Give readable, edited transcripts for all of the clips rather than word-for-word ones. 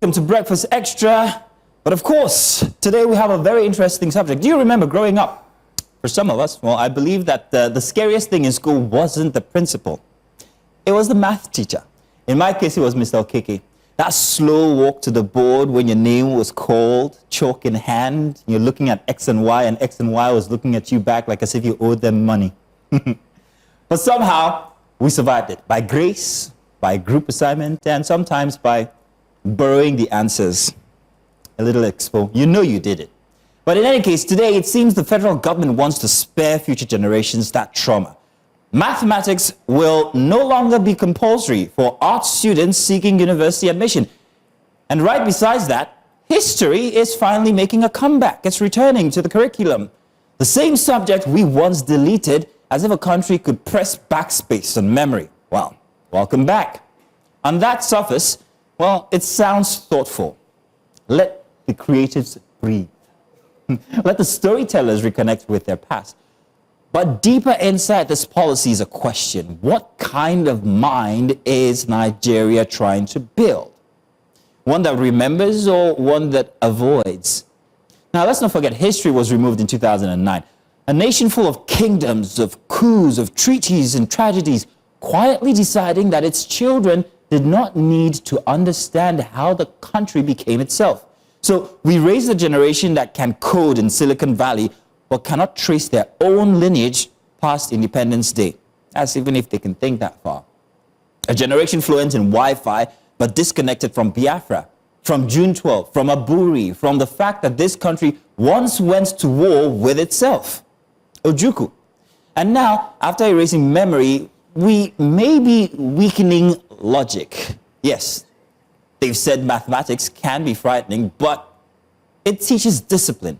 Welcome to Breakfast Extra. But of course, today we have a very interesting subject. Do you remember growing up? For some of us, well, I believe that the scariest thing in school wasn't the principal. It was the math teacher. In my case, it was Mr. Akede. That slow walk to the board when your name was called, chalk in hand, you're looking at X and Y was looking at you back like as if you owed them money. But somehow, we survived it. By grace, by group assignment, and sometimes by borrowing the answers. A little expo. You know you did it. But in any case, today it seems the federal government wants to spare future generations that trauma. Mathematics will no longer be compulsory for art students seeking university admission. And right besides that, history is finally making a comeback. It's returning to the curriculum. The same subject we once deleted, as if a country could press backspace on memory. Well, welcome back. On that surface, well, it sounds thoughtful. Let the creatives breathe. Let the storytellers reconnect with their past. But deeper inside this policy is a question. What kind of mind is Nigeria trying to build? One that remembers or one that avoids? Now, let's not forget, history was removed in 2009. A nation full of kingdoms, of coups, of treaties and tragedies, quietly deciding that its children did not need to understand how the country became itself. So we raise a generation that can code in Silicon Valley, but cannot trace their own lineage past Independence Day. That's even if they can think that far. A generation fluent in Wi-Fi, but disconnected from Biafra, from June 12, from Aburi, from the fact that this country once went to war with itself. Ojukwu. And now, after erasing memory, we may be weakening logic. Yes, they've said mathematics can be frightening, but it teaches discipline,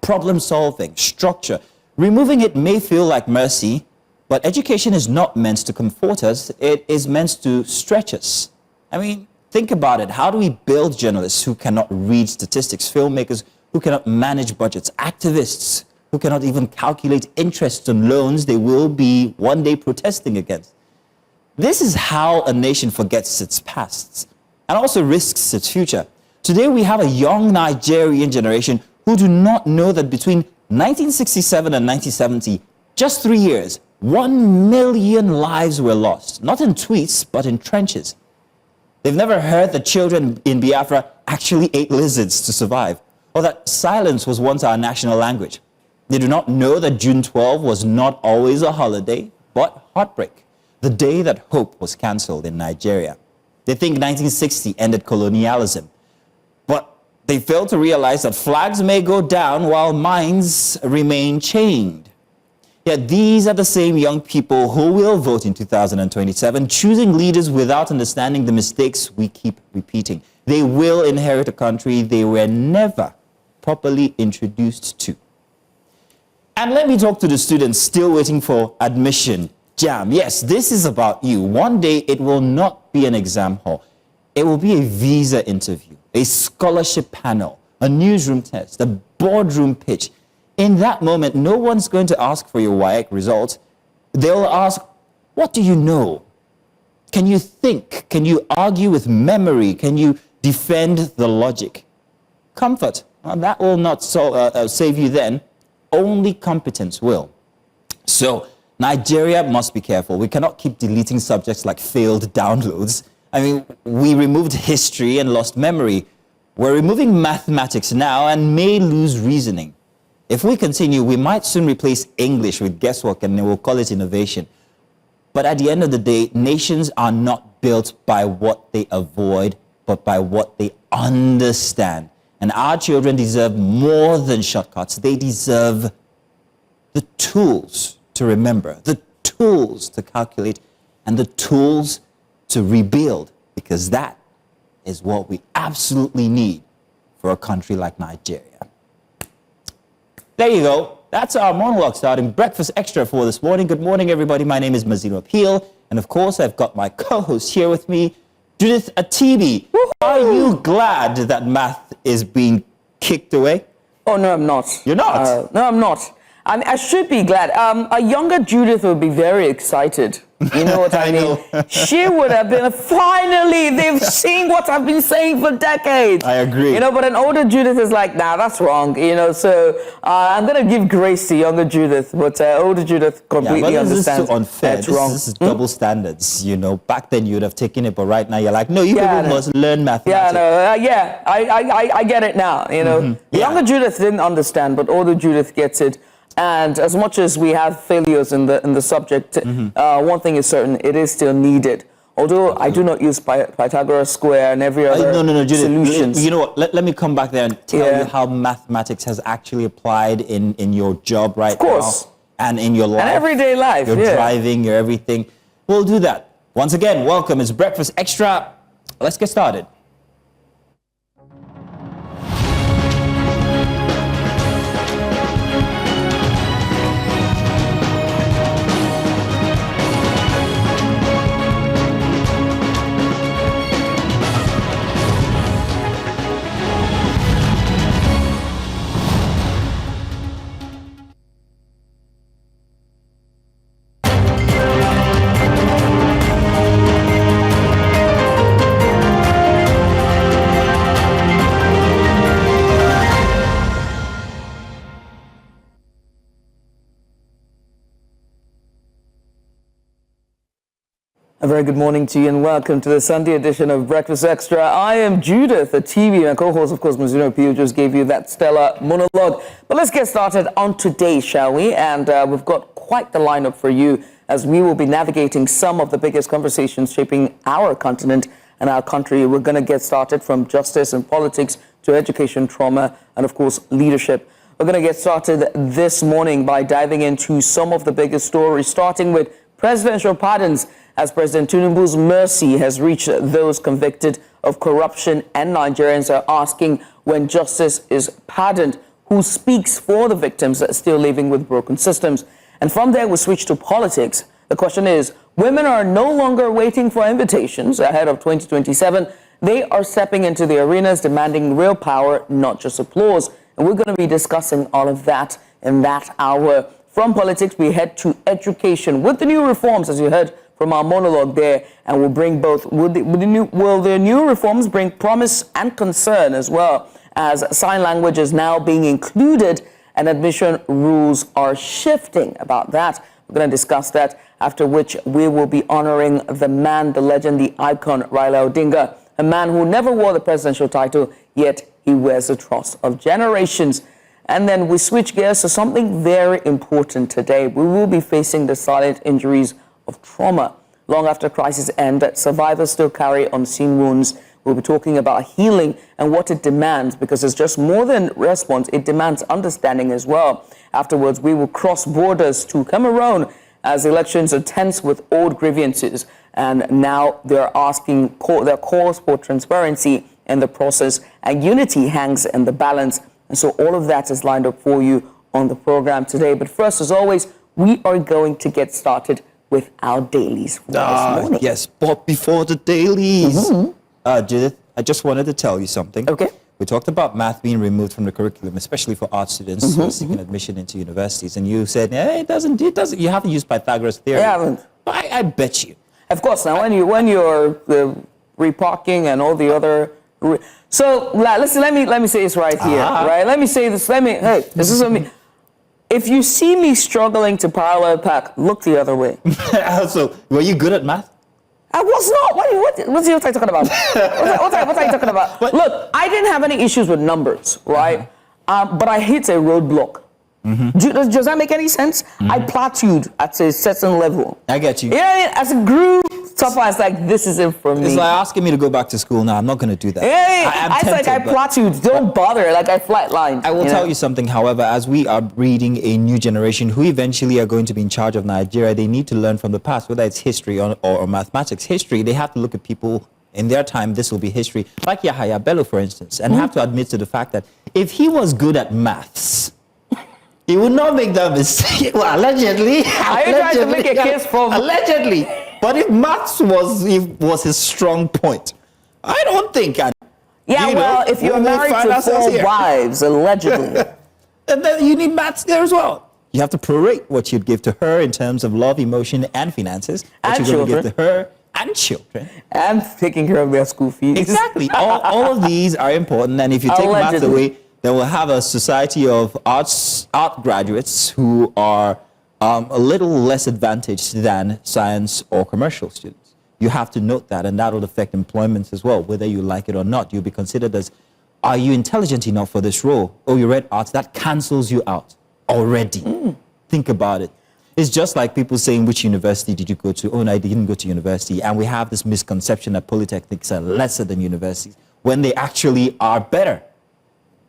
problem solving, structure. Removing it may feel like mercy, but education is not meant to comfort us. It is meant to stretch us. I mean, think about it. How do we build journalists who cannot read statistics, filmmakers who cannot manage budgets, activists who cannot even calculate interest on loans they will be one day protesting against? This is how a nation forgets its past and also risks its future. Today we have a young Nigerian generation who do not know that between 1967 and 1970, just 3 years, 1 million lives were lost, not in tweets, but in trenches. They've never heard that children in Biafra actually ate lizards to survive, or that silence was once our national language. They do not know that June 12 was not always a holiday, but heartbreak, the day that hope was cancelled in Nigeria. They think 1960 ended colonialism, but they fail to realize that flags may go down while minds remain chained. Yet these are the same young people who will vote in 2027, choosing leaders without understanding the mistakes we keep repeating. They will inherit a country they were never properly introduced to. And let me talk to the students still waiting for admission. JAM, yes, this is about you. One day it will not be an exam hall. It will be a visa interview, a scholarship panel, a newsroom test, a boardroom pitch. In that moment, no one's going to ask for your WAEC results. They'll ask, what do you know? Can you think? Can you argue with memory? Can you defend the logic? Comfort, well, that will not save you then. Only competence will. So Nigeria must be careful. We cannot keep deleting subjects like failed downloads. I mean, we removed history and lost memory. We're removing mathematics now and may lose reasoning. If we continue, we might soon replace English with guesswork and we'll call it innovation. But at the end of the day, nations are not built by what they avoid, but by what they understand. And our children deserve more than shortcuts. They deserve the tools to remember, the tools to calculate, and the tools to rebuild, because that is what we absolutely need for a country like Nigeria. There you go. That's our monologue starting Breakfast Extra for this morning. Good morning, everybody. My name is Mazino Appeal. And of course, I've got my co-host here with me, Judith Atibi. Are you glad that math is being kicked away? Oh, no, I'm not. You're not? No, I'm not. I mean, I should be glad. A younger Judith would be very excited. You know what I mean? She would have been, finally, they've seen what I've been saying for decades. I agree. You know, but an older Judith is like, nah, that's wrong. You know, so I'm going to give grace to younger Judith, but older Judith completely understands that's wrong. This is double standards, you know. Back then you would have taken it, but right now you're like, no, you people must learn mathematics. I get it now, you know. Younger Judith didn't understand, but older Judith gets it. And as much as we have failures in the subject, one thing is certain, it is still needed. Although I do not use Pythagoras square and every other Judith, solutions. You know what, let me come back there and tell you how mathematics has actually applied in your job right now. And in your life. And everyday life, Your driving, your everything. We'll do that. Once again, welcome. It's Breakfast Extra. Let's get started. A very good morning to you and welcome to the Sunday edition of Breakfast Extra. I am Judith, a TV and co-host, of course, Mizuno Pio just gave you that stellar monologue. But let's get started on today, shall we? And we've got quite the lineup for you as we will be navigating some of the biggest conversations shaping our continent and our country. We're going to get started from justice and politics to education, trauma, and of course, leadership. We're going to get started this morning by diving into some of the biggest stories, starting with presidential pardons, as President Tinubu's mercy has reached those convicted of corruption, and Nigerians are asking when justice is pardoned, who speaks for the victims that are still living with broken systems. And from there, we switch to politics. The question is, women are no longer waiting for invitations ahead of 2027. They are stepping into the arenas, demanding real power, not just applause. And we're going to be discussing all of that in that hour. From politics, we head to education with the new reforms, as you heard from our monologue there, and we'll bring both. Will the new reforms bring promise and concern as well, as sign language is now being included and admission rules are shifting? About that, we're going to discuss that, after which we will be honoring the man, the legend, the icon, Raila Odinga, a man who never wore the presidential title, yet he wears the trust of generations. And then we switch gears to something very important today. We will be facing the silent injuries of trauma. Long after crisis end, survivors still carry unseen wounds. We'll be talking about healing and what it demands, because it's just more than response, it demands understanding as well. Afterwards, we will cross borders to Cameroon as elections are tense with old grievances, and now they're asking their calls for transparency in the process, and unity hangs in the balance. And so all of that is lined up for you on the program today. But first, as always, we are going to get started with our dailies for this morning. Yes, but before the dailies, Judith, I just wanted to tell you something. Okay. We talked about math being removed from the curriculum, especially for art students who are seeking admission into universities. And you said, hey, it doesn't, you haven't used Pythagoras theory. I haven't. I bet you. Of course, now when you're reparking and all the other... So let me say this right here, right? Let me say this. Hey, this is what me. If you see me struggling to parallel pack, look the other way. So, were you good at math? I was not. What are you talking about? What are you talking about? Look, I didn't have any issues with numbers, right? But I hit a roadblock. Does that make any sense? I plateaued at a certain level. I get you. Yeah, as it grew tougher, it's like, this isn't for me. It's like asking me to go back to school now. I'm not going to do that. I plateaued. Don't bother. Like, I flatlined. I will tell you something, however, as we are breeding a new generation who eventually are going to be in charge of Nigeria, they need to learn from the past, whether it's history or mathematics. History, they have to look at people in their time. This will be history. Like Yahaya Bello, for instance, and have to admit to the fact that if he was good at maths, he would not make that mistake. Well, allegedly. Are you trying to make a case for... Allegedly. But if maths was his strong point, I don't think... if you're married to 4 wives, allegedly. And then you need maths there as well. You have to prorate what you'd give to her in terms of love, emotion, and finances. What And you're going to children. give to her and children. And taking care of their school fees. Exactly. all of these are important. And if you take maths Allegedly. away, then we'll have a society of art graduates who are a little less advantaged than science or commercial students. You have to note that, and that will affect employment as well, whether you like it or not. You'll be considered as, are you intelligent enough for this role? Oh, you read arts, that cancels you out already. Think about it. It's just like people saying, which university did you go to? Oh, no, I didn't go to university. And we have this misconception that polytechnics are lesser than universities when they actually are better.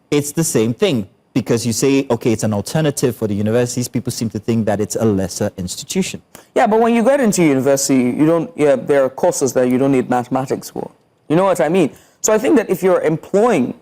It's the same thing, because you say, okay, it's an alternative for the universities. People seem to think that it's a lesser institution. Yeah, but when you get into university, there are courses that you don't need mathematics for. You know what I mean? So I think that if you're employing,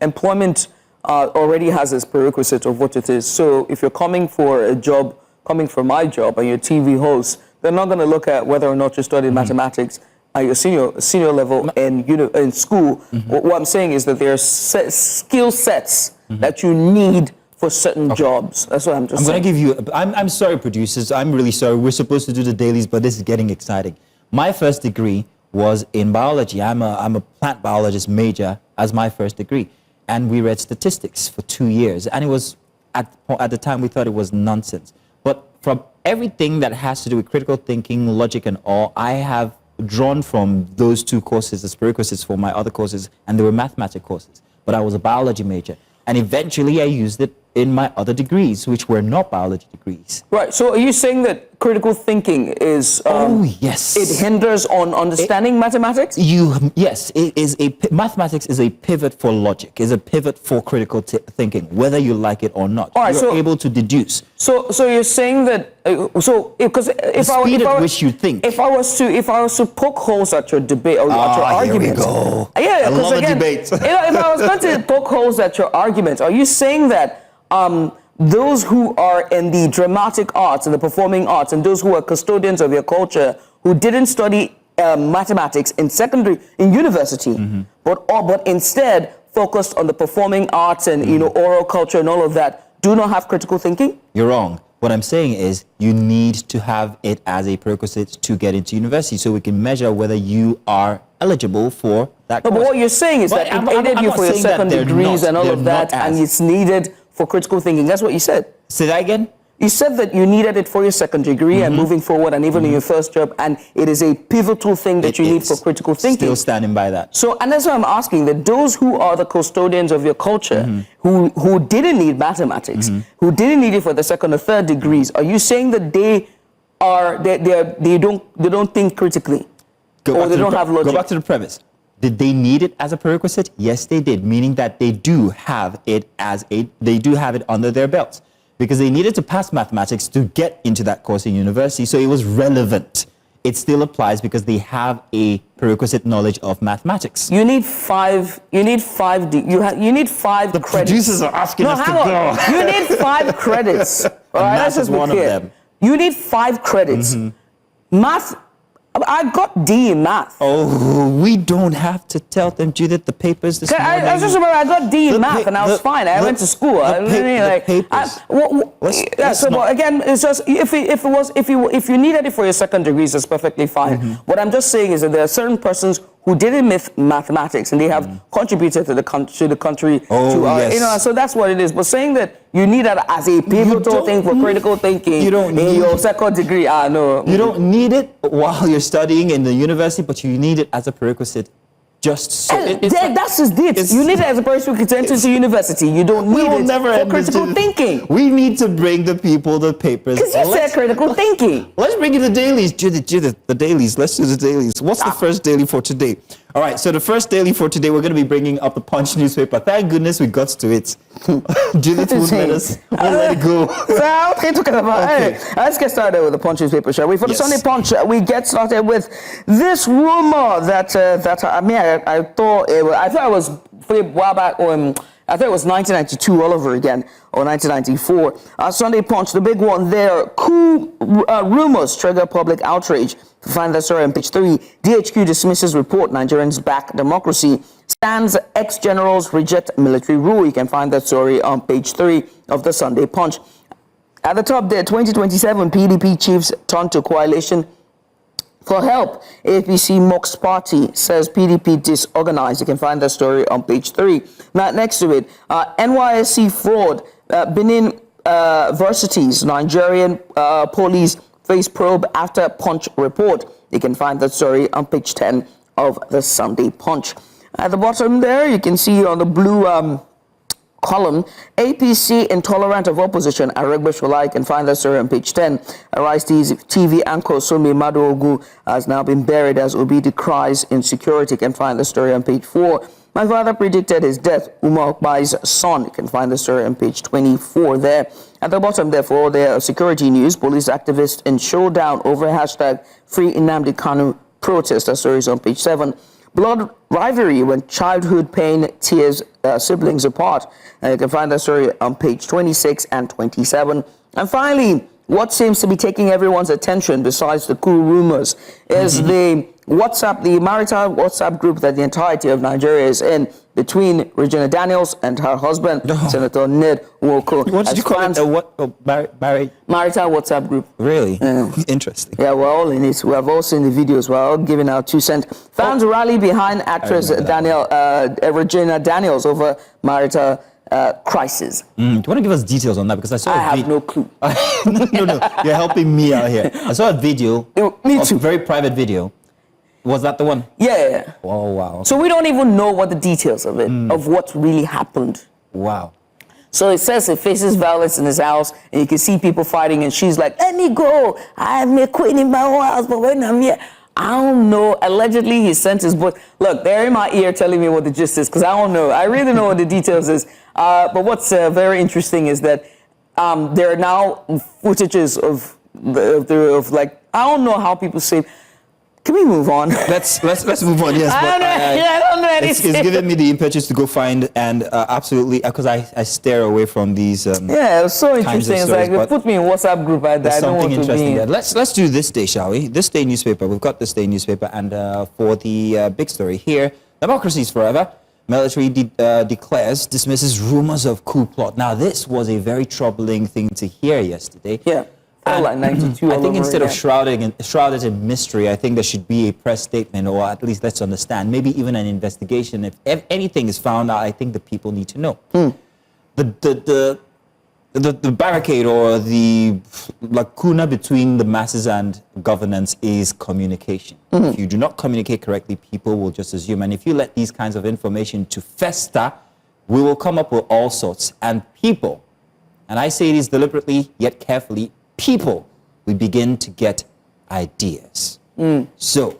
employment already has its prerequisite of what it is. So if you're coming for a job, coming for my job, and you're a TV host, they're not going to look at whether or not you studied mathematics at your senior level in school. What I'm saying is that there are skill sets that you need for certain jobs. That's what I'm just saying. I'm going to give you, I'm sorry, producers. I'm really sorry. We're supposed to do the dailies, but this is getting exciting. My first degree was in biology. I'm a plant biologist major as my first degree. And we read statistics for 2 years. And it was, at the time, we thought it was nonsense. But from everything that has to do with critical thinking, logic, and all, I have drawn from those 2 courses as prerequisites for my other courses, and they were mathematics courses. But I was a biology major. And eventually I used it in my other degrees, which were not biology degrees. Right. So are you saying that critical thinking is... oh, yes. It hinders on understanding mathematics? Yes. Mathematics is a pivot for logic, is a pivot for critical thinking, whether you like it or not. All right, You're able to deduce. So you're saying that... because if I was to poke holes at your debate or at your argument... Here we go. Yeah, I love again, a debate. if I was going to poke holes at your argument, are you saying that those who are in the dramatic arts and the performing arts and those who are custodians of your culture who didn't study mathematics in university, but instead focused on the performing arts and oral culture and all of that, do not have critical thinking? You're wrong. What I'm saying is you need to have it as a prerequisite to get into university so we can measure whether you are eligible for that course. But what you're saying is that it aided you for your second degrees and all of that, and it's needed for critical thinking. That's what you said. Say that again? You said that you needed it for your second degree and moving forward and even in your first job, and it is a pivotal thing that you need for critical thinking. Still standing by that. So, and that's why I'm asking, that those who are the custodians of your culture, who didn't need mathematics, who didn't need it for the second or third degrees, are you saying that they don't think critically? Or they don't have logic? Go back to the premise. Did they need it as a prerequisite? Yes, they did, meaning that they do have it under their belts, because they needed to pass mathematics to get into that course in university, so it was relevant. It still applies because they have a prerequisite knowledge of mathematics. You need five credits. The producers are asking us to go. You need 5 credits. All right, Math is one of them. You need 5 credits. Math. I got D in math. Oh, we don't have to tell them, Judith, the papers this morning. I just remember I got D in math and I was fine. I went to school. But again, it's just if you needed it for your second degrees, it's perfectly fine. What I'm just saying is that there are certain persons who didn't miss mathematics and they have contributed to the country. So that's what it is. But saying that you need that as a pivotal thing for critical thinking in your second degree, no. You don't need it while you're studying in the university, but you need it as a prerequisite. Just so that's just it. You need it as a prerequisite to enter into university. You don't need it for critical thinking. We need to bring the people the papers. Because you said critical thinking. Let's bring you the dailies, Judith, the dailies. Let's do the dailies. What's the first daily for today? All right, so the first daily for today, we're going to be bringing up the Punch newspaper. Thank goodness we got to it. Judith won't let it go. So, talking about let's get started with the Punch newspaper, shall we? For the Sunday Punch, we get started with this rumor that I thought it was a while back. I thought it was 1992 all over again, or 1994. Sunday Punch, the big one there. Coup rumors trigger public outrage. Find that story on page 3. DHQ dismisses report, Nigerians back democracy. Stands ex-generals reject military rule. You can find that story on page 3 of the Sunday Punch. At the top there, 2027 PDP chiefs turn to coalition for help. APC mocks party, says PDP disorganized. You can find that story on page 3. Now, next to it, NYSC fraud, Benin Versities, Nigerian police face probe after Punch report. You can find that story on page 10 of the Sunday Punch. At the bottom there, you can see on the blue column, APC intolerant of opposition. Aregbesola, you can find that story on page 10. Arise TV anchor Somi Maduogu has now been buried as Obi decries insecurity. You can find the story on page 4. My father predicted his death, Umar Okbai's son. You can find the story on page 24 there. At the bottom, therefore, there are security news. Police activists in showdown over hashtag Free Nnamdi Kanu protest. That story is on page 7. Blood rivalry when childhood pain tears siblings apart. You can find that story on page 26 and 27. And finally, what seems to be taking everyone's attention besides the cool rumors is the marital WhatsApp group that the entirety of Nigeria is in between Regina Daniels and her husband, Senator Ned Nwoko. What did you call it? Marital WhatsApp group. Really? Interesting. Yeah, we're all in it. We have all seen the videos. We're all giving our 2 cents. Fans rally behind actress Regina Daniels over marital crisis. Do you want to give us details on that? Because I saw I have no clue. no, you're helping me out here. I saw a video, me too. a very private video. Was that the one? Yeah. Oh, wow. So we don't even know what the details of it, of what really happened. Wow. So it says he faces violence in his house, and you can see people fighting, and she's like, let me go. I'm a queen in my own house, but when I'm here, I don't know. Allegedly, he sent his boy. Look, they're in my ear telling me what the gist is, because I don't know. I really know what the details is. But what's very interesting is that there are now footages of like, I don't know how people say. Can we move on? Let's move on. Yes, I don't know anything. It's given me the impetus to go find and absolutely because I stare away from these. Yeah, it was so interesting. It's like they put me in WhatsApp group. I don't want to be. There. Let's do This Day, shall we? This Day newspaper. We've got This Day newspaper, and for the big story here, democracy is forever. Military dismisses rumors of coup plot. Now, this was a very troubling thing to hear yesterday. Yeah. Like 92 I think instead of shrouded in mystery, I think there should be a press statement, or at least let's understand, maybe even an investigation. If anything is found out, I think the people need to know. The barricade or the lacuna between the masses and governance is communication. If you do not communicate correctly, people will just assume. And if you let these kinds of information to fester, we will come up with all sorts. And people, and I say this deliberately yet carefully, people, we begin to get ideas. So,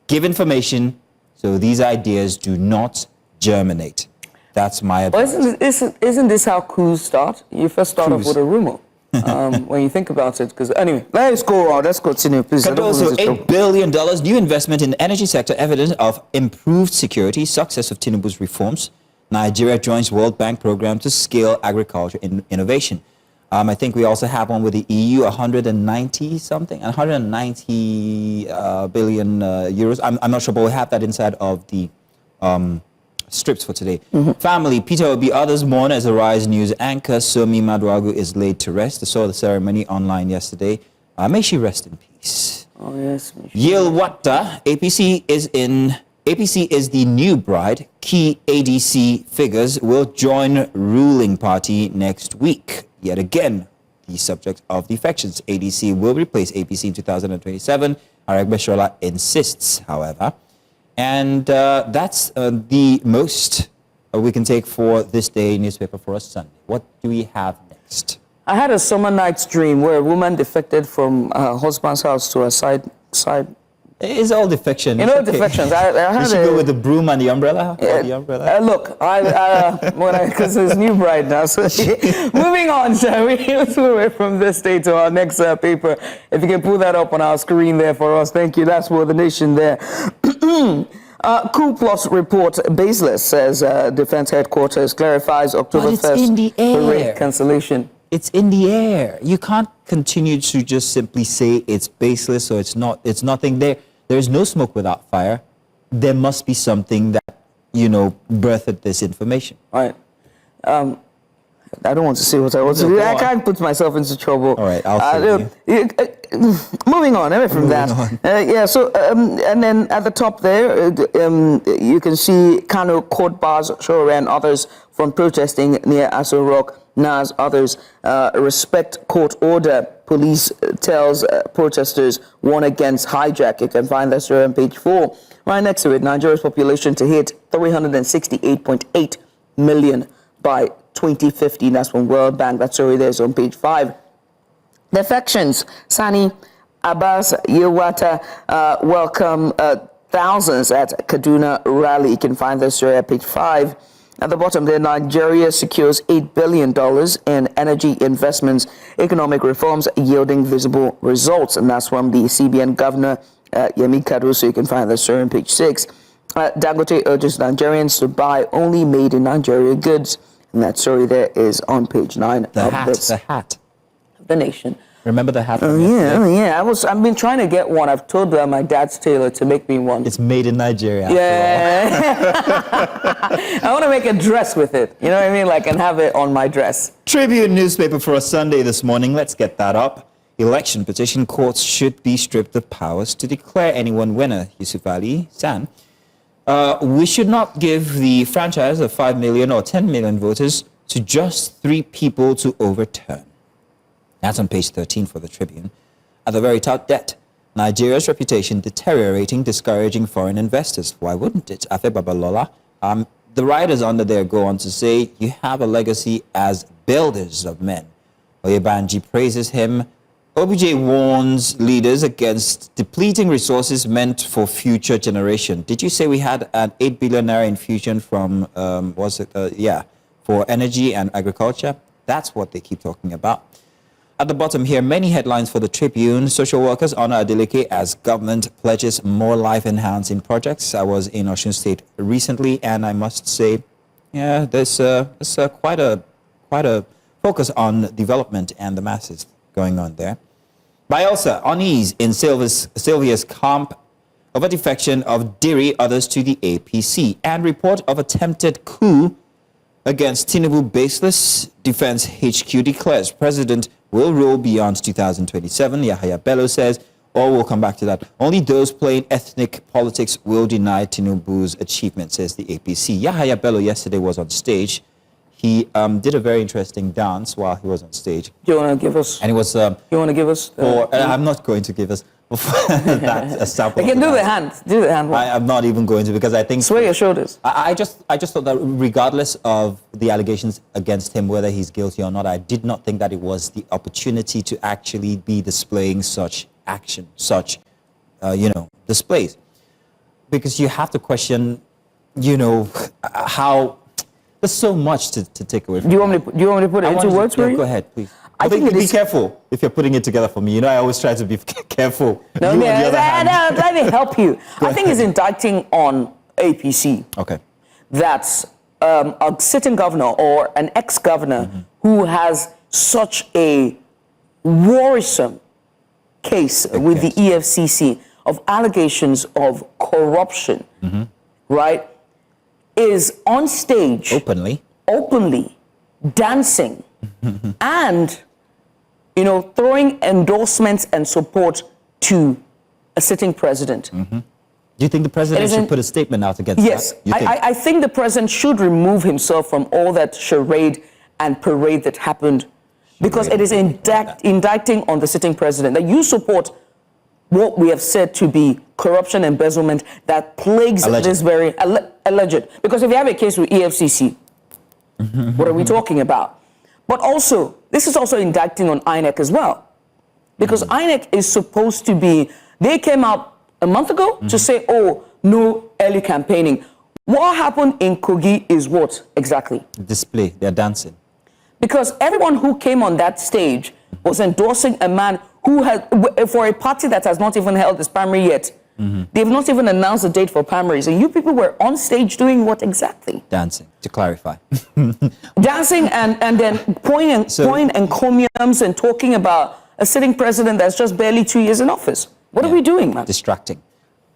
give information so these ideas do not germinate. That's my advice. Well, isn't this how coups start? You first start off with a rumor. When you think about it, because anyway, let's go on. Let's continue, please. Also, $8 billion new investment in the energy sector, evidence of improved security, success of Tinubu's reforms. Nigeria joins World Bank program to scale agriculture innovation. I think we also have one with the EU, 190 billion euros. I'm not sure, but we have that inside of the strips for today. Family, Peter Obi, others mourn as Arise News anchor Somi Maduogu is laid to rest. I saw the ceremony online yesterday. May she rest in peace. Oh, yes. Yilwata, APC is the new bride. Key ADC figures will join ruling party next week. Yet again, the subject of defections. ADC will replace APC in 2027. Aregbesola insists, however. And that's the most we can take for This Day newspaper for us Sunday. What do we have next? I had a summer night's dream where a woman defected from her husband's house to a side. It's all defection. You know, defections. I heard you should go with the broom and the umbrella. Look, because it's new bride now. So moving on, shall we? Let's move away from This Day to our next paper. If you can pull that up on our screen there for us, thank you. That's for the nation there. Coup plus report baseless, says Defense Headquarters clarifies October 1st parade cancellation. It's in the air. You can't continue to just simply say it's baseless or it's not. It's nothing there. There's no smoke without fire. There must be something that, birthed this information. Right. I don't want to say what I want to do. I can't put myself into trouble. All right, I'll moving on, away from that. And then at the top there, you can see Kano court bars, Shore and others from protesting near Aso Rock. Nas, others respect court order. Police tells protesters warn against hijack. You can find that story on page 4. Right next to it, Nigeria's population to hit 368.8 million by 2050. That's from World Bank. That story there is on page 5. Defections. Sani Abbas Yewata welcome thousands at Kaduna rally. You can find that story at page 5. At the bottom there, Nigeria secures $8 billion in energy investments, economic reforms yielding visible results. And that's from the CBN Governor, Yemi Karuso. You can find that story on page 6. Dangote urges Nigerians to buy only made in Nigeria goods. And that story there is on page 9 of the hat. The Nation. Remember the hat? Yeah. I've been trying to get one. I've told my dad's tailor to make me one. It's made in Nigeria. Yeah. I want to make a dress with it. You know what I mean? Like, and have it on my dress. Tribune newspaper for a Sunday this morning. Let's get that up. Election petition courts should be stripped of powers to declare anyone winner. Yusuf Ali San. We should not give the franchise of 5 million or 10 million voters to just 3 people to overturn. That's on page 13 for the Tribune. At the very top, debt. Nigeria's reputation deteriorating, discouraging foreign investors. Why wouldn't it? Afe Babalola. The writers under there go on to say, you have a legacy as builders of men. Oyebanji praises him. OBJ warns leaders against depleting resources meant for future generation. Did you say we had an 8 billion naira infusion from, for energy and agriculture? That's what they keep talking about. At the bottom here, many headlines for the Tribune. Social workers honor Adeleke as government pledges more life-enhancing projects. I was in Osun State recently, and I must say, yeah, there's quite a focus on development and the masses going on there. Bielsa, unease in Sylvia's camp over defection of Diri, others to the APC, and report of attempted coup against Tinubu baseless. Defense HQ declares President will rule beyond 2027. Yahaya Bello says, or we'll come back to that, only those playing ethnic politics will deny Tinubu's achievement, says the APC. Yahaya Bello yesterday was on stage. He did a very interesting dance while he was on stage. Do you want to give us? And it was. You want to give us? I'm not going to give us that a sample. You can do the hand. Do the hand. I'm not even going to, because I think. Sway your shoulders. I just thought that regardless of the allegations against him, whether he's guilty or not, I did not think that it was the opportunity to actually be displaying such action, such, displays, because you have to question, how. There's so much to take away from. Do you want me to put it into words for you? Go ahead, please. I think be careful if you're putting it together for me. I always try to be careful. No, let me help you. I think it's indicting on APC. Okay. That's a sitting governor or an ex-governor who has such a worrisome case with the EFCC of allegations of corruption, right? Is on stage openly dancing and throwing endorsements and support to a sitting president. Do you think the president should put a statement out against yes, that? Yes, I think the president should remove himself from all that charade and parade that happened, because it is indicting on the sitting president that you support what we have said to be corruption, embezzlement that plagues this very alleged. Because if you have a case with EFCC, what are we talking about? But also, this is also indicting on INEC as well. Because INEC is supposed to be, they came out a month ago to say, oh, no early campaigning. What happened in Kogi is what exactly? Display, they're dancing. Because everyone who came on that stage was endorsing a man who has, for a party that has not even held its primary yet. They've not even announced a date for primaries. And you people were on stage doing what exactly? Dancing, to clarify. Dancing and then pointing encomiums and talking about a sitting president that's just barely 2 years in office. What are we doing, man? Distracting.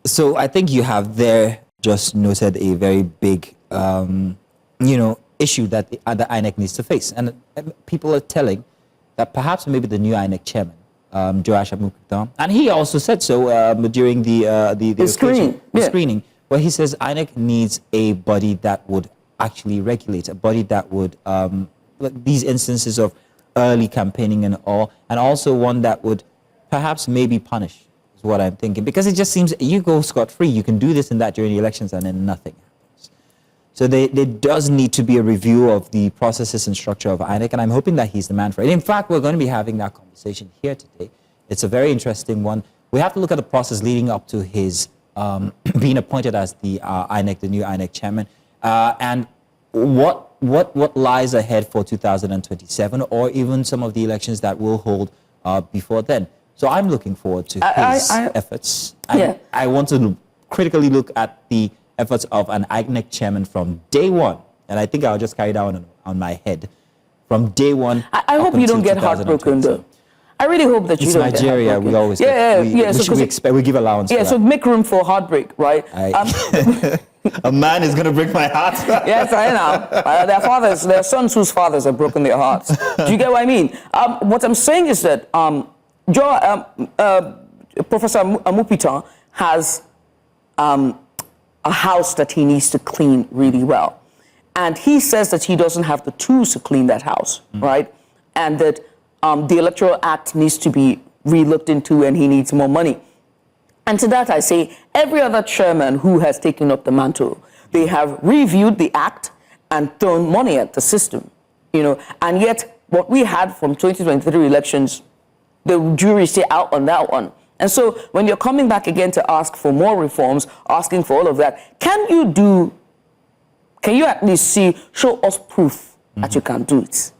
So I think you have there just noted a very big, issue that the INEC needs to face. And people are telling that perhaps maybe the new INEC chairman, Joash Amukita, and he also said so during the screening, where he says INEC needs a body that would actually regulate, a body that would, these instances of early campaigning and all, and also one that would perhaps maybe punish, is what I'm thinking. Because it just seems you go scot-free, you can do this and that during the elections and then nothing happens. So there does need to be a review of the processes and structure of INEC, and I'm hoping that he's the man for it. In fact, we're going to be having that conversation here today. It's a very interesting one. We have to look at the process leading up to his being appointed as the INEC, the new INEC chairman, and what lies ahead for 2027, or even some of the elections that will hold before then. So I'm looking forward to his efforts. I want to critically look at the efforts of an INEC chairman from day one, and I think I'll just carry that on my head from day one. I hope you don't get heartbroken, though. I really hope that you don't get heartbroken. Nigeria, we always we give allowance. Yeah, so make room for heartbreak, right? A man is going to break my heart. Yes, I know. Their sons whose fathers have broken their hearts. Do you get what I mean? What I'm saying is that Professor Amupita has a house that he needs to clean really well. And he says that he doesn't have the tools to clean that house, right? And that the Electoral Act needs to be re-looked into and he needs more money. And to that I say, every other chairman who has taken up the mantle, they have reviewed the act and thrown money at the system, and yet what we had from 2023 elections, the jury is still out on that one. And so when you're coming back again to ask for more reforms, asking for all of that, can you at least show us proof that you can do it?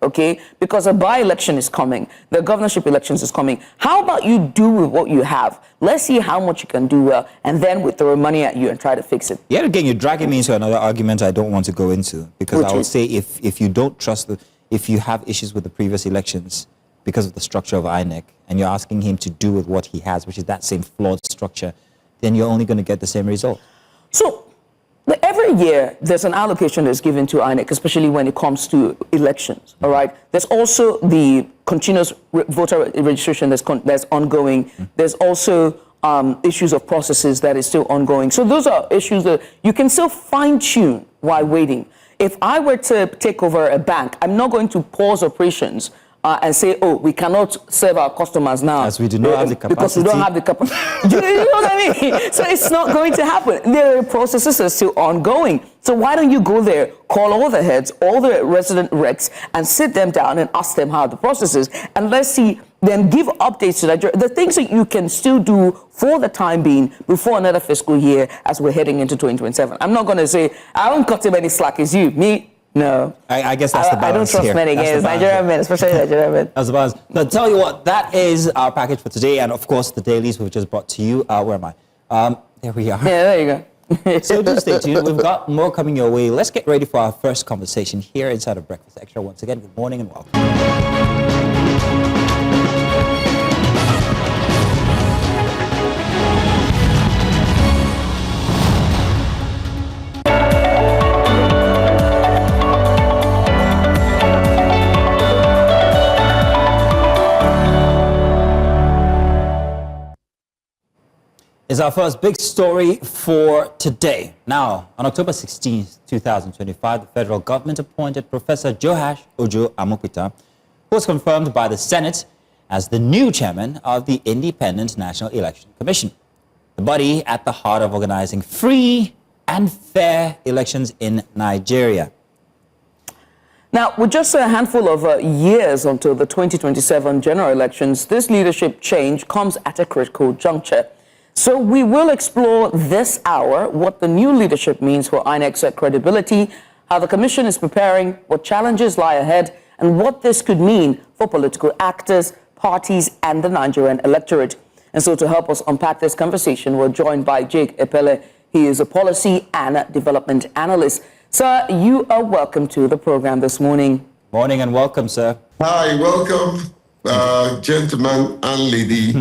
Okay, because a by-election is coming, the governorship elections is coming. How about you do with what you have? Let's see how much you can do well, and then we throw money at you and try to fix it. Yeah, again, you're dragging me into another argument I don't want to go into, because I would say if you don't trust, if you have issues with the previous elections because of the structure of INEC, and you're asking him to do with what he has, which is that same flawed structure, then you're only going to get the same result. So every year, there's an allocation that's given to INEC, especially when it comes to elections, all right? There's also the continuous voter registration that's ongoing. There's also issues of processes that is still ongoing. So those are issues that you can still fine-tune while waiting. If I were to take over a bank, I'm not going to pause operations and say, oh, we cannot serve our customers now. As we do not have the capacity. Because we don't have the capacity. Do you know what I mean? So it's not going to happen. The processes are still ongoing. So why don't you go there, call all the heads, all the resident recs, and sit them down and ask them how the process is, and let's see, then give updates to Nigeria. The things that you can still do for the time being before another fiscal year as we're heading into 2027. I'm not going to say, I won't cut him any slack, is you. Me, no. I guess that's the balance. I don't trust men against Nigerian men, especially Nigerian men. That's the balance. But tell you what, that is our package for today, and of course the dailies we've just brought to you. Where am I? There we are. Yeah, there you go. So do stay tuned. We've got more coming your way. Let's get ready for our first conversation here inside of Breakfast Extra. Once again, good morning and welcome. Is our first big story for today. Now, on October 16, 2025, the federal government appointed Professor Joash Ojo Amukita, who was confirmed by the Senate as the new chairman of the Independent National Election Commission, the body at the heart of organizing free and fair elections in Nigeria. Now, with just a handful of years until the 2027 general elections, this leadership change comes at a critical juncture. So we will explore this hour what the new leadership means for INEC's credibility, how the commission is preparing, what challenges lie ahead, and what this could mean for political actors, parties, and the Nigerian electorate. And so to help us unpack this conversation, we're joined by Jake Epele. He is a policy and development analyst. Sir, you are welcome to the program this morning. Morning and welcome, sir. Hi, welcome. Gentleman and lady,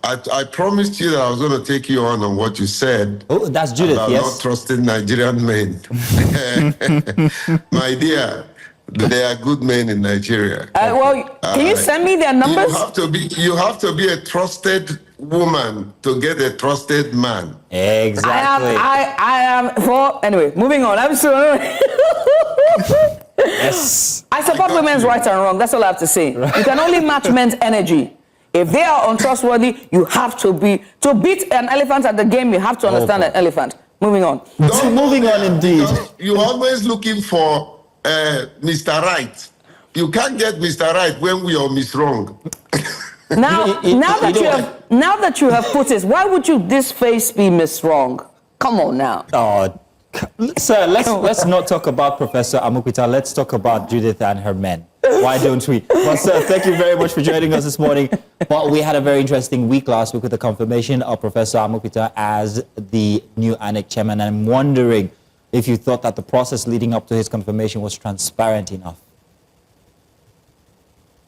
I promised you that I was going to take you on what you said. Oh, that's Judith, about yes. not trusting Nigerian men. My dear, there are good men in Nigeria. Well, can you send me their numbers? You have to be a trusted woman to get a trusted man. Exactly. I am for anyway. Moving on. I'm sorry. Yes. I support women's rights and wrong. That's all I have to say. Right. You can only match men's energy. If they are untrustworthy, you have to beat an elephant at the game. You have to understand an elephant. Moving on. Moving on, indeed. You're always looking for Mr. Right. You can't get Mr. Right when we are Miss Wrong. Now that you have put it, why would you this face be Miss Wrong? Come on now. Oh, sir, let's not talk about Professor Amukwita. Let's talk about Judith and her men. Why don't we? Well, sir, thank you very much for joining us this morning. Well, we had a very interesting week last week with the confirmation of Professor Amukwita as the new INEC chairman. And I'm wondering if you thought that the process leading up to his confirmation was transparent enough.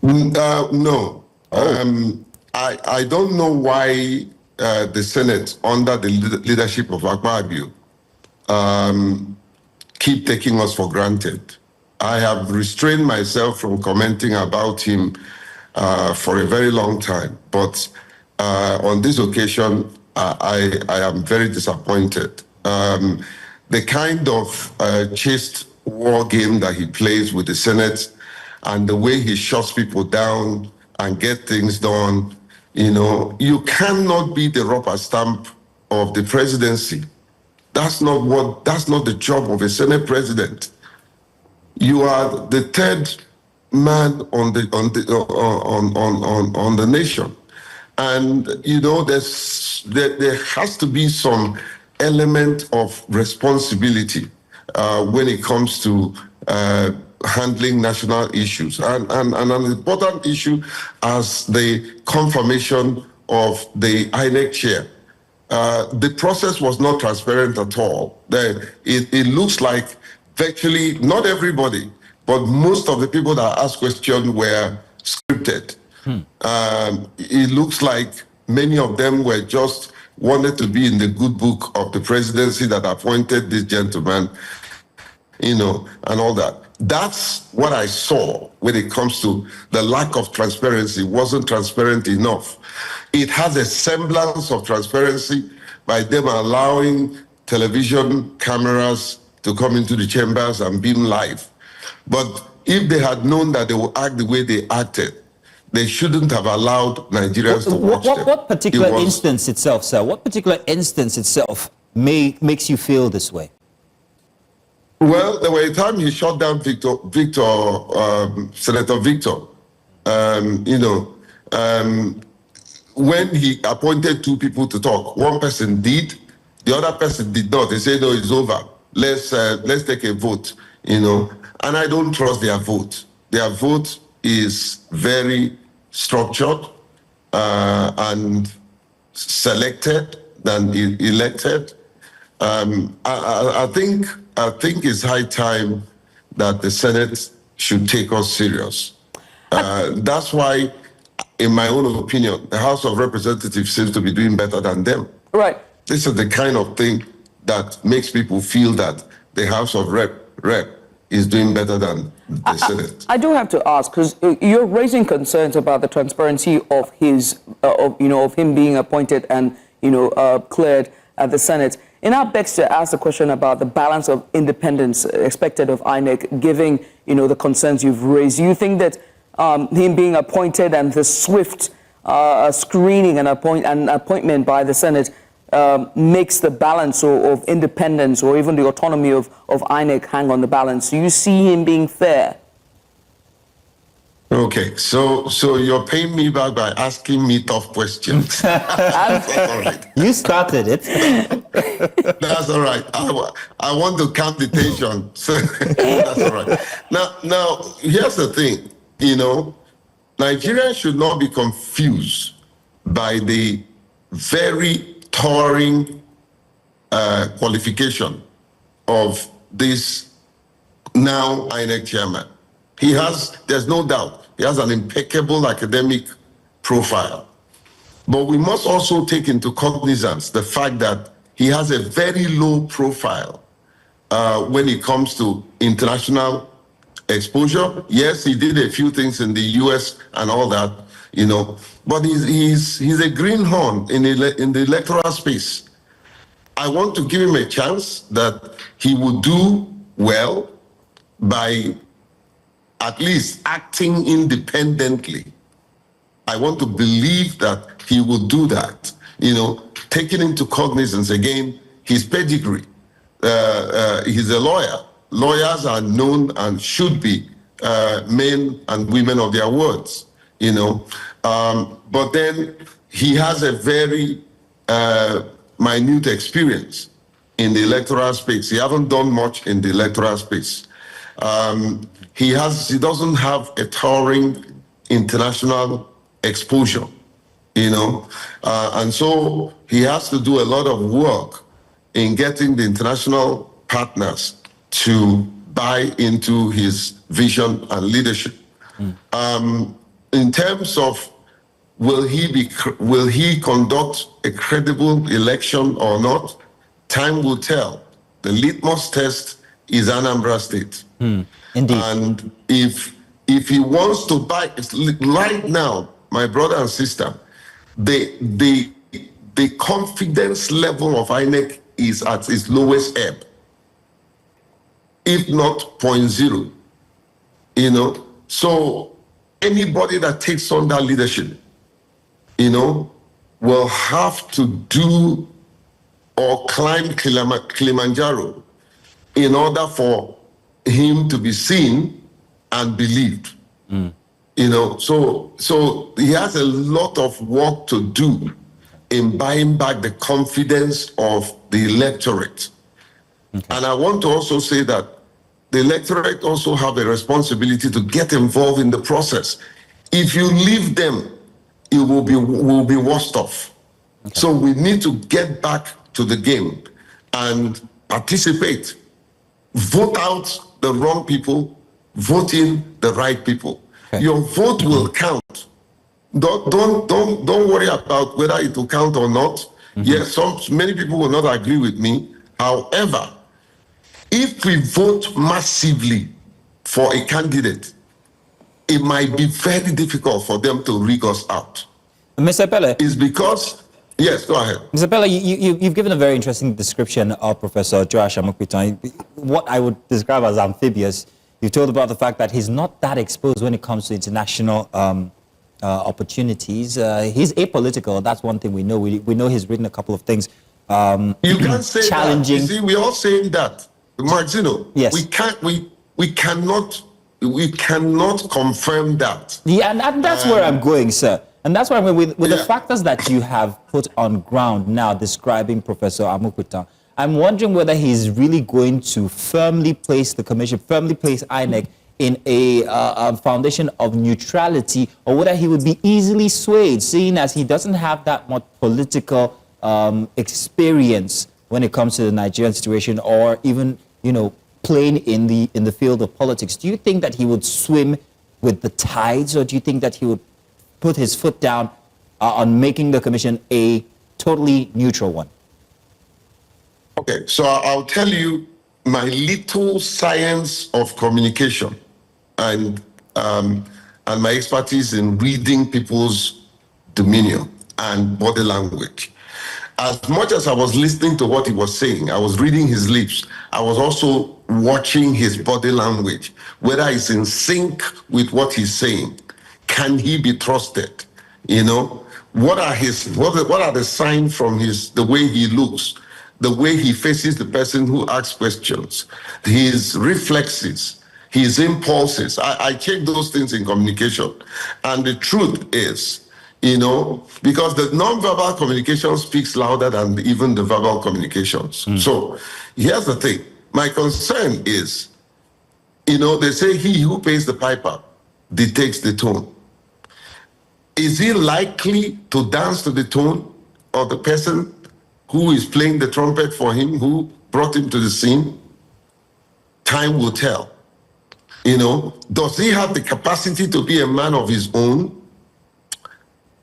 No. I don't know why the Senate, under the leadership of Akpabio, keep taking us for granted. I have restrained myself from commenting about him for a very long time, but on this occasion, I am very disappointed. The kind of chaste war game that he plays with the Senate and the way he shuts people down and get things done, you cannot be the rubber stamp of the presidency. That's not the job of a Senate president. You are the third man on the nation, and there has to be some element of responsibility when it comes to handling national issues, and an important issue as the confirmation of the INEC chair. The process was not transparent at all. It looks like virtually not everybody, but most of the people that asked questions were scripted. It looks like many of them were just wanted to be in the good book of the presidency that appointed this gentleman, and all that. That's what I saw when it comes to the lack of transparency. It wasn't transparent enough. It has a semblance of transparency by them allowing television cameras to come into the chambers and beam live. But if they had known that they would act the way they acted, they shouldn't have allowed Nigerians to watch them. What particular instance itself, sir? What particular instance itself makes you feel this way? Well, there were a time he shot down Senator Victor. When he appointed two people to talk, one person did, the other person did not. They said, "No, it's over. Let's take a vote." And I don't trust their vote. Their vote is very structured and selected than elected. I think it's high time that the Senate should take us serious. That's why, in my own opinion, the House of Representatives seems to be doing better than them. Right. This is the kind of thing that makes people feel that the House of Rep is doing better than the Senate. I do have to ask, because you're raising concerns about the transparency of his, of him being appointed and cleared at the Senate. And that begs to ask the question about the balance of independence expected of INEC, giving the concerns you've raised. Do you think that him being appointed and the swift screening and appointment by the Senate makes the balance of independence or even the autonomy of INEC hang on the balance? Do you see him being fair? Okay, so you're paying me back by asking me tough questions. That's all right. You started it. That's all right. I want to calm the tension. So that's all right. Now, here's the thing. Nigerians should not be confused by the very towering qualification of this now INEC chairman. There's no doubt, he has an impeccable academic profile. But we must also take into cognizance the fact that he has a very low profile when it comes to international exposure. Yes, he did a few things in the US and all that, but he's a greenhorn in the electoral space. I want to give him a chance that he would do well by at least acting independently. I want to believe that he will do that, taking into cognizance again his pedigree. He's a lawyer. Lawyers are known and should be men and women of their words, but then he has a very minute experience in the electoral space. He hasn't done much in the electoral space. He doesn't have a towering international exposure, and so he has to do a lot of work in getting the international partners to buy into his vision and leadership. In terms of will he conduct a credible election or not, time will tell. The litmus test is Anambra State. Indeed. And if he wants to buy, right now, my brother and sister, the confidence level of INEC is at its lowest ebb, if not 0.0. So anybody that takes on that leadership, will have to do or climb Kilimanjaro in order for him to be seen and believed. So he has a lot of work to do in buying back the confidence of the electorate. Okay. And I want to also say that the electorate also have a responsibility to get involved in the process. If you leave them, it will be worse off. Okay. So we need to get back to the game and participate. Vote out the wrong people, vote in the right people. Okay. Your vote will count. Don't worry about whether it will count or not. Yes, many people will not agree with me. However, if we vote massively for a candidate, it might be very difficult for them to rig us out. Mr. Pele. It's because, yes, go ahead. Mr. Pele, you've given a very interesting description of Professor Joash Amopitan, what I would describe as amphibious. You told about the fact that he's not that exposed when it comes to international opportunities. He's apolitical. That's one thing we know. We know he's written a couple of things. You can't say challenging. That. You see, we're all saying that. Martino, yes. we cannot confirm that. Yeah, and that's where I'm going, sir. And that's why with the factors that you have put on ground now describing Professor Amopitan, I'm wondering whether he's really going to firmly place the commission, firmly place INEC in a foundation of neutrality, or whether he would be easily swayed, seeing as he doesn't have that much political experience when it comes to the Nigerian situation, or even, playing in the field of politics. Do you think that he would swim with the tides, or do you think that he would put his foot down on making the commission a totally neutral one? Okay, so I'll tell you my little science of communication and my expertise in reading people's demeanor and body language. As much as I was listening to what he was saying, I was reading his lips, I was also watching his body language, whether it's in sync with what he's saying. Can he be trusted? What are the signs from the way he looks, the way he faces the person who asks questions, his reflexes, his impulses? I check those things in communication. And the truth is, because the non-verbal communication speaks louder than even the verbal communications. So here's the thing. My concern is, they say he who pays the piper dictates the tone. Is he likely to dance to the tone of the person who is playing the trumpet for him, who brought him to the scene? Time will tell. Does he have the capacity to be a man of his own?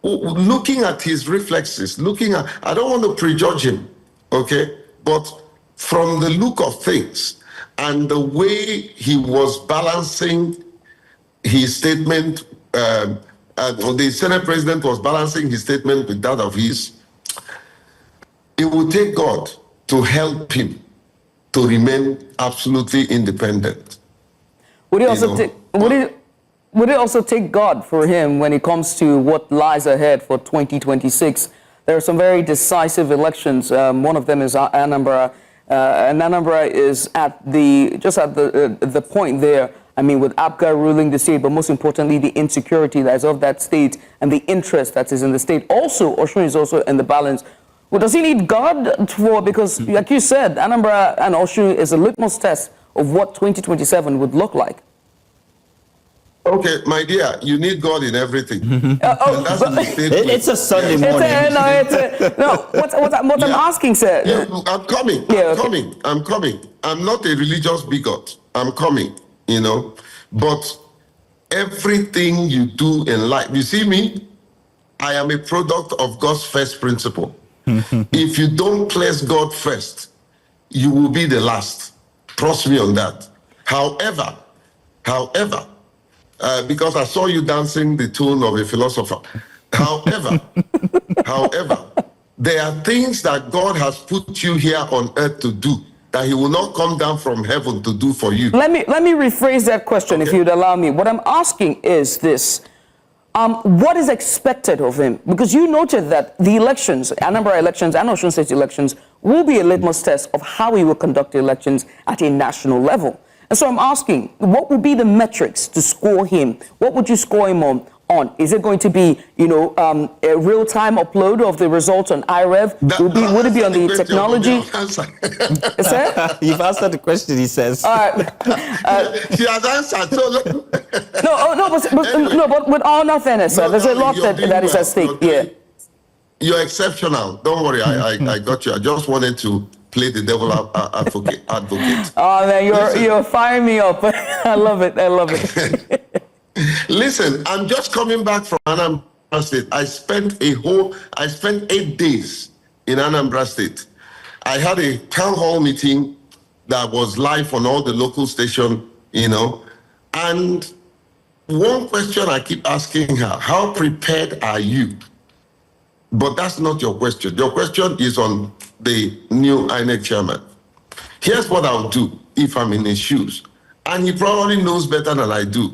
Looking at his reflexes, I don't want to prejudge him, okay? But from the look of things and the way he was balancing his statement, the Senate President was balancing his statement with that of his, it would take God to help him to remain absolutely independent. Would it also take God for him when it comes to what lies ahead for 2026? There are some very decisive elections. One of them is Anambra, and Anambra is at the point there. I mean, with APGA ruling the state, but most importantly, the insecurity that is of that state and the interest that is in the state. Also, Osun is also in the balance. Well, does he need God for, because like you said, Anambra and Osun is a litmus test of what 2027 would look like? Okay, my dear, you need God in everything. It's a Sunday morning. What I'm asking, sir. Yeah, I'm coming. I'm coming. I'm not a religious bigot. I'm coming, But everything you do in life, you see me, I am a product of God's first principle. If you don't place God first, you will be the last. Trust me on that. However, because I saw you dancing the tune of a philosopher. However, there are things that God has put you here on earth to do that he will not come down from heaven to do for you. Let me rephrase that question, if you'd allow me. What I'm asking is this. What is expected of him? Because you noted that the elections, Anambra elections and Osun State elections, will be a litmus test of how he will conduct the elections at a national level. And so I'm asking, what would be the metrics to score him? What would you score him on? Is it going to be, a real-time upload of the results on IREV? Would it be on the technology? Sir? You've answered the question, he says. All right. She has answered. So but with all fairness, sir, there's a lot that is at stake. Yeah. You're exceptional. Don't worry, I got you. I just wanted to play the devil advocate. Oh man, you're firing me up. I love it. Listen, I'm just coming back from Anambra State. I spent 8 days in Anambra State. I had a town hall meeting that was live on all the local stations, and one question I keep asking her, how prepared are you? But that's not your question. Your question is on the new INEC chairman. Here's what I'll do if I'm in his shoes. And he probably knows better than I do,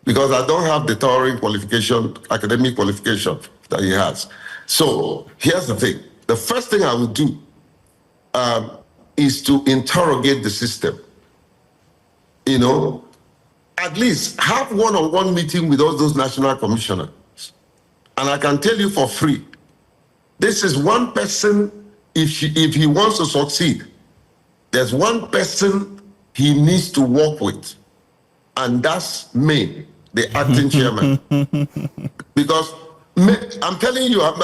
because I don't have the towering qualification, academic qualification that he has. So here's the thing. The first thing I will do is to interrogate the system. At least have one-on-one meeting with all those national commissioners. And I can tell you for free, this is one person, if he wants to succeed, there's one person he needs to work with, and that's me, the acting chairman. Because I'm telling you, I'm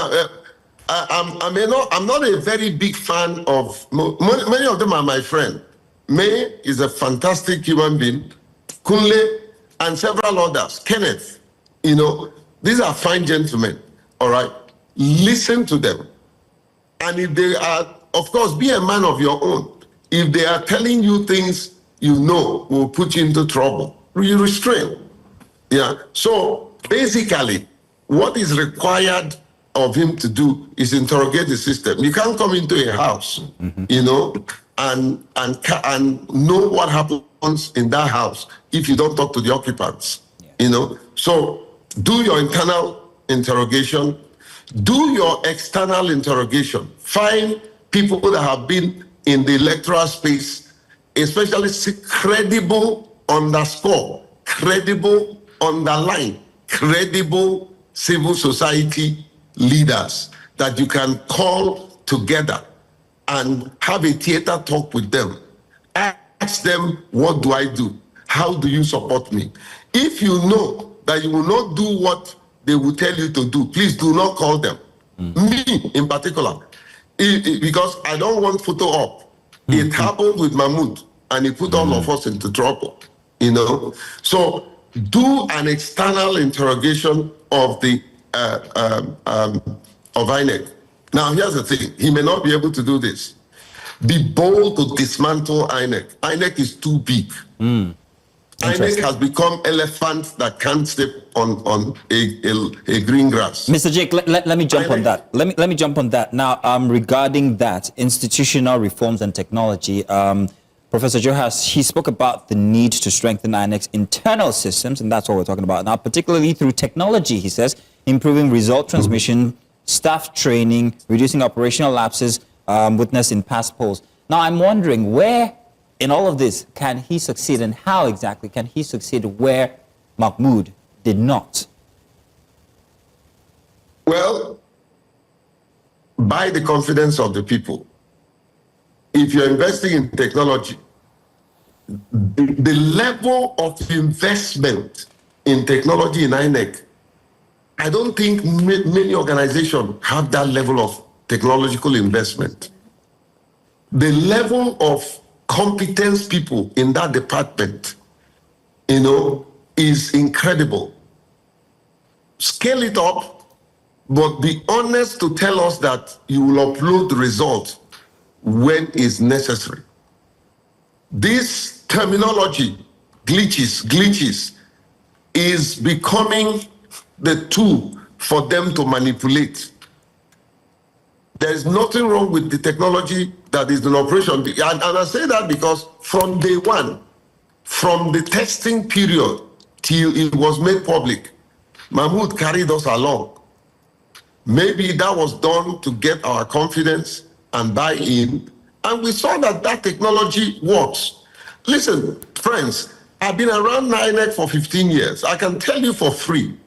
not a very big fan of, many of them are my friend. May is a fantastic human being, Kunle, and several others, Kenneth, these are fine gentlemen, all right? Listen to them. And if they are, of course, be a man of your own. If they are telling you things will put you into trouble, you restrain. Yeah. So basically, what is required of him to do is interrogate the system. You can't come into a house, and know what happens in that house if you don't talk to the occupants. So do your internal interrogation, do your external interrogation. Find people that have been in the electoral space, especially credible civil society leaders that you can call together and have a theater talk with them. Ask them, what do I do? How do you support me? If you know that you will not do what they will tell you to do, please do not call them. Me in particular, because I don't want photo op. It happened with Mahmoud, and it put all of us into trouble. you know. So do an external interrogation of the of INEC. Now, here's the thing. He may not be able to do this. Be bold to dismantle INEC. INEC is too big. INEC has become elephant that can't step on a green grass. Mr. Jake, let me jump on that. Let me jump on that. Now, regarding that, institutional reforms and technology, Professor Johas, he spoke about the need to strengthen INEC's internal systems, and that's what we're talking about now, particularly through technology, he says, improving result transmission, staff training, reducing operational lapses witnessed in past polls. Now, I'm wondering where in all of this can he succeed, and how exactly can he succeed where Mahmoud did not? Well, by the confidence of the people. If you're investing in technology, the level of investment in technology in INEC, I don't think many organizations have that level of technological investment. The level of competence people in that department, you know, is incredible. Scale it up, but be honest to tell us that you will upload the result when is necessary. This terminology, glitches, is becoming the tool for them to manipulate. There is nothing wrong with the technology that is in operation. And I say that because from day one, from the testing period till it was made public, Mahmoud carried us along. Maybe that was done to get our confidence and buy in, and we saw that that technology works. Listen, friends, I've been around INEC for 15 years. I can tell you for free,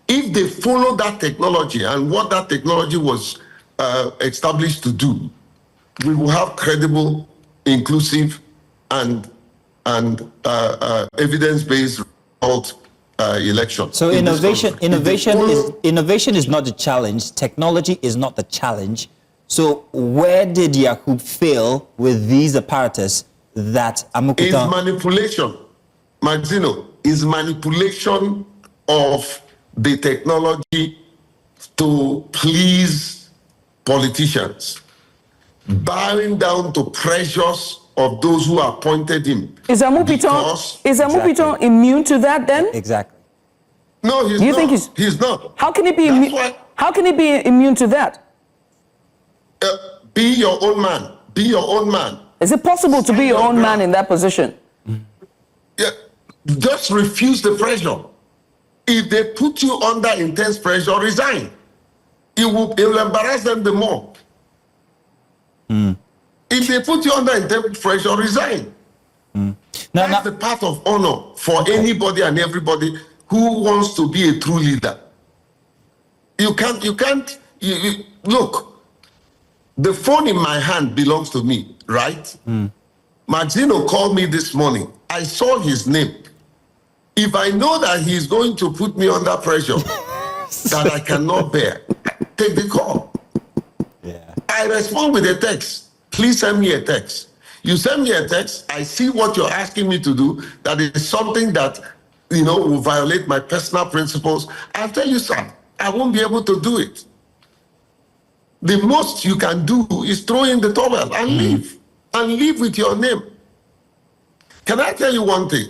if they follow that technology and what that technology was established to do, we will have credible, inclusive, and evidence-based result election. So innovation is not the challenge. Technology is not the challenge. So where did Yakub fail with these apparatus that Amukuta... Is manipulation, Maxino, is manipulation of the technology to please politicians, bowing down to pressures of those who appointed him. Is Amupiton immune to that then? Exactly. No, he's you not. Think he's not. How can he be How can he be immune to that? Be your own man. Be your own man. Is it possible to be your own man in that position? Yeah, just refuse the pressure. If they put you under intense pressure, resign. It will embarrass them the more. If they put you under intense pressure, resign. That's the path of honor for anybody and everybody who wants to be a true leader. Look, the phone in my hand belongs to me, right? Maxino called me this morning. I saw his name. If I know that he's going to put me under pressure that I cannot bear, take the call. Yeah. I respond with a text. Please send me a text. You send me a text, I see what you're asking me to do, that is something that, you know, will violate my personal principles. I'll tell you, sir, I won't be able to do it. The most you can do is throw in the towel and leave. And leave with your name. Can I tell you one thing?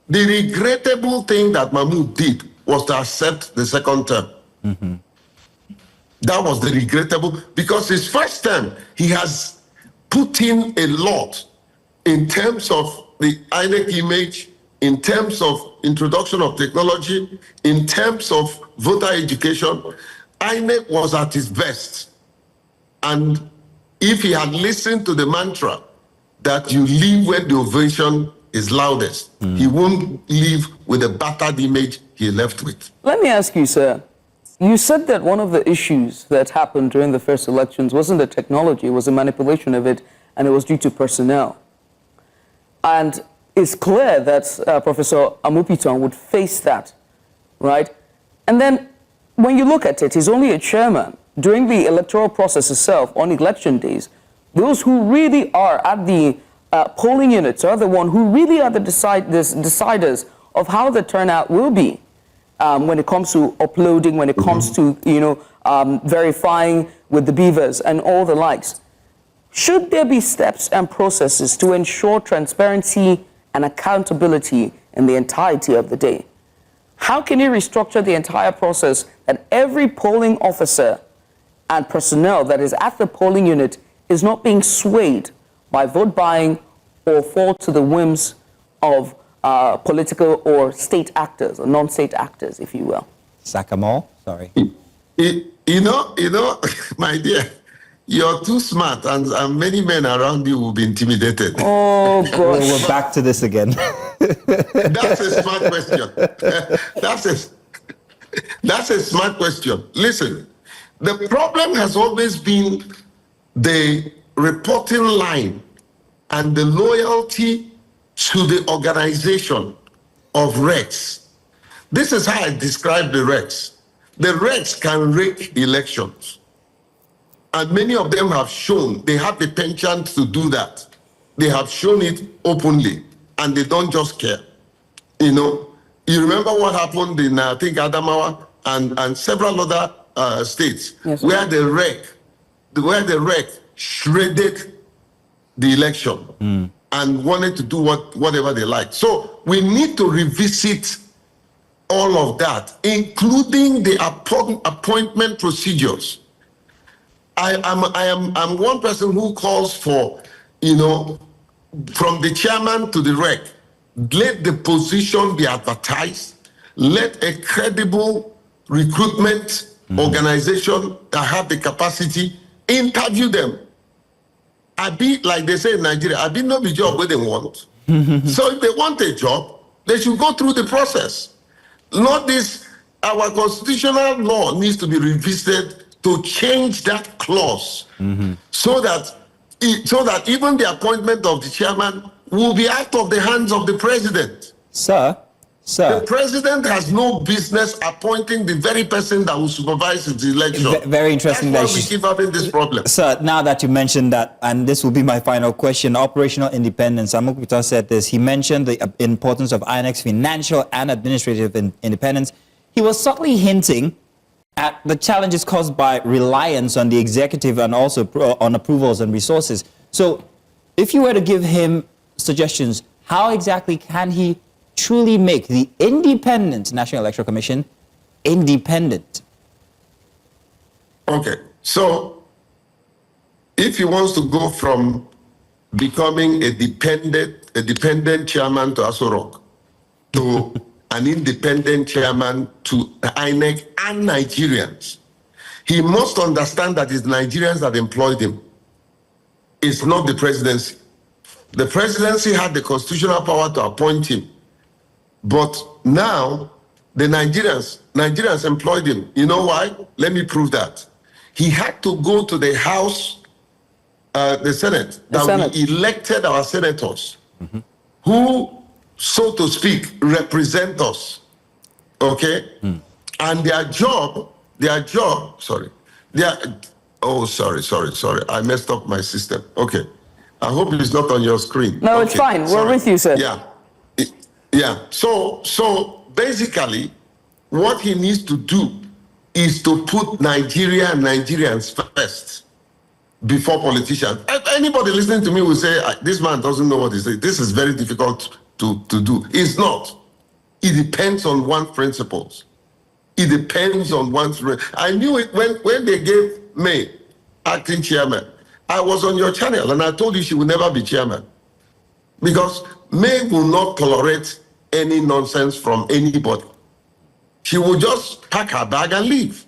The regrettable thing that Mahmoud did was to accept the second term. That was the regrettable, because his first term, he has put in a lot in terms of the INEC image, in terms of introduction of technology, in terms of voter education. INEC was at its best. And if he had listened to the mantra that you leave when the ovation is loudest, he won't leave with a battered image he left with. Let me ask you, sir. You said that one of the issues that happened during the first elections wasn't the technology, it was the manipulation of it, and it was due to personnel. And it's clear that Professor Amupiton would face that, right? And then when you look at it, he's only a chairman. During the electoral process itself, on election days, those who really are at the polling units are the one who really are the deciders of how the turnout will be when it comes to uploading, when it comes to, verifying with the beavers and all the likes. Should there be steps and processes to ensure transparency and accountability in the entirety of the day? How can you restructure the entire process that every polling officer and personnel that is at the polling unit is not being swayed by vote buying or fall to the whims of political or state actors or non-state actors, if you will? Sakamal, sorry. You know, my dear, you're too smart, and many men around you will be intimidated. Oh, gosh. We're back to this again. That's a smart question. That's a smart question. Listen, the problem has always been the reporting line and the loyalty to the organization of RECs. This is how I describe the RECs. The RECs can rig elections. And many of them have shown they have the penchant to do that. They have shown it openly, and they don't just care. You know, you remember what happened in, I think, Adamawa and several other states, yes, where the REC shredded the election and wanted to do whatever they like. So we need to revisit all of that, including the appointment procedures. I'm one person who calls for, from the chairman to the REC, let the position be advertised, let a credible recruitment organization that have the capacity interview them. I be, like they say in Nigeria, I be no be job where they want. So if they want a job, they should go through the process. Not this, our constitutional law needs to be revisited to change that clause so that even the appointment of the chairman will be out of the hands of the president. Sir. The president has no business appointing the very person that will supervise his election. Very interesting. That's why we keep having this problem. Sir, now that you mentioned that, and this will be my final question, operational independence. Amukuta said this. He mentioned the importance of INEC's financial and administrative independence. He was subtly hinting at the challenges caused by reliance on the executive and also on approvals and resources. So if you were to give him suggestions, how exactly can he truly make the independent National Electoral Commission independent? Okay, so if he wants to go from becoming a dependent chairman to Aso Rock to an independent chairman to INEC and Nigerians, he must understand that it's Nigerians that employed him. It's not the presidency. The presidency had the constitutional power to appoint him. But now, the Nigerians employed him. You know why? Let me prove that. He had to go to the House, the Senate, we elected our senators, who, so to speak, represent us. Okay? And their job, sorry. Sorry. I messed up my system. Okay. I hope it's not on your screen. No, okay, it's fine. sorry. We're with you, sir. Yeah. So basically, what he needs to do is to put Nigeria and Nigerians first before politicians. Anybody listening to me will say, this man doesn't know what he's saying. This is very difficult to do. It's not. It depends on one's principles. It depends on one's... I knew it when they gave May acting chairman. I was on your channel and I told you she will never be chairman. Because May will not tolerate any nonsense from anybody. She will just pack her bag and leave.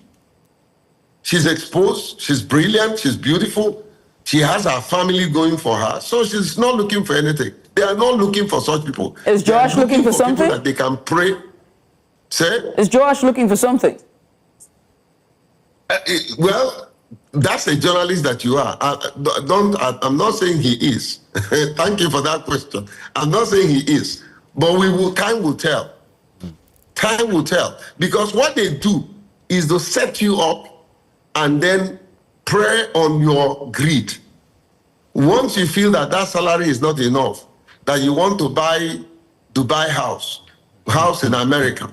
She's exposed, she's brilliant, she's beautiful, she has her family going for her, so she's not looking for anything. They are not looking for such people. Is Josh looking for something? That they can pray. Say? Is Josh looking for something? Well, that's a journalist that you are. I'm not saying he is. Thank you for that question. I'm not saying he is. But time will tell. Time will tell. Because what they do is to set you up and then prey on your greed. Once you feel that that salary is not enough, that you want to buy Dubai house in America,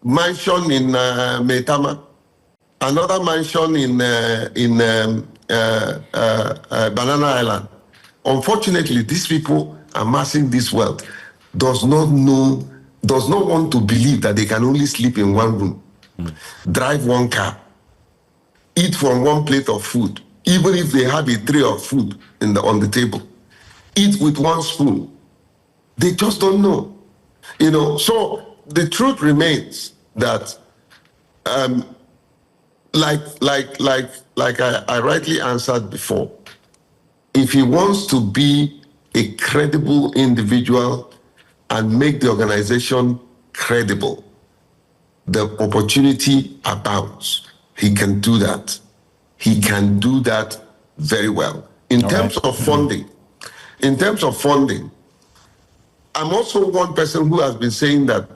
mansion in Maitama, another mansion in Banana Island. Unfortunately, these people amassing this wealth does not want to believe that they can only sleep in one room, drive one car, eat from one plate of food, even if they have a tray of food on the table, eat with one spoon. They just don't know, So the truth remains that, like I rightly answered before, if he wants to be a credible individual and make the organization credible, the opportunity abounds. He can do that. He can do that very well. In terms of funding, I'm also one person who has been saying that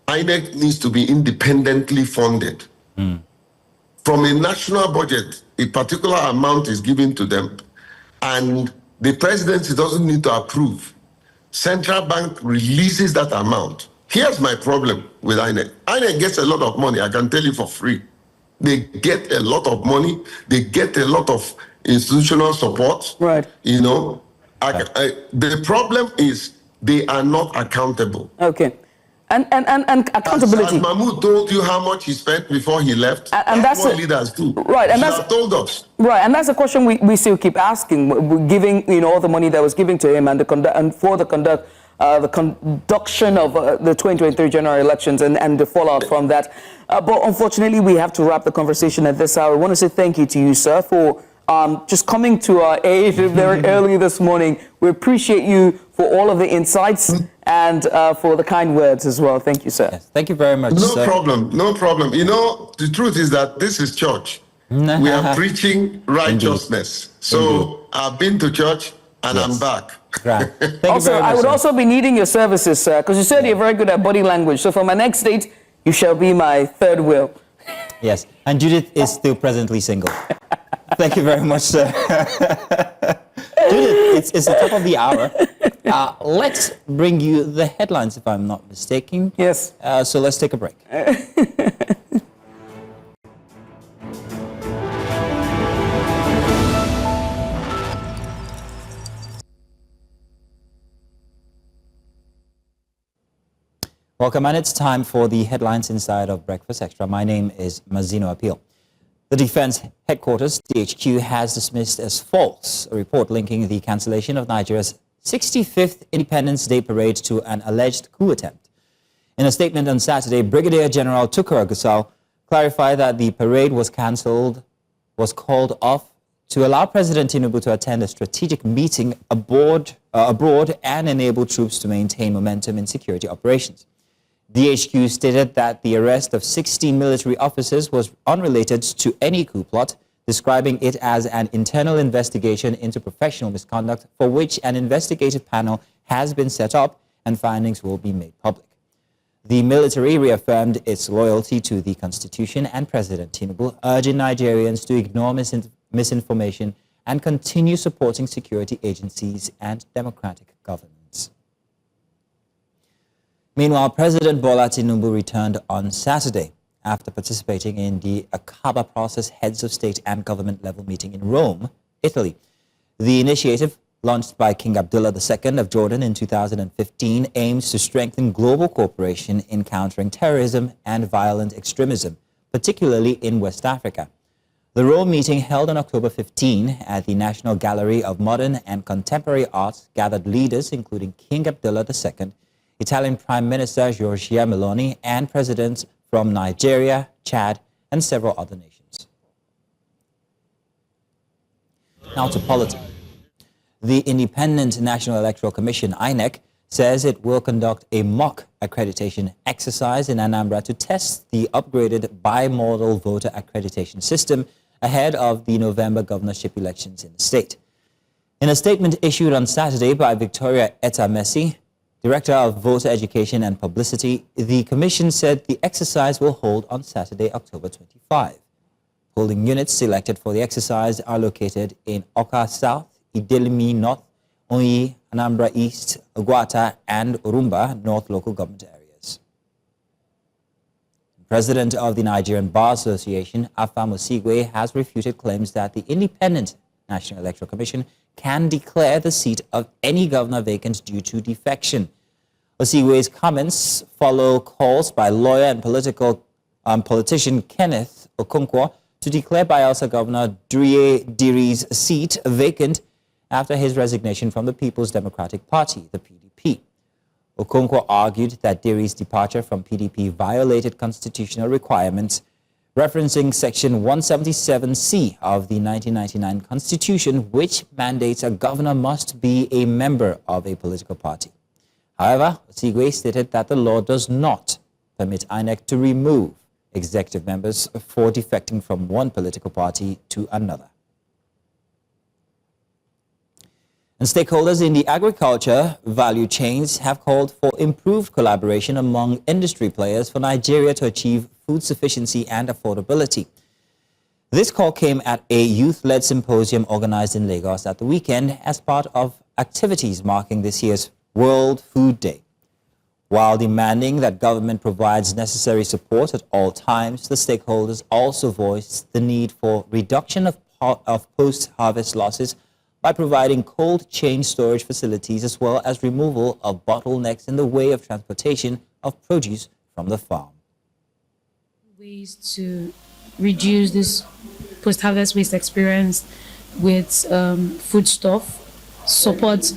INEC needs to be independently funded. From a national budget, a particular amount is given to them, and the presidency doesn't need to approve. Central bank releases that amount. Here's my problem with INEC. INEC gets a lot of money, I can tell you for free. They get a lot of money, they get a lot of institutional support. Right. The problem is they are not accountable. Okay. And accountability. As Mahmoud told you how much he spent before he left, and that's what leaders do. Right, and that's told us. Right, and that's a question we still keep asking, giving all the money that was given to him and for the conduction of the 2023 general elections and the fallout from that. But unfortunately, we have to wrap the conversation at this hour. I want to say thank you to you, sir, for just coming to our aid very early this morning. We appreciate you for all of the insights and for the kind words as well. Thank you, sir. Yes, thank you very much, No problem. The truth is that this is church. We are preaching righteousness. Indeed. So I've been to church and I'm back. Right. Thank also, you very much, I would sir. also be needing your services, sir, because you said you're very good at body language. So for my next date, you shall be my third wheel. Yes, and Judith is still presently single. Thank you very much, sir. Judith, it's the top of the hour. Let's bring you the headlines, if I'm not mistaken. Yes. So let's take a break. Welcome, and it's time for the headlines inside of Breakfast Extra. My name is Mazino Appeal. The Defense Headquarters, DHQ, has dismissed as false a report linking the cancellation of Nigeria's 65th Independence Day parade to an alleged coup attempt. In a statement on Saturday, Brigadier General Tukur Gusau clarified that the parade was called off to allow President Tinubu to attend a strategic meeting abroad and enable troops to maintain momentum in security operations. DHQ stated that the arrest of 16 military officers was unrelated to any coup plot, describing it as an internal investigation into professional misconduct for which an investigative panel has been set up and findings will be made public. The military reaffirmed its loyalty to the Constitution and President Tinubu, urging Nigerians to ignore misinformation and continue supporting security agencies and democratic governance. Meanwhile, President Bola Tinubu returned on Saturday after participating in the Akaba Process Heads of State and Government level meeting in Rome, Italy. The initiative, launched by King Abdullah II of Jordan in 2015, aims to strengthen global cooperation in countering terrorism and violent extremism, particularly in West Africa. The Rome meeting, held on October 15 at the National Gallery of Modern and Contemporary Arts, gathered leaders including King Abdullah II, Italian Prime Minister Giorgia Meloni, and presidents from Nigeria, Chad, and several other nations. Now to politics. The Independent National Electoral Commission, INEC, says it will conduct a mock accreditation exercise in Anambra to test the upgraded bimodal voter accreditation system ahead of the November governorship elections in the state. In a statement issued on Saturday by Victoria Etta-Messi, Director of Voter Education and Publicity, the Commission said the exercise will hold on Saturday, October 25. Polling units selected for the exercise are located in Oka South, Idelimi North, Onyi, Anambra East, Aguata, and Orumba North local government areas. President of the Nigerian Bar Association, Afam Osigwe, has refuted claims that the Independent National Electoral Commission can declare the seat of any governor vacant due to defection. Osigwe's comments follow calls by lawyer and politician Kenneth Okonkwo to declare Bayelsa Governor Durie Diri's seat vacant after his resignation from the People's Democratic Party, the PDP. Okonkwo argued that Diri's departure from PDP violated constitutional requirements, referencing Section 177C of the 1999 Constitution, which mandates a governor must be a member of a political party. However, Osigwe stated that the law does not permit INEC to remove executive members for defecting from one political party to another. And stakeholders in the agriculture value chains have called for improved collaboration among industry players for Nigeria to achieve food sufficiency and affordability. This call came at a youth-led symposium organized in Lagos at the weekend as part of activities marking this year's World Food Day. While demanding that government provides necessary support at all times, the stakeholders also voiced the need for reduction of post-harvest losses by providing cold chain storage facilities as well as removal of bottlenecks in the way of transportation of produce from the farm. Ways to reduce this post-harvest waste experience with foodstuff, support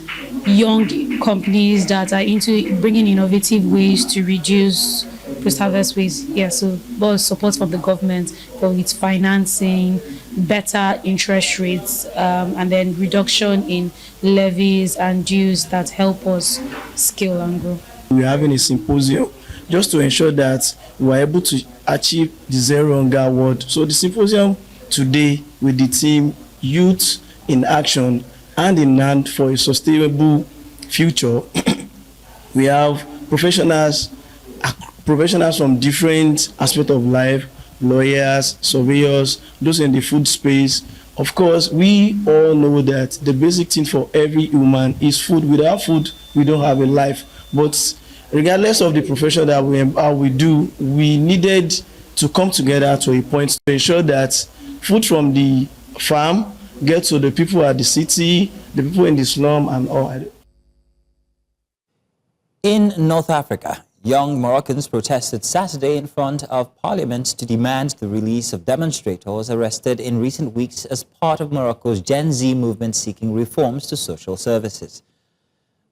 young companies that are into bringing innovative ways to reduce post-harvest waste. Yeah, so both support from the government for its financing, better interest rates, and then reduction in levies and dues that help us scale and grow. We're having a symposium just to ensure that we're able to achieve the zero hunger world. So the symposium today with the theme Youth in Action, hand in hand for a sustainable future. We have professionals from different aspects of life, lawyers, surveyors, those in the food space. Of course, we all know that the basic thing for every human is food. Without food, we don't have a life. But regardless of the profession that we do, we needed to come together to a point to ensure that food from the farm gets to the people at the city, the people in the slum, and all. In North Africa, young Moroccans protested Saturday in front of Parliament to demand the release of demonstrators arrested in recent weeks as part of Morocco's Gen Z movement seeking reforms to social services.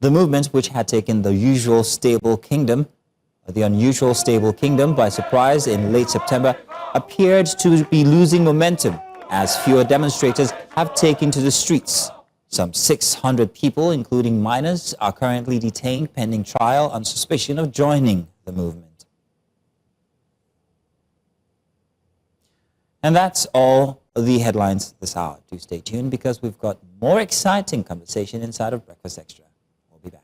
The movement, which had taken the unusual stable kingdom by surprise in late September, appeared to be losing momentum as fewer demonstrators have taken to the streets. Some 600 people, including minors, are currently detained pending trial on suspicion of joining the movement. And that's all the headlines this hour. Do stay tuned because we've got more exciting conversation inside of Breakfast Extra. We'll be back.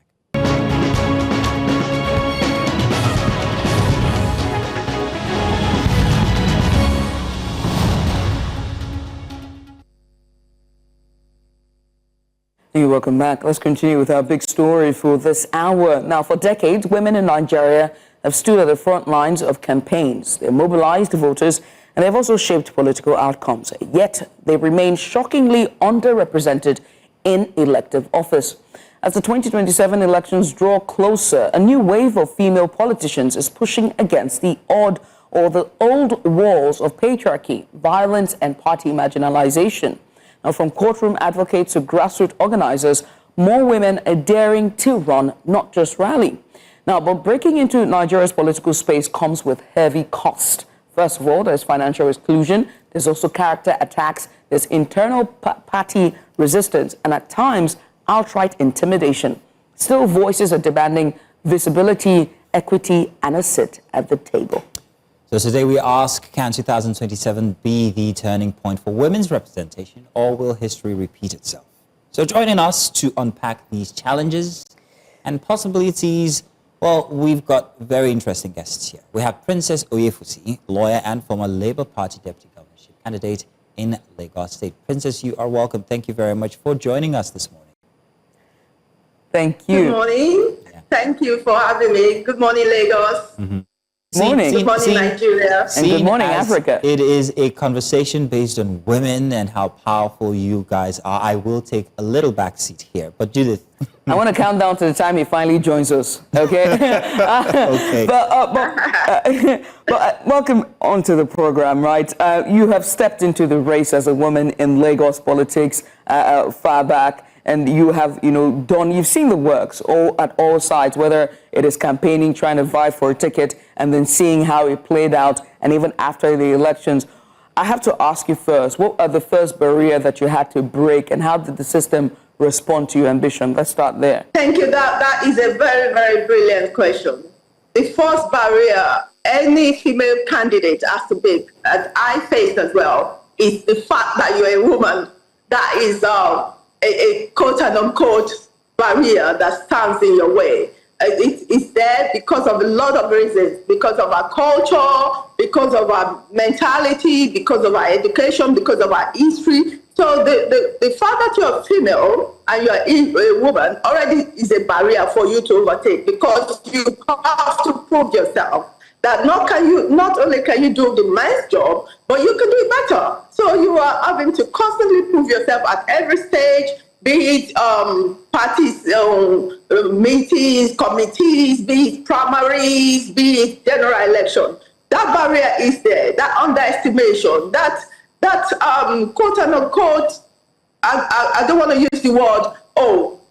Welcome back. Let's continue with our big story for this hour. Now, for decades, women in Nigeria have stood at the front lines of campaigns. They've mobilized voters and they've also shaped political outcomes. Yet, they remain shockingly underrepresented in elective office. As the 2027 elections draw closer, a new wave of female politicians is pushing against the old walls of patriarchy, violence, and party marginalization. Now, from courtroom advocates to grassroots organizers, more women are daring to run, not just rally. Now, but breaking into Nigeria's political space comes with heavy cost. First of all, there's financial exclusion, there's also character attacks, there's internal party resistance, and at times, outright intimidation. Still, voices are demanding visibility, equity, and a seat at the table. So today we ask, can 2027 be the turning point for women's representation, or will history repeat itself? So joining us to unpack these challenges and possibilities, well, we've got very interesting guests here. We have Princess Oyefusi, lawyer and former Labour Party deputy governorship candidate in Lagos State. Princess, you are welcome. Thank you very much for joining us this morning. Thank you. Good morning. Yeah. Thank you for having me. Good morning, Lagos. Morning. Good morning, Nigeria. And good morning, as Africa. It is a conversation based on women and how powerful you guys are. I will take a little backseat here. But Judith. I want to count down to the time he finally joins us, okay? Okay. But welcome onto the program, right? You have stepped into the race as a woman in Lagos politics far back. And you have, you've seen the works at all sides, whether it is campaigning, trying to vie for a ticket, and then seeing how it played out, and even after the elections. I have to ask you first, what are the first barrier that you had to break, and how did the system respond to your ambition? Let's start there. Thank you. That is a very, very brilliant question. The first barrier any female candidate has to break, that I faced as well, is the fact that you're a woman. That is a quote and unquote barrier that stands in your way. It's there because of a lot of reasons, because of our culture, because of our mentality, because of our education, because of our history. So the fact that you're female and you're a woman already is a barrier for you to overtake, because you have to prove yourself that not only can you do the man's job, but you can do it better. So you are having to constantly prove yourself at every stage, be it parties, meetings, committees, be it primaries, be it general election. That barrier is there, that underestimation, that quote and unquote, I don't want to use the word,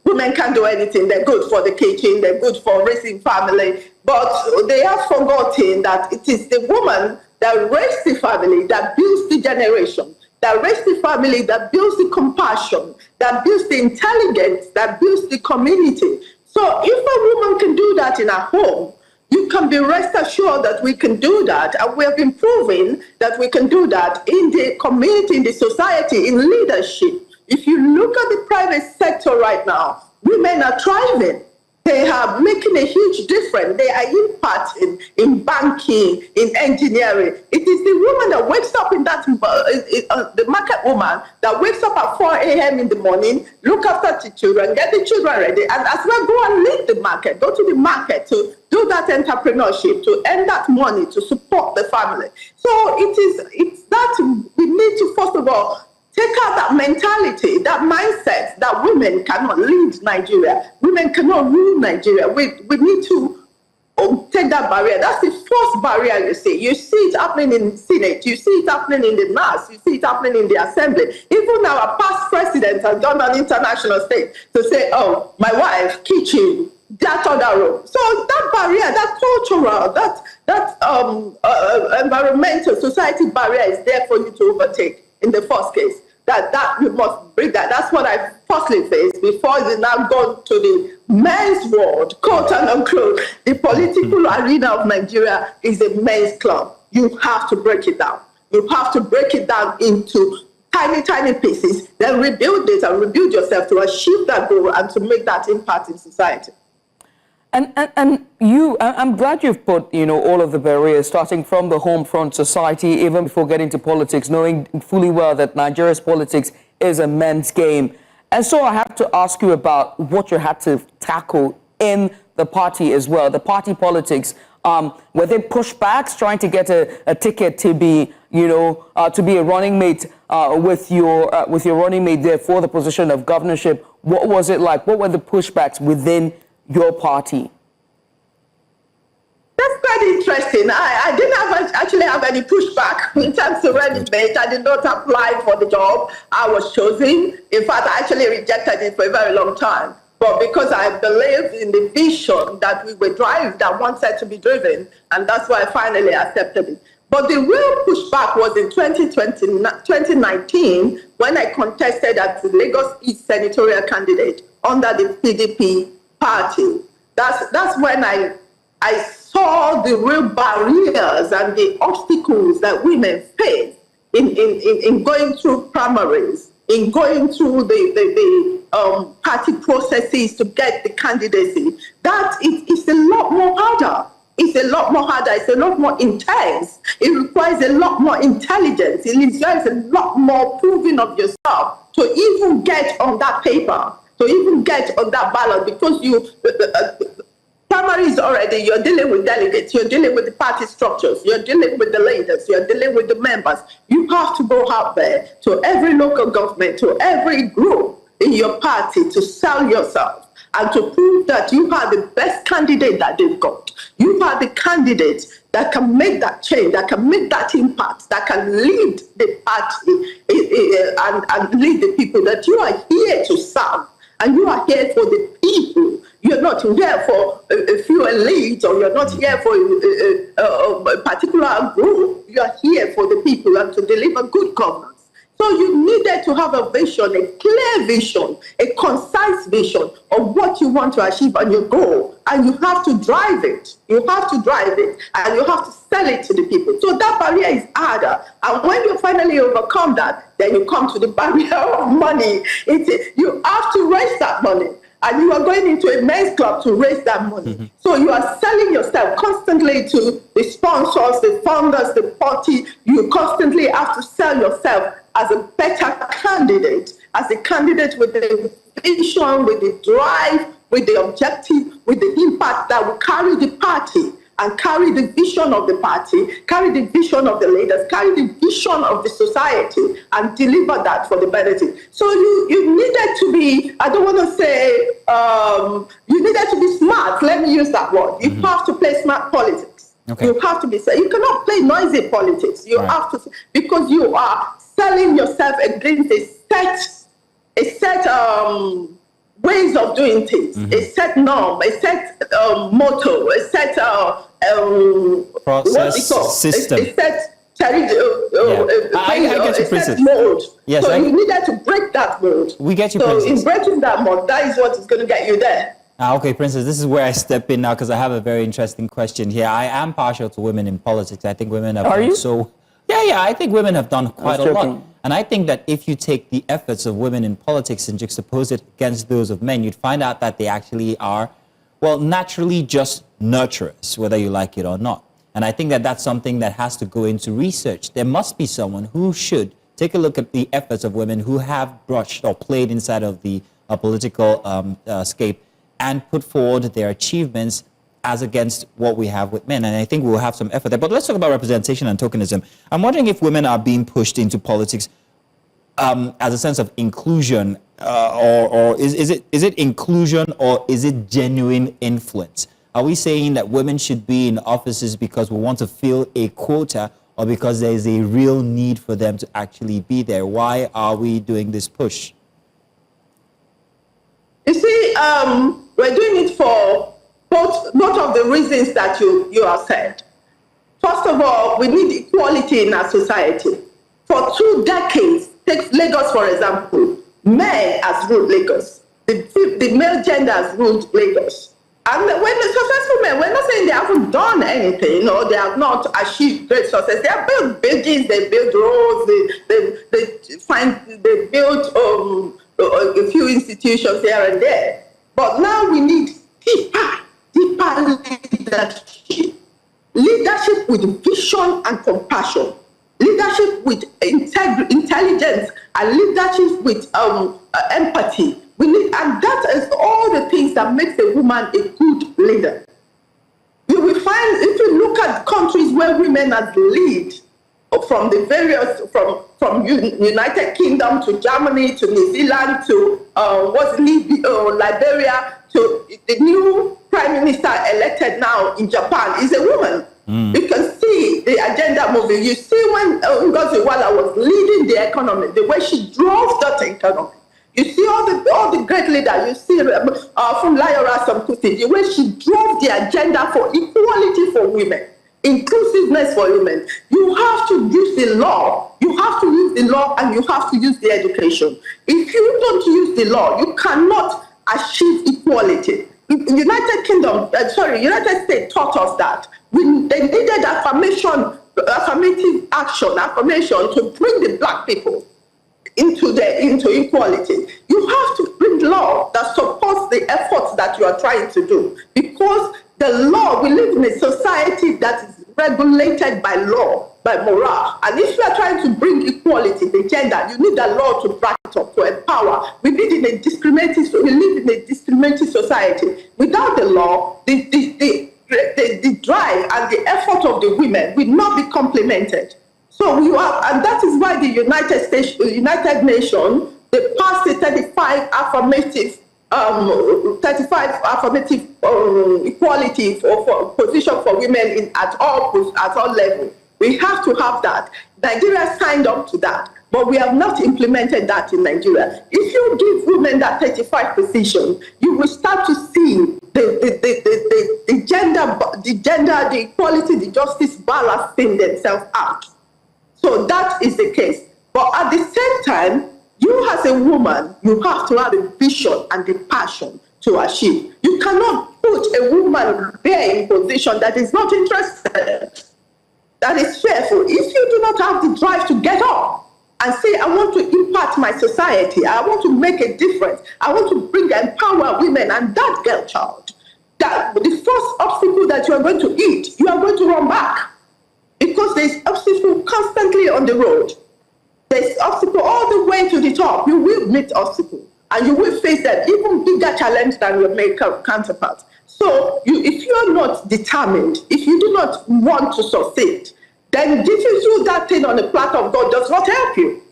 women can't do anything. They're good for the kitchen, they're good for raising family. But they have forgotten that it is the woman that raised the family, that builds the generation, that raised the family, that builds the compassion, that builds the intelligence, that builds the community. So if a woman can do that in her home, you can be rest assured that we can do that. And we have been proving that we can do that in the community, in the society, in leadership. If you look at the private sector right now, women are thriving. They are making a huge difference. They are impacting in banking, in engineering. It is the woman that wakes up in that, the market woman that wakes up at 4 a.m. in the morning, look after the children, get the children ready, and as well go and lead the market, go to the market to do that entrepreneurship, to earn that money, to support the family. So it's that we need to, first of all, take out that mentality, that mindset that women cannot lead Nigeria. Women cannot rule Nigeria. We need to take that barrier. That's the first barrier you see. You see it happening in the Senate. You see it happening in the NAS. You see it happening in the Assembly. Even our past president has gone on international stage to say, my wife, kitchen, that other room. So that barrier, that cultural, that environmental, society barrier is there for you to overtake in the first case. That you must break that. That's what I firstly faced before we now go to the men's world, quote and unquote. The political arena of Nigeria is a men's club. You have to break it down. You have to break it down into tiny, tiny pieces, then rebuild it and rebuild yourself to achieve that goal and to make that impact in society. And you, I'm glad you've put, all of the barriers, starting from the home front society, even before getting to politics, knowing fully well that Nigeria's politics is a men's game. And so I have to ask you about what you had to tackle in the party as well, the party politics. Were there pushbacks trying to get a ticket to be, to be a running mate with your running mate there for the position of governorship? What was it like? What were the pushbacks within your party? That's quite interesting. I didn't actually have any pushback in terms of running mate. I did not apply for the job. I was chosen. In fact, I actually rejected it for a very long time. But because I believed in the vision that we were driving, that wanted to be driven, and that's why I finally accepted it. But the real pushback was in 2019 when I contested as the Lagos East senatorial candidate under the PDP party. That's when I saw the real barriers and the obstacles that women face in going through primaries, in going through the party processes to get the candidacy. That it's a lot more harder. It's a lot more harder. It's a lot more intense. It requires a lot more intelligence. It requires a lot more proving of yourself to even get on that paper, to even get on that ballot, because primaries already, you're dealing with delegates, you're dealing with the party structures, you're dealing with the leaders, you're dealing with the members. You have to go out there to every local government, to every group in your party to sell yourself and to prove that you are the best candidate that they've got. You are the candidate that can make that change, that can make that impact, that can lead the party and lead the people, that you are here to serve and you are here for the people. You're not here for a few elites, or you're not here for a particular group. You are here for the people and to deliver good governance. So you needed to have a vision, a clear vision, a concise vision of what you want to achieve and your goal. And you have to drive it. You have to drive it and you have to sell it to the people. So that barrier is harder. And when you finally overcome that, then you come to the barrier of money. You have to raise that money. And you are going into a men's club to raise that money. Mm-hmm. So you are selling yourself constantly to the sponsors, the funders, the party. You constantly have to sell yourself as a better candidate, as a candidate with the vision, with the drive, with the objective, with the impact that will carry the party and carry the vision of the party, carry the vision of the leaders, carry the vision of the society, and deliver that for the benefit. So you needed to be, I don't want to say, you needed to be smart. Let me use that word. You have to play smart politics. Okay. You have to be, you cannot play noisy politics. You have to, because you are selling yourself against a set ways of doing things, a set norm, a set motto, a set process system, a set I get you, Princess. Mode. Yes, so you needed to break that mode. We get you, so Princess. In breaking that mode, that is what is going to get you there. Okay, Princess, this is where I step in now because I have a very interesting question here. I am partial to women in politics. I think women have done so. Yeah, I think women have done quite a lot. And I think that if you take the efforts of women in politics and juxtapose it against those of men, you'd find out that they actually are, well, naturally just nurturers, whether you like it or not. And I think that that's something that has to go into research. There must be someone who should take a look at the efforts of women who have brushed or played inside of the political scape and put forward their achievements as against what we have with men. And I think we'll have some effort there. But let's talk about representation and tokenism. I'm wondering if women are being pushed into politics as a sense of inclusion, or is it inclusion, or is it genuine influence? Are we saying that women should be in offices because we want to fill a quota, or because there is a real need for them to actually be there? Why are we doing this push? You see, we're doing it for both of the reasons that you have said. First of all, we need equality in our society. For 2 decades, take Lagos for example, men has ruled Lagos. The male gender has ruled Lagos. And when the successful men, we're not saying they haven't done anything, or they have not achieved great success. They have built buildings, they built roads, they built a few institutions here and there. But now we need deeper leadership with vision and compassion, leadership with intelligence, and leadership with empathy. We need, and that is all the things that makes a woman a good leader. You will find, if you look at countries where women are the lead, from the various, from United Kingdom to Germany to New Zealand to Liberia, to the new prime minister elected now in Japan is a woman. You can see the agenda moving. You see when Ngozi Iweala was leading the economy, the way she drove that economy. You see all the great leaders. You see from Layora Samkuti, the way she drove the agenda for equality for women, inclusiveness for women. You have to use the law. You have to use the law, and you have to use the education. If you don't use the law, you cannot achieve equality. United States taught us that. They needed affirmative action to bring the black people into equality. You have to bring law that supports the efforts that you are trying to do, because the law, we live in a society that is regulated by law. by morale. And if you are trying to bring equality, the gender, you need the law to back it up, to empower. We live in a discriminating society. Without the law, the drive and the effort of the women will not be complemented. So and that is why the United Nations, they passed the 35 affirmative equality for position for women at all levels. We have to have that. Nigeria signed up to that, but we have not implemented that in Nigeria. If you give women that 35 position, you will start to see the gender, the equality, the justice balancing themselves out. So that is the case. But at the same time, you as a woman, you have to have a vision and the passion to achieve. You cannot put a woman there in position that is not interested, that is fearful. If you do not have the drive to get up and say, I want to impact my society, I want to make a difference, I want to empower women and that girl child, that the first obstacle that you are going to hit, you are going to run back. Because there's obstacle constantly on the road. There's obstacle all the way to the top. You will meet obstacles, and you will face that even bigger challenge than your male counterpart. So if you're not determined, if you do not want to succeed, then giving you that thing on the platter of God does not help you.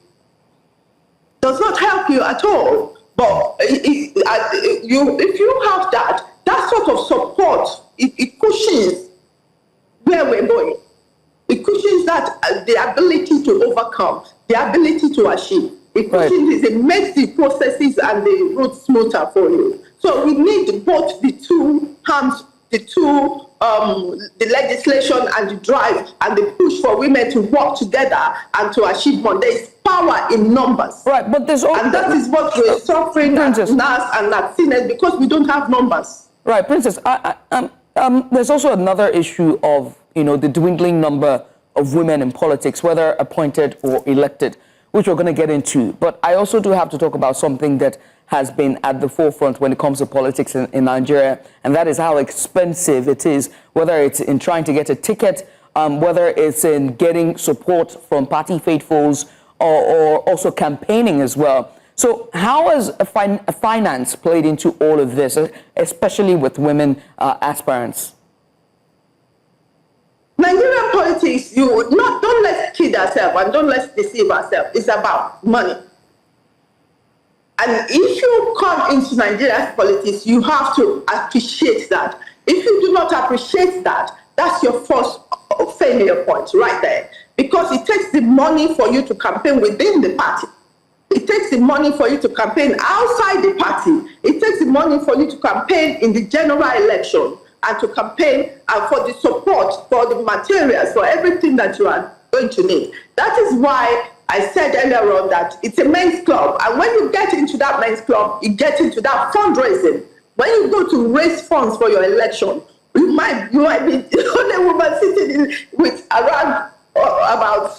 Does not help you at all. But if you have that sort of support, it cushions where we're going. It cushions that the ability to overcome, the ability to achieve. It cushions it makes the processes and the route smoother for you. So we need both the two arms, the legislation and the drive and the push for women to work together and to achieve more. There is power in numbers. Right, but there's also, and that is what we're suffering at NAS and at Senate because we don't have numbers. Right, Princess. There's also another issue of the dwindling number of women in politics, whether appointed or elected, which we're going to get into. But I also do have to talk about something that has been at the forefront when it comes to politics in Nigeria, and that is how expensive it is, whether it's in trying to get a ticket, whether it's in getting support from party faithfuls, or also campaigning as well. So how has finance played into all of this, especially with women aspirants? Nigerian politics, don't let's kid ourselves and don't let's deceive ourselves. It's about money. And if you come into Nigerian politics, you have to appreciate that. If you do not appreciate that, that's your first failure point right there. Because it takes the money for you to campaign within the party. It takes the money for you to campaign outside the party. It takes the money for you to campaign in the general election and to campaign and for the support, for the materials, for everything that you are going to need. That is why I said earlier on that it's a men's club. And when you get into that men's club, you get into that fundraising. When you go to raise funds for your election, you might be the only woman sitting with around about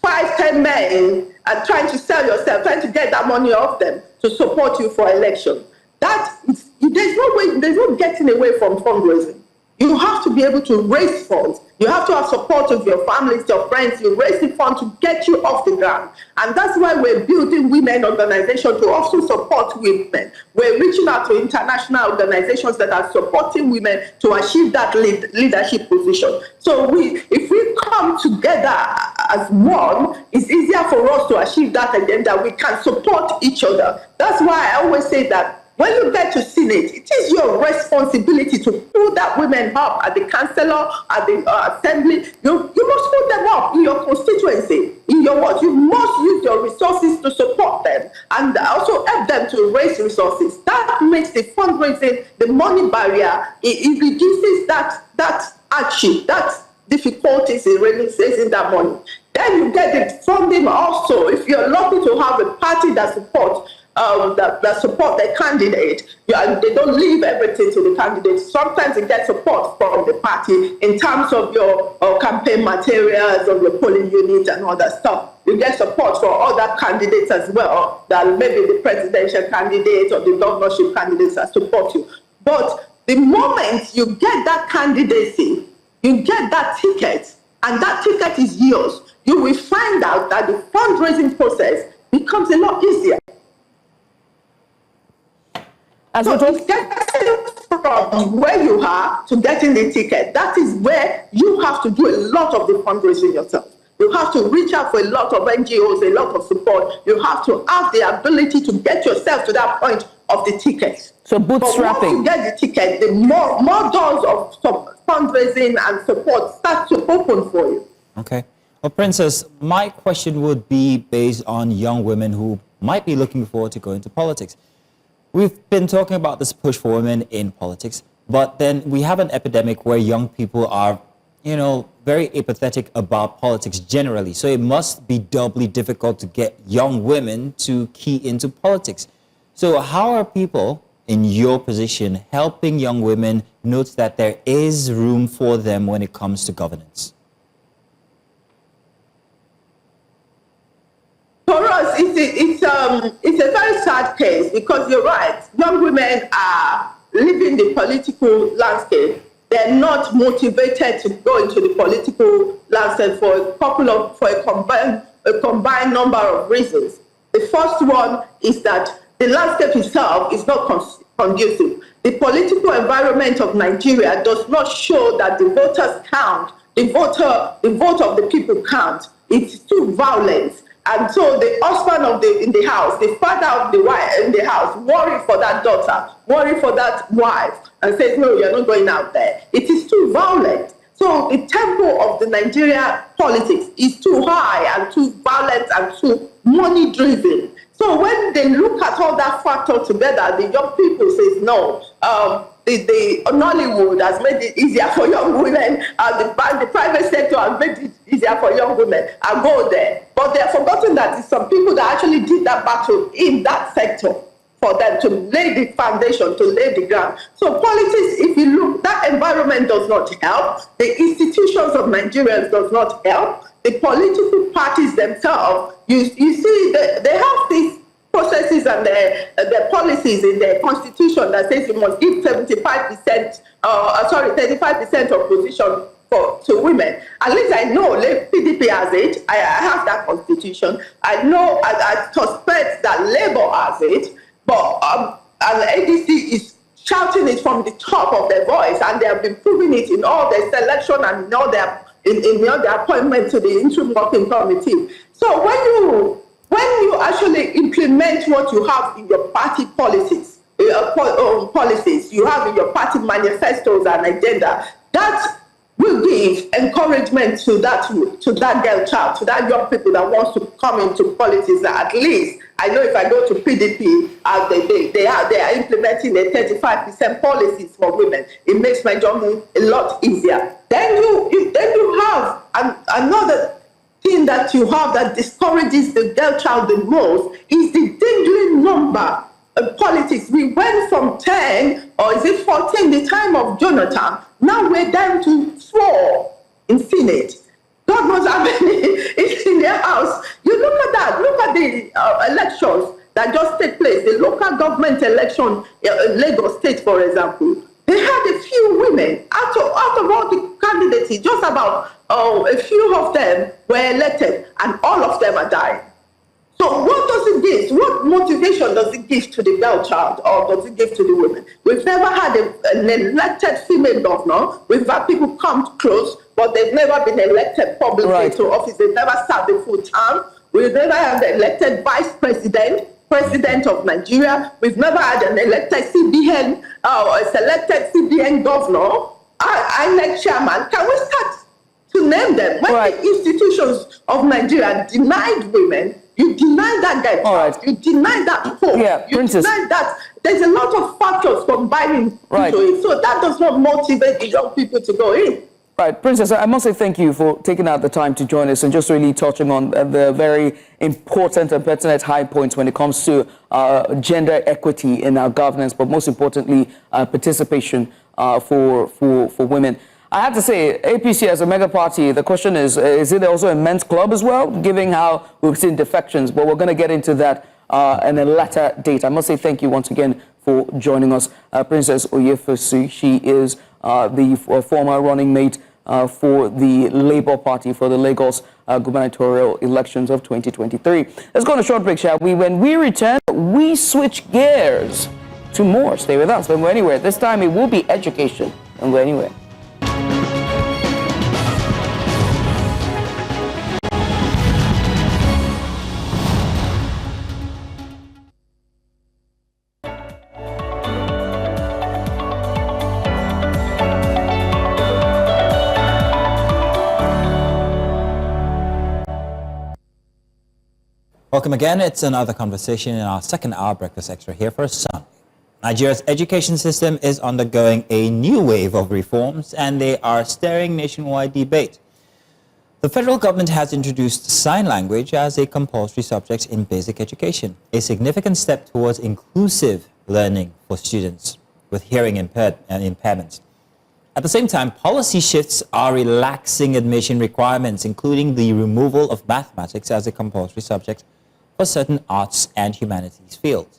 5-10 men and trying to sell yourself, trying to get that money off them to support you for election. There's no getting away from fundraising. You have to be able to raise funds. You have to have support of your families, your friends. You raise the fund to get you off the ground. And that's why we're building women organizations to also support women. We're reaching out to international organizations that are supporting women to achieve that leadership position. So if we come together as one, it's easier for us to achieve that agenda. We can support each other. That's why I always say that when you get to Senate, it is your responsibility to pull that women up at the councillor, at the assembly. You must put them up in your constituency, in your what? You must use your resources to support them and also help them to raise resources. That makes the fundraising, the money barrier, it reduces that hardship, that difficulties in raising that money. Then you get the funding also. If you're lucky to have a party that supports that support their candidate, they don't leave everything to the candidate. Sometimes you get support from the party in terms of your campaign materials, of your polling unit and all that stuff. You get support for other candidates as well, that maybe the presidential candidate or the governorship candidates that support you. But the moment you get that candidacy, you get that ticket, and that ticket is yours, you will find out that the fundraising process becomes a lot easier. As so we talk, it's getting from where you are to getting the ticket. That is where you have to do a lot of the fundraising yourself. You have to reach out for a lot of NGOs, a lot of support. You have to have the ability to get yourself to that point of the ticket. So bootstrapping. But once you get the ticket, the more doors of fundraising and support start to open for you. Okay. Well, Princess, my question would be based on young women who might be looking forward to going into politics. We've been talking about this push for women in politics, but then we have an epidemic where young people are, very apathetic about politics generally. So it must be doubly difficult to get young women to key into politics. So how are people in your position helping young women note that there is room for them when it comes to governance? For us, it's a very sad case because you're right. Young women are leaving the political landscape. They're not motivated to go into the political landscape for a combined number of reasons. The first one is that the landscape itself is not conducive. The political environment of Nigeria does not show that the voters count, the vote of the people count. It's too violent. And so the husband in the house, the father of the wife in the house, worry for that daughter, worry for that wife, and says, no, you're not going out there. It is too violent. So the tempo of the Nigeria politics is too high and too violent and too money-driven. So when they look at all that factor together, the young people say, no, the Nollywood has made it easier for young women, the private sector has made it easier for young women. I go there. But they have forgotten that it's some people that actually did that battle in that sector for them to lay the foundation, to lay the ground. So politics, if you look, that environment does not help. The institutions of Nigerians does not help. The political parties themselves, you see, they have these processes and their policies in their constitution that says you must give 35% of position to women. At least I know PDP has it. I have that constitution. I know, I suspect that Labour has it, but and ADC is shouting it from the top of their voice, and they have been proving it in all their selection and in all their appointment to the interim working committee. So when you actually implement what you have in your party policies, you have in your party manifestos and agenda, that will give encouragement to that girl child, to that young people that wants to come into politics. That at least I know if I go to PDP, they are implementing a 35% policies for women. It makes my job a lot easier. Then you have another thing that you have that discourages the girl child the most is the dingling number of politics. We went from 10, or is it 14, the time of Jonathan. Now we're down to 4 in Senate. God knows how many is in their house. You look at that. Look at the elections that just take place. The local government election in Lagos State, for example. They had a few women. Out of all the candidates, just about a few of them were elected, and all of them are dying. So what does it give? What motivation does it give to the girl child, or does it give to the women? We've never had an elected female governor. We've had people come close, but they've never been elected publicly to office. They've never served the full term. We've never had an elected vice president of Nigeria. We've never had an elected CBN, a selected CBN governor, INEC chairman. Can we start to name them? When the institutions of Nigeria denied women, you deny that guy, you deny that hope, you Princess. Deny that. There's a lot of factors combining into it, so that does not motivate the young people to go in. Right, Princess, I must say thank you for taking out the time to join us and just really touching on the very important and pertinent high points when it comes to gender equity in our governance, but most importantly, participation for women. I have to say, APC as a mega party, the question is it also a men's club as well, given how we've seen defections? But we're going to get into that in a later date. I must say thank you once again for joining us. Princess Oyefusi, she is the former running mate for the Labour Party for the Lagos gubernatorial elections of 2023. Let's go on a short break, shall we? When we return, we switch gears to more. Stay with us. Don't go anywhere. This time it will be education. Don't go anywhere. Welcome again. It's another conversation in our second hour Breakfast Extra here for Sunday. Nigeria's education system is undergoing a new wave of reforms, and they are stirring nationwide debate. The federal government has introduced sign language as a compulsory subject in basic education, a significant step towards inclusive learning for students with hearing impairments. At the same time, policy shifts are relaxing admission requirements, including the removal of mathematics as a compulsory subject for certain arts and humanities fields.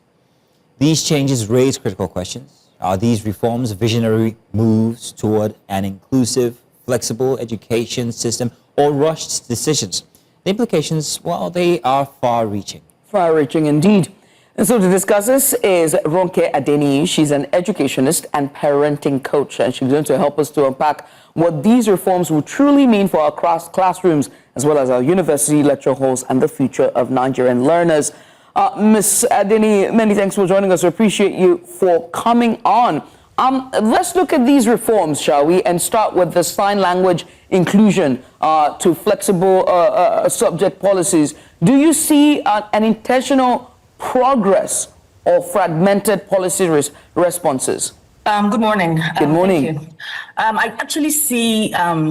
These changes raise critical questions. Are these reforms visionary moves toward an inclusive, flexible education system, or rushed decisions? The implications, well, they are far-reaching. Far-reaching indeed. And so to discuss this is Ronke Adeniyi. She's an educationist and parenting coach, and she's going to help us to unpack what these reforms will truly mean for our classrooms, as well as our university lecture halls and the future of Nigerian learners. Ms. Adeniyi, many thanks for joining us. We appreciate you for coming on. Let's look at these reforms, shall we, and start with the sign language inclusion to flexible subject policies. Do you see an intentional progress or fragmented policy responses? Good morning. Good morning. Thank you. I actually see a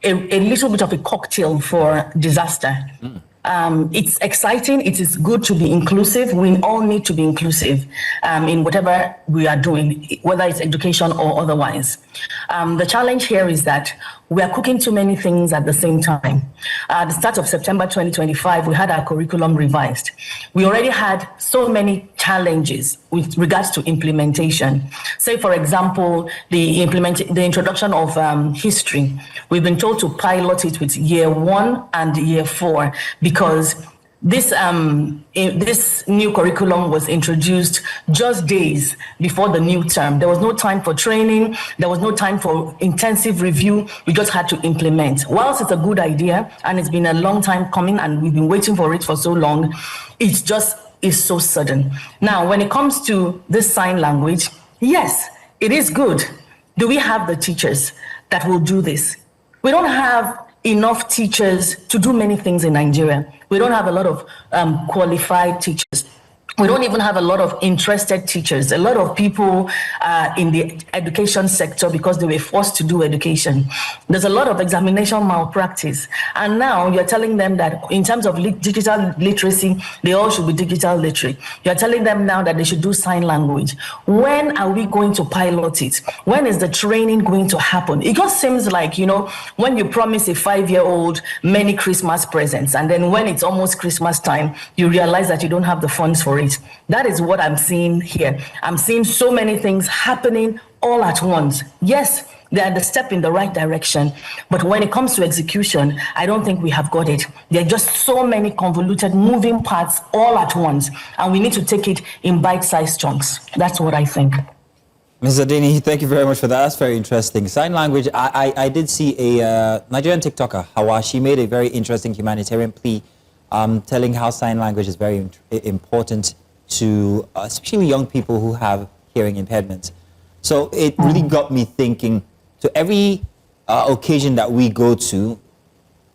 little bit of a cocktail for disaster. It's exciting. It is good to be inclusive. We all need to be inclusive in whatever we are doing, whether it's education or otherwise. The challenge here is that we are cooking too many things at the same time. At the start of September 2025, we had our curriculum revised. We already had so many challenges with regards to implementation. Say, for example, the introduction of history. We've been told to pilot it with year 1 and year 4 because this new curriculum was introduced just days before the new term. There was no time for training. There was no time for intensive review. We just had to implement. Whilst it's a good idea and it's been a long time coming and we've been waiting for it for so long, it just is so sudden. Now, when it comes to this sign language, yes, it is good. Do we have the teachers that will do this? We don't have enough teachers to do many things in Nigeria. We don't have a lot of qualified teachers. We don't even have a lot of interested teachers. A lot of people in the education sector, because they were forced to do education. There's a lot of examination malpractice. And now you're telling them that in terms of digital literacy, they all should be digital literate. You're telling them now that they should do sign language. When are we going to pilot it? When is the training going to happen? It just seems like, you know, when you promise a 5-year-old many Christmas presents, and then when it's almost Christmas time, you realize that you don't have the funds for it. That is what I'm seeing here. I'm seeing so many things happening all at once. Yes, they are the step in the right direction, but when it comes to execution, I don't think we have got it. There are just so many convoluted moving parts all at once, and we need to take it in bite-sized chunks. That's what I think. Ms. Adeniyi, thank you very much for that. That's very interesting. Sign language, I did see a Nigerian TikToker, Hawa. She made a very interesting humanitarian plea telling how sign language is very important to especially young people who have hearing impairments. So it really got me thinking, to every occasion that we go to,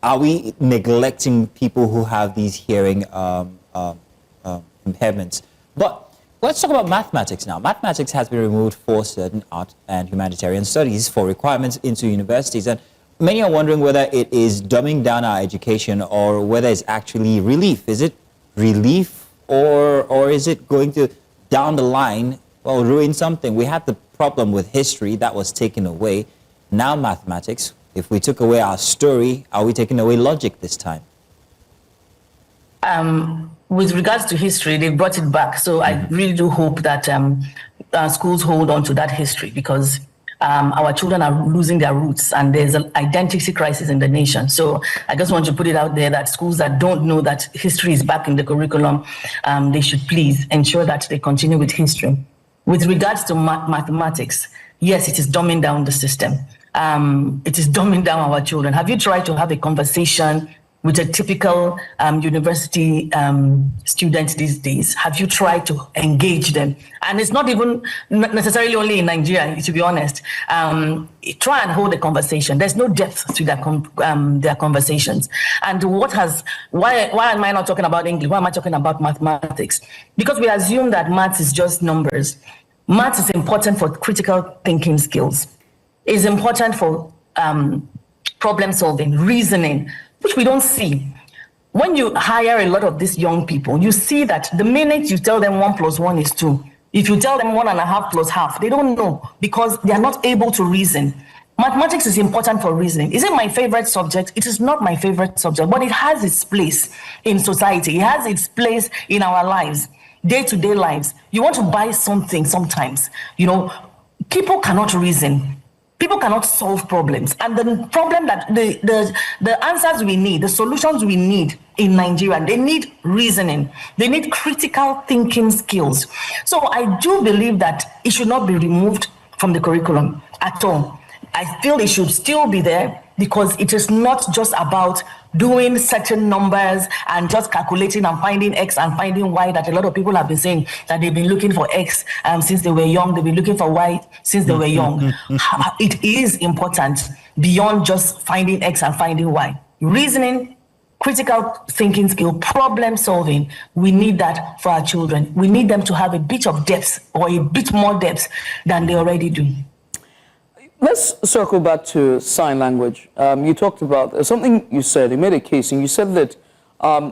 are we neglecting people who have these hearing impairments? But let's talk about mathematics now. Mathematics has been removed for certain art and humanitarian studies for requirements into universities. And many are wondering whether it is dumbing down our education or whether it's actually relief. Is it relief or is it going to, down the line, well, ruin something? We had the problem with history that was taken away. Now mathematics, if we took away our story, are we taking away logic this time? With regards to history, they brought it back. So I really do hope that schools hold on to that history, because our children are losing their roots, and there's an identity crisis in the nation. So I just want to put it out there that schools that don't know that history is back in the curriculum, they should please ensure that they continue with history. With regards to mathematics, yes, it is dumbing down the system. It is dumbing down our children. Have you tried to have a conversation with a typical university student these days? Have you tried to engage them? And it's not even necessarily only in Nigeria, to be honest. Try and hold a conversation. There's no depth to their conversations. And why am I not talking about English? Why am I talking about mathematics? Because we assume that maths is just numbers. Maths is important for critical thinking skills. It's important for problem solving, reasoning, which we don't see. When you hire a lot of these young people, you see that the minute you tell them 1 + 1 is 2, if you tell them 1.5 + half, they don't know because they are not able to reason. Mathematics is important for reasoning. Is it my favorite subject? It is not my favorite subject, but it has its place in society. It has its place in our lives, day-to-day lives. You want to buy something sometimes, people cannot reason. People cannot solve problems. And the problem that the answers we need, the solutions we need in Nigeria, they need reasoning. They need critical thinking skills. So I do believe that it should not be removed from the curriculum at all. I feel it should still be there because it is not just about doing certain numbers and just calculating and finding X and finding Y, that a lot of people have been saying that they've been looking for X since they were young, they've been looking for Y since they were young. It is important beyond just finding X and finding Y. Reasoning, critical thinking skill, problem solving, we need that for our children. We need them to have a bit of depth or a bit more depth than they already do. Let's circle back to sign language. You talked about something you said, you made a case, and you said that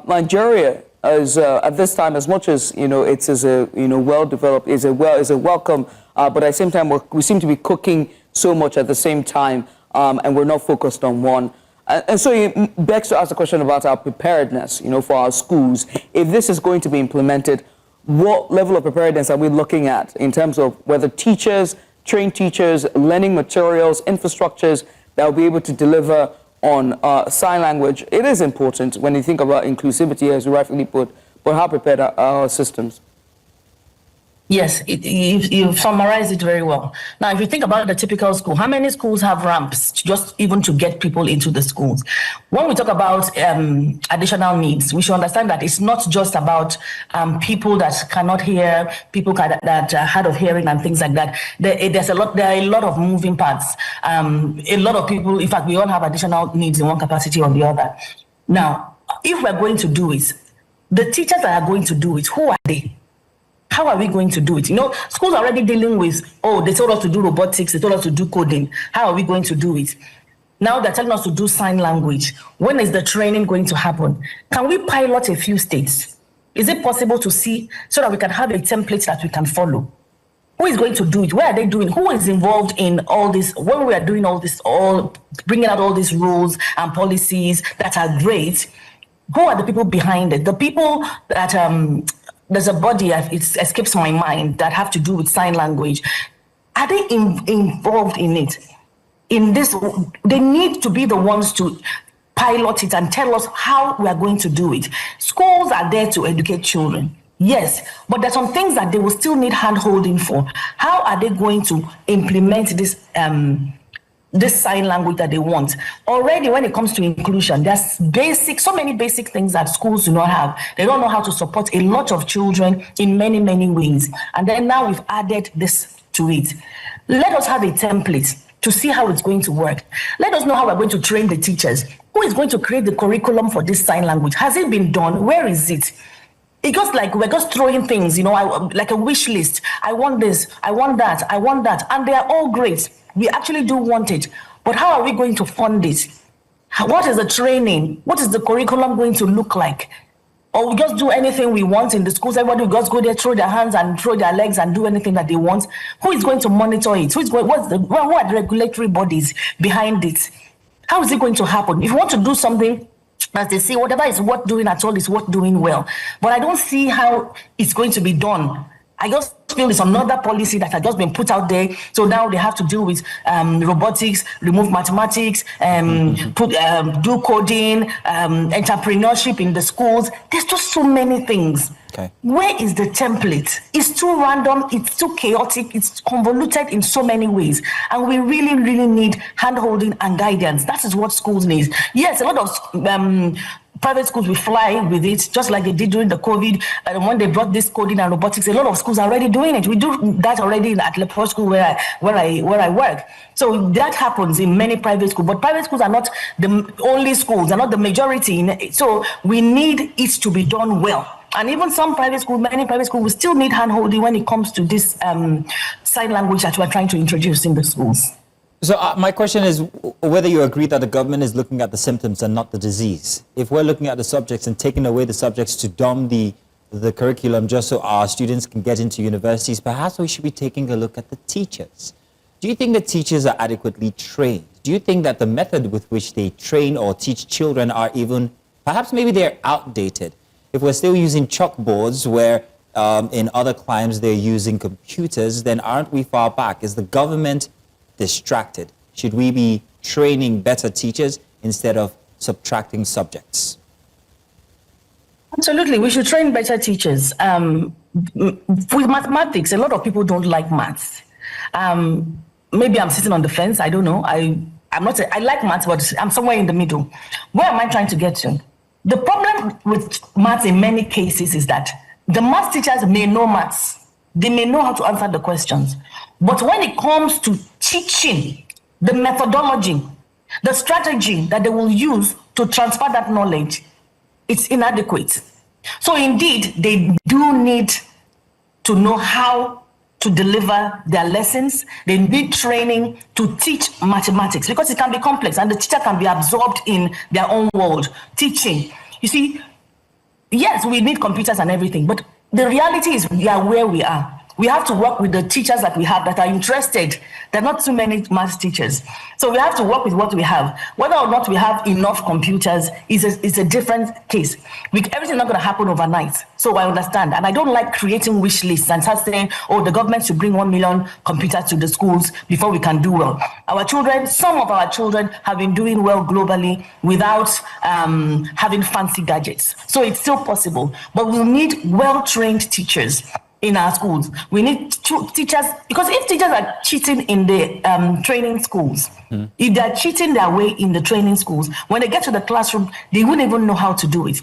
Nigeria is, at this time, as much as, it's as a, well-developed, is a welcome, but at the same time, we seem to be cooking so much at the same time, and we're not focused on one. And so it begs to ask a question about our preparedness, for our schools. If this is going to be implemented, what level of preparedness are we looking at in terms of whether trained teachers, learning materials, infrastructures that will be able to deliver on sign language? It is important when you think about inclusivity, as you rightfully put, but how prepared are our systems? Yes, you've summarized it very well. Now, if you think about the typical school, how many schools have ramps just even to get people into the schools? When we talk about additional needs, we should understand that it's not just about people that cannot hear, people that are hard of hearing and things like that. There are a lot of moving parts. A lot of people, in fact, we all have additional needs in one capacity or the other. Now, if we're going to do it, the teachers that are going to do it, who are they? How are we going to do it? Schools are already dealing with, they told us to do robotics, they told us to do coding. How are we going to do it? Now they're telling us to do sign language. When is the training going to happen? Can we pilot a few states? Is it possible to see so that we can have a template that we can follow? Who is going to do it? Where are they doing? Who is involved in all this? When we are doing all this, bringing out all these rules and policies that are great, who are the people behind it? The people that... there's a body, it escapes my mind, that have to do with sign language. Are they involved in it? In this, they need to be the ones to pilot it and tell us how we are going to do it. Schools are there to educate children, yes, but there's some things that they will still need hand-holding for. How are they going to implement this sign language that they want? Already, when it comes to inclusion, there's so many basic things that schools do not have. They don't know how to support a lot of children in many, many ways. And then now we've added this to it. Let us have a template to see how it's going to work. Let us know how we're going to train the teachers. Who is going to create the curriculum for this sign language? Has it been done? Where is it? It's just like we're just throwing things, like a wish list. I want this, I want that, I want that. And they are all great. We actually do want it, but how are we going to fund it? What is the training? What is the curriculum going to look like? Or we just do anything we want in the schools? Everybody will just go there, throw their hands and throw their legs and do anything that they want? Who is going to monitor it? Who are the regulatory bodies behind it? How is it going to happen? If you want to do something, as they say, whatever is worth doing at all is worth doing well. But I don't see how it's going to be done I just feel it's another policy that has just been put out there. So now they have to deal with robotics, remove mathematics, do coding, entrepreneurship in the schools. There's just so many things. Okay. Where is the template? It's too random, it's too chaotic, it's convoluted in so many ways. And we really, really need hand-holding and guidance. That is what schools need. Yes, a lot of private schools will fly with it, just like they did during the COVID. And when they brought this coding and robotics, a lot of schools are already doing it. We do that already at Lepo School where I work. So that happens in many private schools. But private schools are not the only schools, they're not the majority. So we need it to be done well. And even some private schools, many private schools, will still need hand-holding when it comes to this sign language that we're trying to introduce in the schools. So my question is whether you agree that the government is looking at the symptoms and not the disease. If we're looking at the subjects and taking away the subjects to dumb the curriculum just so our students can get into universities, perhaps we should be taking a look at the teachers. Do you think the teachers are adequately trained? Do you think that the method with which they train or teach children are even, perhaps maybe they're outdated? If we're still using chalkboards where in other climes they're using computers, then aren't we far back? Is the government distracted? Should we be training better teachers instead of subtracting subjects? Absolutely, we should train better teachers. With mathematics, a lot of people don't like maths. Maybe I'm sitting on the fence, I don't know. I like maths, but I'm somewhere in the middle. Where am I trying to get to? The problem with maths in many cases is that the maths teachers may know maths. They may know how to answer the questions. But when it comes to teaching, the methodology, the strategy that they will use to transfer that knowledge, it's inadequate. So indeed, they do need to know how to deliver their lessons. They need training to teach mathematics because it can be complex and the teacher can be absorbed in their own world. Teaching, you see, yes, we need computers and everything, but the reality is we are where we are. We have to work with the teachers that we have that are interested. There are not too many maths teachers. So we have to work with what we have. Whether or not we have enough computers is a different case. Everything's not going to happen overnight. So I understand. And I don't like creating wish lists and start saying, oh, the government should bring 1 million computers to the schools before we can do well. Our children, some of our children have been doing well globally without having fancy gadgets. So it's still possible. But we'll need well-trained teachers in our schools. We need teachers, because if teachers are cheating in the training schools, if they're cheating their way in the training schools, when they get to the classroom, they wouldn't even know how to do it.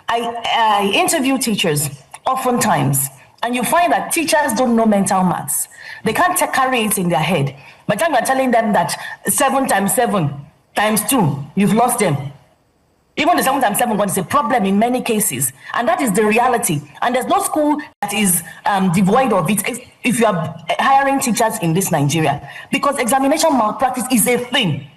I interview teachers oftentimes, and you find that teachers don't know mental maths. They can't carry it in their head. By the time you're telling them that 7 times 7 times 2, you've lost them. Even the 7 times 7 is a problem in many cases. And that is the reality. And there's no school that is devoid of it if you are hiring teachers in this Nigeria. Because examination malpractice is a thing.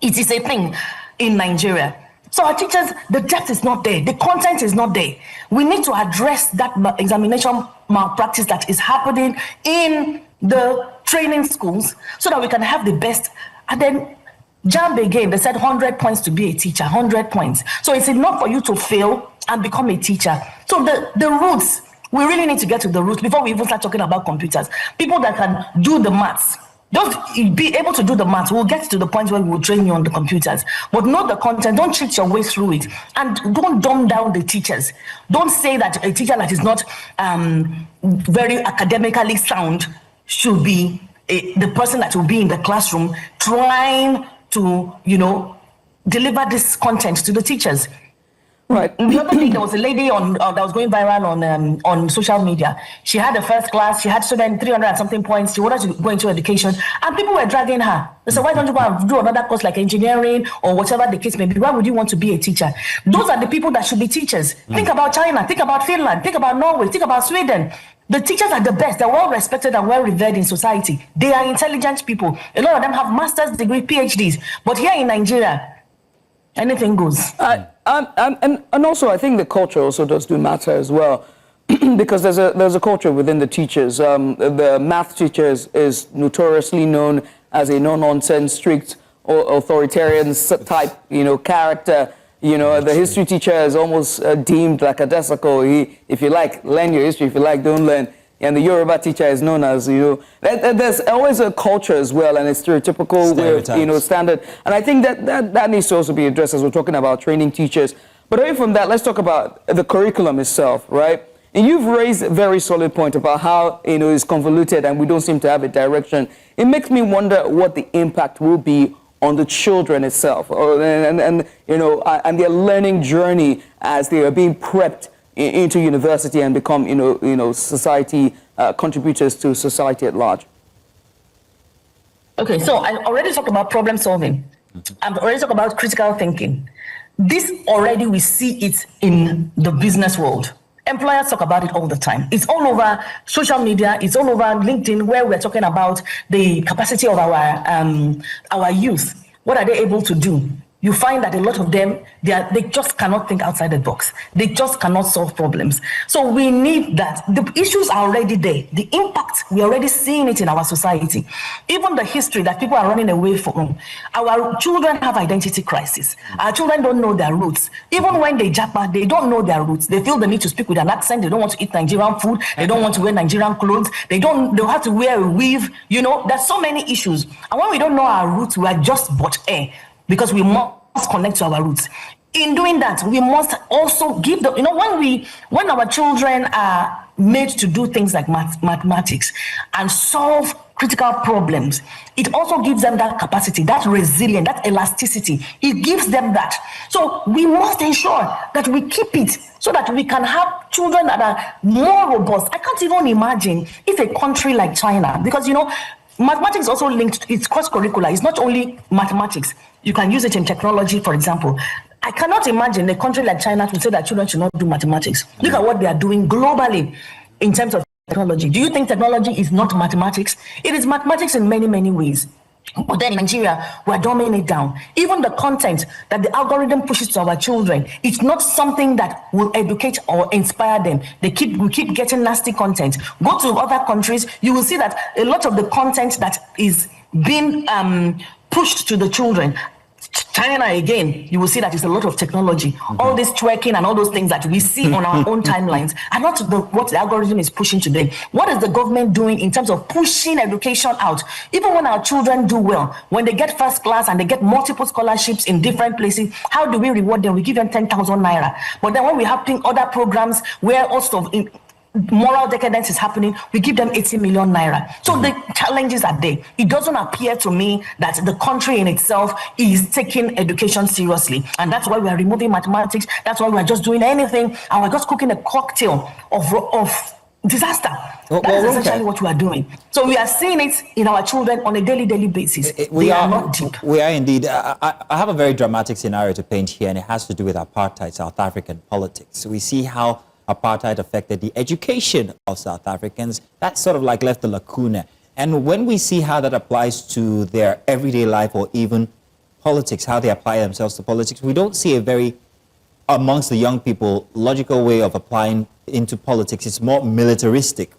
It is a thing in Nigeria. So our teachers, the depth is not there. The content is not there. We need to address that examination malpractice that is happening in the training schools so that we can have the best. And then jump again, they said 100 points to be a teacher, 100 points. So it's enough for you to fail and become a teacher. So the roots, we really need to get to the roots before we even start talking about computers. People that can do the maths, just be able to do the maths. We'll get to the point where we will train you on the computers. But know the content, don't cheat your way through it. And don't dumb down the teachers. Don't say that a teacher that is not very academically sound should be the person that will be in the classroom trying to, deliver this content to the teachers. Right. The other day, there was a lady that was going viral on social media. She had the first class. She had so many 300 and something points. She wanted to go into education, and people were dragging her. They said, "Why don't you go and do another course like engineering or whatever the case may be? Why would you want to be a teacher?" Those are the people that should be teachers. Think about China. Think about Finland. Think about Norway. Think about Sweden. The teachers are the best. They're well respected and well revered in society. They are intelligent people. A lot of them have master's degree, PhDs. But here in Nigeria, anything goes. And also, I think the culture also does matter as well, because there's a culture within the teachers. The math teachers is notoriously known as a no-nonsense, strict, or authoritarian type, character. The history teacher is almost deemed like a lackadaisical. If you like, learn your history. If you like, don't learn. and the Yoruba teacher is known as, there's always a culture as well, and a stereotypical way of, standard. And I think that needs to also be addressed as we're talking about training teachers. But away from that, let's talk about the curriculum itself, right? And you've raised a very solid point about how, it's convoluted and we don't seem to have a direction. It makes me wonder what the impact will be on the children itself, and their learning journey as they are being prepped into university and become, society contributors to society at large. Okay, so I already talked about problem solving. I've already talked about critical thinking. This already, we see it in the business world. Employers talk about it all the time. It's all over social media. It's all over LinkedIn, where we're talking about the capacity of our youth. What are they able to do? You find that a lot of them, they just cannot think outside the box. They just cannot solve problems. So we need that. The issues are already there. The impact, we're already seeing it in our society. Even the history that people are running away from. Our children have identity crisis. Our children don't know their roots. Even when they japa, they don't know their roots. They feel the need to speak with an accent. They don't want to eat Nigerian food. They don't want to wear Nigerian clothes. They'll have to wear a weave. There's so many issues. And when we don't know our roots, we are just but air. Because we must connect to our roots. In doing that, we must also give when our children are made to do things like mathematics and solve critical problems, it also gives them that capacity, that resilience, that elasticity. It gives them that. So we must ensure that we keep it so that we can have children that are more robust. I can't even imagine if a country like China, because mathematics is also linked, it's cross-curricular. It's not only mathematics. You can use it in technology, for example. I cannot imagine a country like China to say that children should not do mathematics. Look at what they are doing globally in terms of technology. Do you think technology is not mathematics? It is mathematics in many, many ways. But then in Nigeria, we're dumbing it down. Even the content that the algorithm pushes to our children, it's not something that will educate or inspire them. We keep getting nasty content. Go to other countries, you will see that a lot of the content that is being pushed to the children, China again, you will see that it's a lot of technology. Mm-hmm. All this twerking and all those things that we see on our own timelines are not what the algorithm is pushing today. What is the government doing in terms of pushing education out? Even when our children do well, when they get first class and they get multiple scholarships in different places, how do we reward them? We give them 10,000 naira. But then when we have other programs where also moral decadence is happening, we give them 80 million naira. So the challenges are there. It doesn't appear to me that the country in itself is taking education seriously. And that's why we are removing mathematics. That's why we are just doing anything. And we're just cooking a cocktail of disaster. That's essentially what we are doing. So we are seeing it in our children on a daily basis. We are not deep. We are indeed. I have a very dramatic scenario to paint here, and it has to do with apartheid South African politics. So we see how apartheid affected the education of South Africans. That sort of like left a lacuna. And when we see how that applies to their everyday life or even politics, how they apply themselves to politics, we don't see a very, amongst the young people, logical way of applying into politics. It's more militaristic.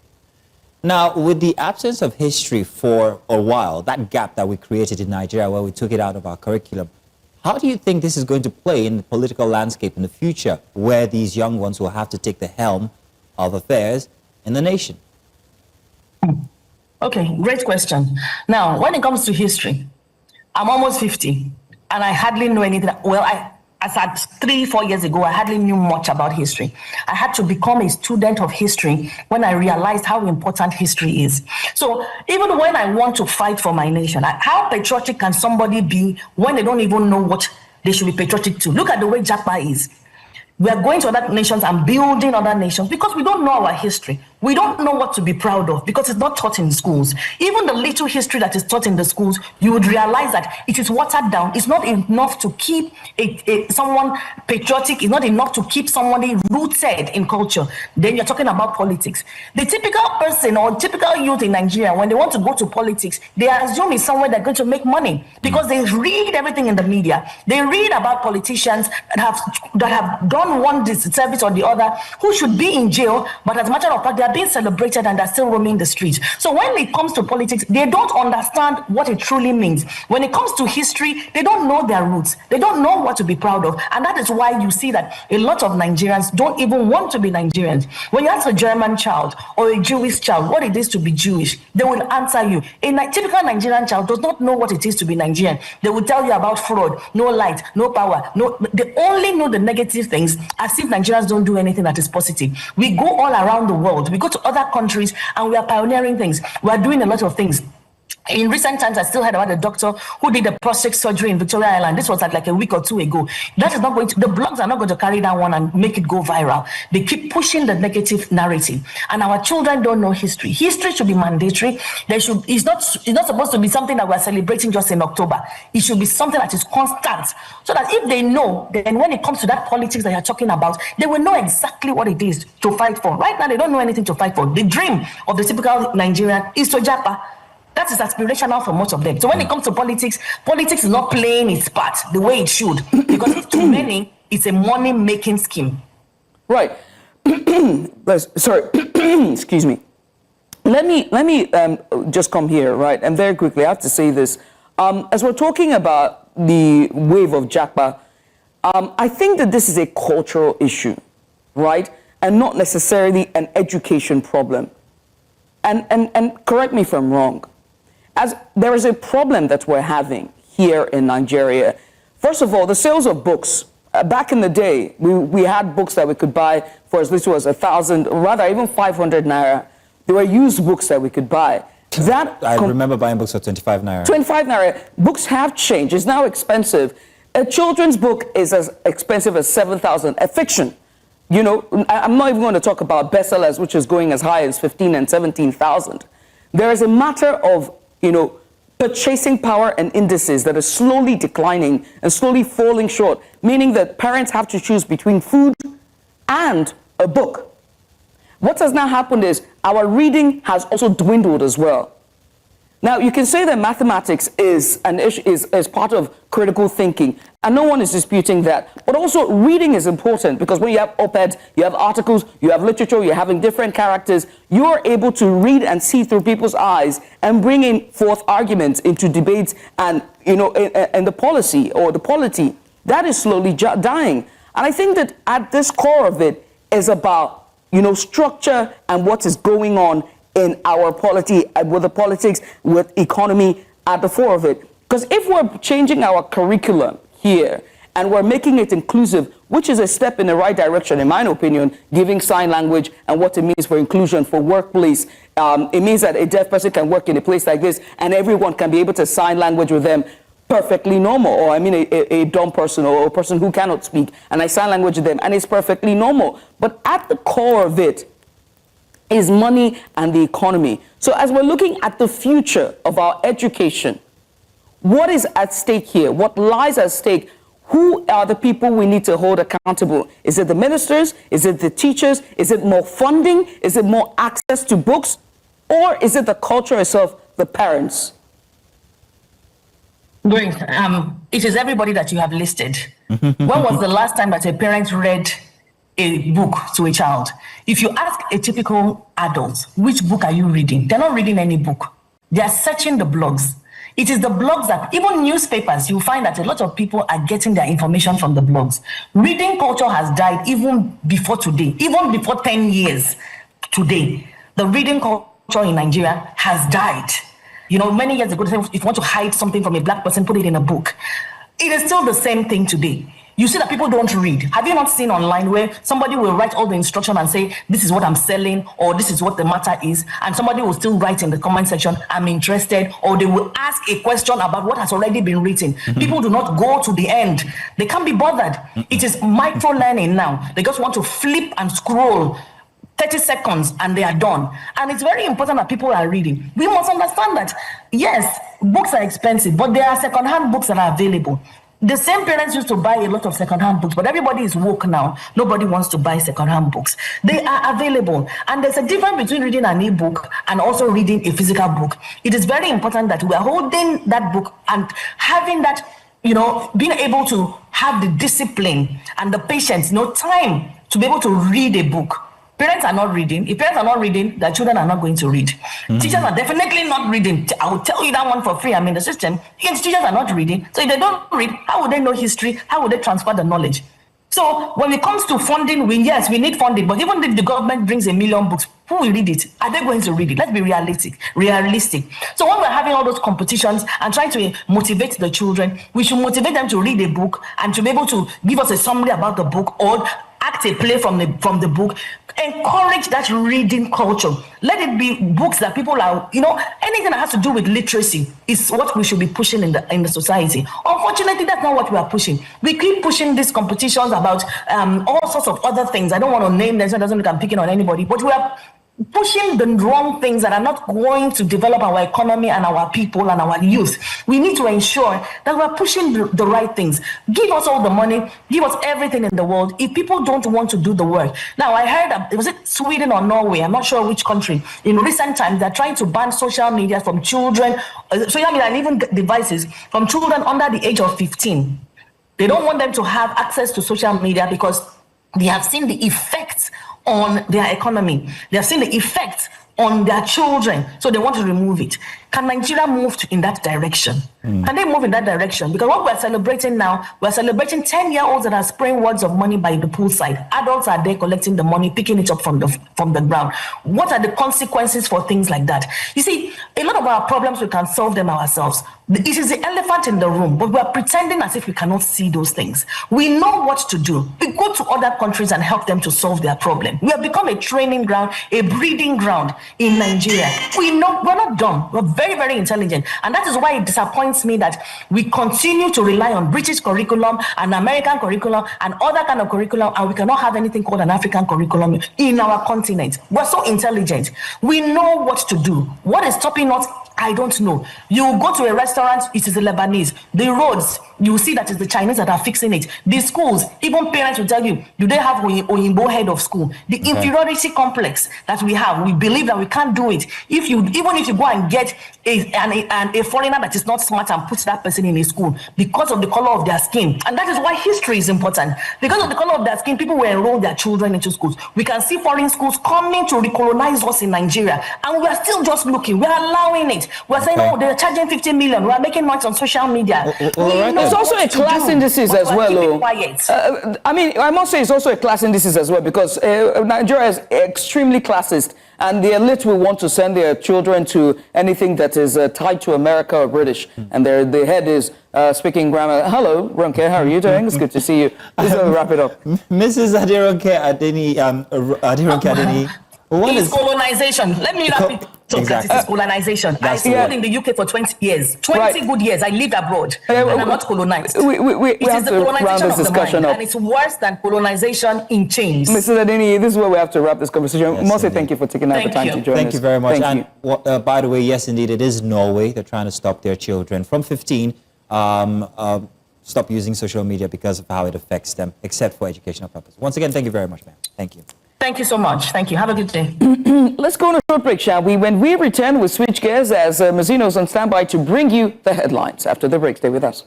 Now, with the absence of history for a while, that gap that we created in Nigeria where we took it out of our curriculum, how do you think this is going to play in the political landscape in the future, where these young ones will have to take the helm of affairs in the nation? Okay, great question. Now, when it comes to history, I'm almost 50, and I hardly know anything. Well, as at 3-4 years ago, I hardly knew much about history. I had to become a student of history when I realized how important history is. So even when I want to fight for my nation, how patriotic can somebody be when they don't even know what they should be patriotic to? Look at the way Japa is. We are going to other nations and building other nations because we don't know our history. We don't know what to be proud of because it's not taught in schools. Even the little history that is taught in the schools, you would realize that it is watered down. It's not enough to keep someone patriotic. It's not enough to keep somebody rooted in culture. Then you're talking about politics. The typical person or typical youth in Nigeria, when they want to go to politics, they assume it's somewhere they're going to make money because they read everything in the media. They read about politicians that have done one disservice or the other who should be in jail, but as a matter of fact, they are are being celebrated and they're still roaming the streets. So when it comes to politics, they don't understand what it truly means. When it comes to history, they don't know their roots. They don't know what to be proud of. And that is why you see that a lot of Nigerians don't even want to be Nigerians. When you ask a German child or a Jewish child what it is to be Jewish, they will answer you. A typical Nigerian child does not know what it is to be Nigerian. They will tell you about fraud, no light, no power. They only know the negative things, as if Nigerians don't do anything that is positive. We go all around the world. We go to other countries and we are pioneering things. We are doing a lot of things. In recent times, I still heard about a doctor who did a prostate surgery in Victoria Island. This was like a week or two ago. That is not going to, the blogs are not going to carry that one and make it go viral. They keep pushing the negative narrative. And our children don't know history. History should be mandatory. It's not supposed to be something that we're celebrating just in October. It should be something that is constant. So that if they know, then when it comes to that politics that you're talking about, they will know exactly what it is to fight for. Right now, they don't know anything to fight for. The dream of the typical Nigerian is to japa. That is aspirational for most of them. So when it comes to politics, politics is not playing its part the way it should, because to many, it's a money-making scheme. Right. Sorry. Excuse me. Let me just come here, right? And very quickly, I have to say this. As we're talking about the wave of Japa, I think that this is a cultural issue, right? And not necessarily an education problem. And correct me if I'm wrong. As there is a problem that we're having here in Nigeria. First of all, the sales of books. Back in the day, we had books that we could buy for as little as 1,000, or rather even 500 naira. There were used books that we could buy. I remember buying books for 25 naira. 25 naira. Books have changed. It's now expensive. A children's book is as expensive as 7,000. A fiction. You know, I'm not even going to talk about bestsellers, which is going as high as 15 and 17,000. There is a matter of, you know, purchasing power and indices that are slowly declining and slowly falling short, meaning that parents have to choose between food and a book. What has now happened is our reading has also dwindled as well. Now, you can say that mathematics is an issue, is part of critical thinking, and no one is disputing that. But also, reading is important, because when you have op-eds, you have articles, you have literature, you're having different characters, you are able to read and see through people's eyes and bringing forth arguments into debates and, you know, and the policy or the polity. That is slowly dying. And I think that at this core of it is about, you know, structure and what is going on in our polity, with the politics, with economy at the fore of it. Because if we're changing our curriculum here and we're making it inclusive, which is a step in the right direction, in my opinion, giving sign language and what it means for inclusion, for workplace, it means that a deaf person can work in a place like this and everyone can be able to sign language with them perfectly normal. Or I mean a dumb person or a person who cannot speak, and I sign language with them and it's perfectly normal. But at the core of it is money and the economy. So as we're looking at the future of our education, what is at stake here? What lies at stake? Who are the people we need to hold accountable? Is it the ministers? Is it the teachers? Is it more funding? Is it more access to books? Or is it the culture itself, the parents? Great. It is everybody that you have listed. When was the last time that a parent read a book to a child? If you ask a typical adult, which book are you reading? They're not reading any book. They are searching the blogs. It is the blogs that, even newspapers, you find that a lot of people are getting their information from the blogs. Reading culture has died even before today, even before 10 years today. The reading culture in Nigeria has died. You know, many years ago, if you want to hide something from a black person, put it in a book. It is still the same thing today. You see that people don't read. Have you not seen online where somebody will write all the instruction and say, this is what I'm selling, or this is what the matter is, and somebody will still write in the comment section, I'm interested, or they will ask a question about what has already been written. People do not go to the end. They can't be bothered. It is micro-learning now. They just want to flip and scroll 30 seconds and they are done. And it's very important that people are reading. We must understand that, yes, books are expensive, but there are second-hand books that are available. The same parents used to buy a lot of second-hand books, but everybody is woke now. Nobody wants to buy second-hand books. They are available. And there's a difference between reading an e-book and also reading a physical book. It is very important that we are holding that book and having that, you know, being able to have the discipline and the patience, time to be able to read a book. Parents are not reading. If parents are not reading, their children are not going to read. Teachers are definitely not reading. I will tell you that one for free. I'm in the system. Teachers are not reading. So if they don't read, how would they know history? How would they transfer the knowledge? So when it comes to funding, yes, we need funding, but even if the government brings 1 million books, who will read it? Are they going to read it? Let's be realistic. So when we're having all those competitions and trying to motivate the children, we should motivate them to read a book and to be able to give us a summary about the book or act a play from the book. Encourage that reading culture. Let it be books that people are, anything that has to do with literacy is what we should be pushing in the society. Unfortunately, that's not what we are pushing. We keep pushing these competitions about all sorts of other things. I don't want to name them, so it doesn't look like I'm picking on anybody, but we are pushing the wrong things that are not going to develop our economy and our people and our youth. We need to ensure that we're pushing the right things. Give us all the money, give us everything in the world if people don't want to do the work. Now, I heard, was it Sweden or Norway? I'm not sure which country. In recent times, they're trying to ban social media from children, social media and even devices from children under the age of 15. They don't want them to have access to social media because they have seen the effects on their economy. They have seen the effects on their children, so they want to remove it. Can Nigeria move in that direction? Can they move in that direction? Because what we're celebrating now, we're celebrating 10-year-olds that are spraying words of money by the poolside. Adults are there collecting the money, picking it up from the ground. What are the consequences for things like that? You see, a lot of our problems, we can solve them ourselves. It is the elephant in the room, but we're pretending as if we cannot see those things. We know what to do. We go to other countries and help them to solve their problem. We have become a training ground, a breeding ground in Nigeria. We know we're not dumb. We're very, very intelligent. And that is why it disappoints me that we continue to rely on British curriculum and American curriculum and other kind of curriculum, and we cannot have anything called an African curriculum in our continent. We're so intelligent. We know what to do. What is stopping us? I don't know. You go to a restaurant, it is the Lebanese. The roads, you will see that it's the Chinese that are fixing it. The schools, even parents will tell you, do they have Oyinbo head of school? The inferiority complex that we have, we believe that we can't do it. Even if you go and get a foreigner that is not smart and put that person in a school because of the color of their skin. And that is why history is important. Because of the color of their skin, people will enroll their children into schools. We can see foreign schools coming to recolonize us in Nigeria. And we are still just looking. We are allowing it. We're saying, oh, they're charging 50 million. We're making noise on social media. There's also a class indices as well. I must say it's also a class indices as well because Nigeria is extremely classist. And the elite will want to send their children to anything that is tied to America or British. And the head is speaking grammar. Hello, Ronke, how are you doing? It's good to see you. Let's wrap it up. Mrs. Adironke Adeni. It's colonization. Let me wrap it up. Exactly. It's colonization. I stayed in the UK for 20 years. 20 good years. I lived abroad. And I'm not colonized. We have to round this discussion up. And it's worse than colonization in chains. Mrs. Adeni, this is where we have to wrap this conversation. Yes, Mostly, thank you for taking out the time to join us. Thank you very much. By the way, yes, indeed, it is Norway. They're trying to stop their children from 15 stop using social media because of how it affects them, except for educational purposes. Once again, thank you very much, ma'am. Thank you. Thank you so much. Thank you. Have a good day. Let's go on a short break, shall we? When we return, we'll switch gears as Mazino's on standby to bring you the headlines. After the break, stay with us.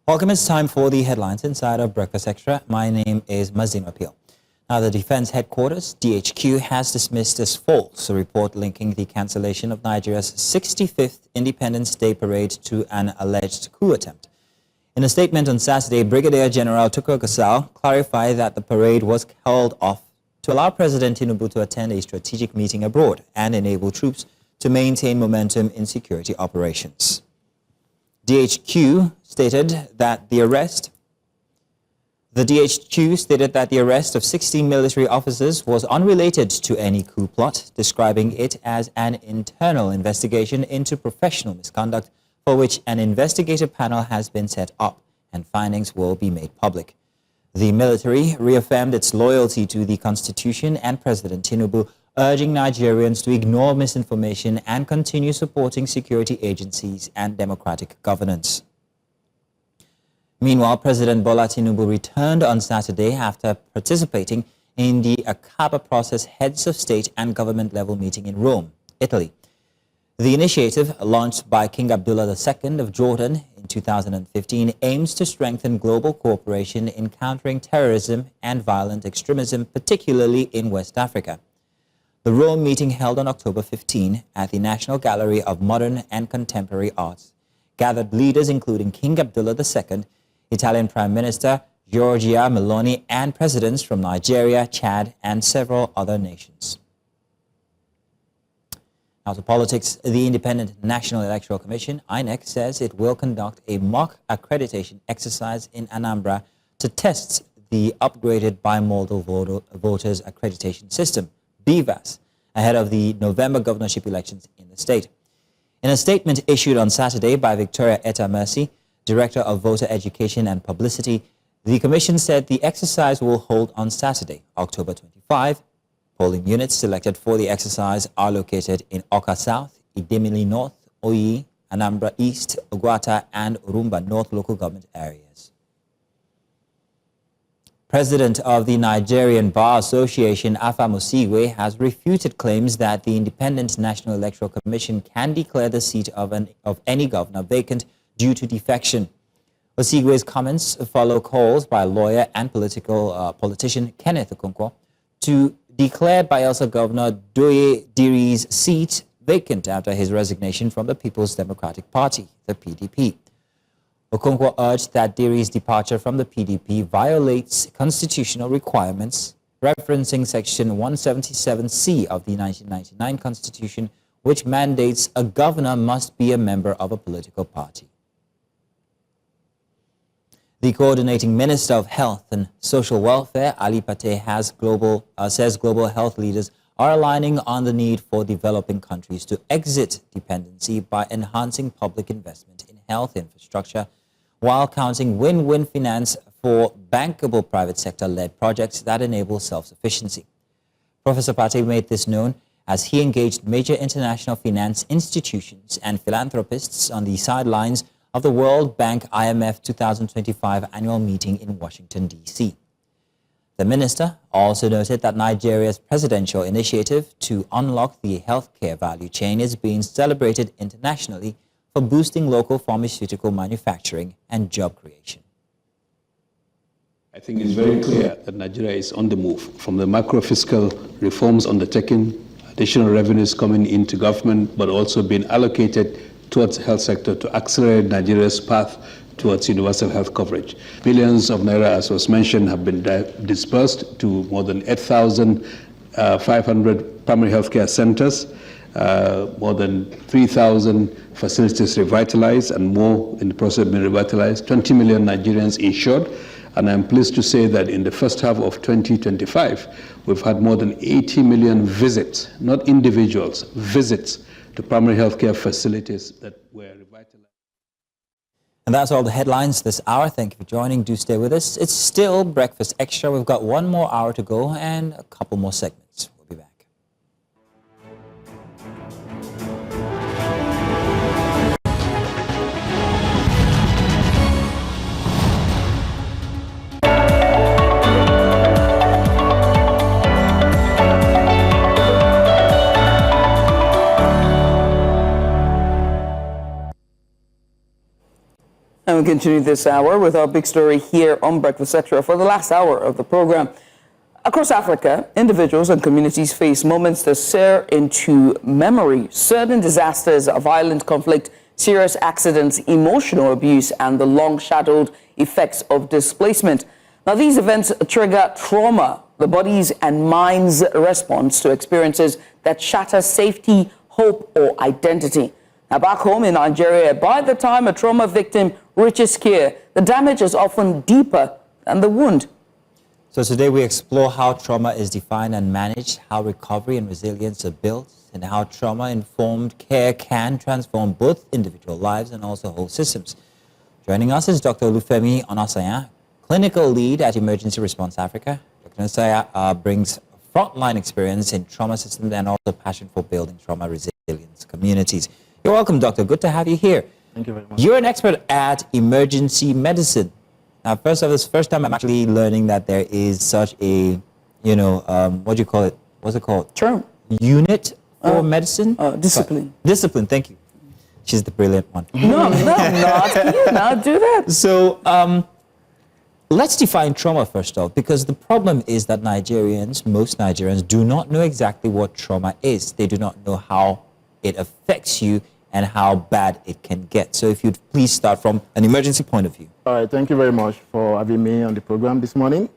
Welcome. It's time for the headlines inside of Breakfast Extra. My name is Mazino Appeal. Now, the Defense Headquarters, DHQ, has dismissed as false a report linking the cancellation of Nigeria's 65th Independence Day parade to an alleged coup attempt. In a statement on Saturday, Brigadier General Tukur Gusau clarified that the parade was called off to allow President Tinubu to attend a strategic meeting abroad and enable troops to maintain momentum in security operations. DHQ stated that the arrest of 16 military officers was unrelated to any coup plot, describing it as an internal investigation into professional misconduct for which an investigative panel has been set up and findings will be made public. The military reaffirmed its loyalty to the Constitution and President Tinubu, urging Nigerians to ignore misinformation and continue supporting security agencies and democratic governance. Meanwhile, President Bola Tinubu returned on Saturday after participating in the Akaba process heads of state and government level meeting in Rome, Italy. The initiative, launched by King Abdullah II of Jordan in 2015, aims to strengthen global cooperation in countering terrorism and violent extremism, particularly in West Africa. The Rome meeting, held on October 15 at the National Gallery of Modern and Contemporary Arts, gathered leaders including King Abdullah II, Italian Prime Minister Giorgia Meloni, and presidents from Nigeria, Chad, and several other nations. Now to politics. The Independent National Electoral Commission, INEC, says it will conduct a mock accreditation exercise in Anambra to test the upgraded bimodal voters accreditation system, BVAS, ahead of the November governorship elections in the state. In a statement issued on Saturday by Victoria Etta Mercy, Director of Voter Education and Publicity, the Commission said the exercise will hold on Saturday, October 25. Polling units selected for the exercise are located in Oka South, Idemili North, Oyi, Anambra East, Ogwata, and Urumba North local government areas. President of the Nigerian Bar Association, Afa Musigwe, has refuted claims that the Independent National Electoral Commission can declare the seat of any governor vacant due to defection. Musigwe's comments follow calls by lawyer and politician Kenneth Okonkwo to declare Bayelsa Governor Doye Diri's seat vacant after his resignation from the People's Democratic Party, the PDP. Okonkwo urged that Diri's departure from the PDP violates constitutional requirements, referencing Section 177C of the 1999 Constitution, which mandates a governor must be a member of a political party. The Coordinating Minister of Health and Social Welfare, Ali Pate, says global health leaders are aligning on the need for developing countries to exit dependency by enhancing public investment in health infrastructure, while counting win-win finance for bankable private sector-led projects that enable self-sufficiency. Professor Pate made this known as he engaged major international finance institutions and philanthropists on the sidelines of the World Bank IMF 2025 annual meeting in Washington, D.C. The minister also noted that Nigeria's presidential initiative to unlock the healthcare value chain is being celebrated internationally for boosting local pharmaceutical manufacturing and job creation. I think it's very clear that Nigeria is on the move. From the macro-fiscal reforms undertaken, additional revenues coming into government, but also being allocated towards the health sector to accelerate Nigeria's path towards universal health coverage. Billions of naira, as was mentioned, have been dispersed to more than 8,500 primary healthcare centers, more than 3,000 facilities revitalized, and more in the process of being revitalized, 20 million Nigerians insured. And I'm pleased to say that in the first half of 2025, we've had more than 80 million visits, not individuals, visits to primary healthcare facilities that were revitalized. And that's all the headlines this hour. Thank you for joining. Do stay with us. It's still Breakfast Extra. We've got one more hour to go and a couple more segments. We'll be back. And we continue this hour with our big story here on Breakfast Xtra for the last hour of the program. Across Africa, individuals and communities face moments that sear into memory. Certain disasters, violent conflict, serious accidents, emotional abuse, and the long-shadowed effects of displacement. Now, these events trigger trauma, the body's and mind's response to experiences that shatter safety, hope, or identity. Now, back home in Nigeria, by the time a trauma victim reaches care, the damage is often deeper than the wound. So today we explore how trauma is defined and managed, how recovery and resilience are built, and how trauma-informed care can transform both individual lives and also whole systems. Joining us is Dr. Olufemi Onasanya, clinical lead at Emergency Response Africa. Dr. Onasanya brings frontline experience in trauma systems and also passion for building trauma resilience communities. You're welcome, Doctor. Good to have you here. Thank you very much. You're an expert at emergency medicine. Now, first of all, this first time I'm actually learning that there is such a, what do you call it? What's it called? Term. Unit or medicine? Discipline. Discipline, thank you. She's the brilliant one. No, I'm not. Can you not do that? So let's define trauma first off, because the problem is that most Nigerians do not know exactly what trauma is. They do not know how it affects you and how bad it can get. So if you'd please start from an emergency point of view. All right, thank you very much for having me on the program this morning.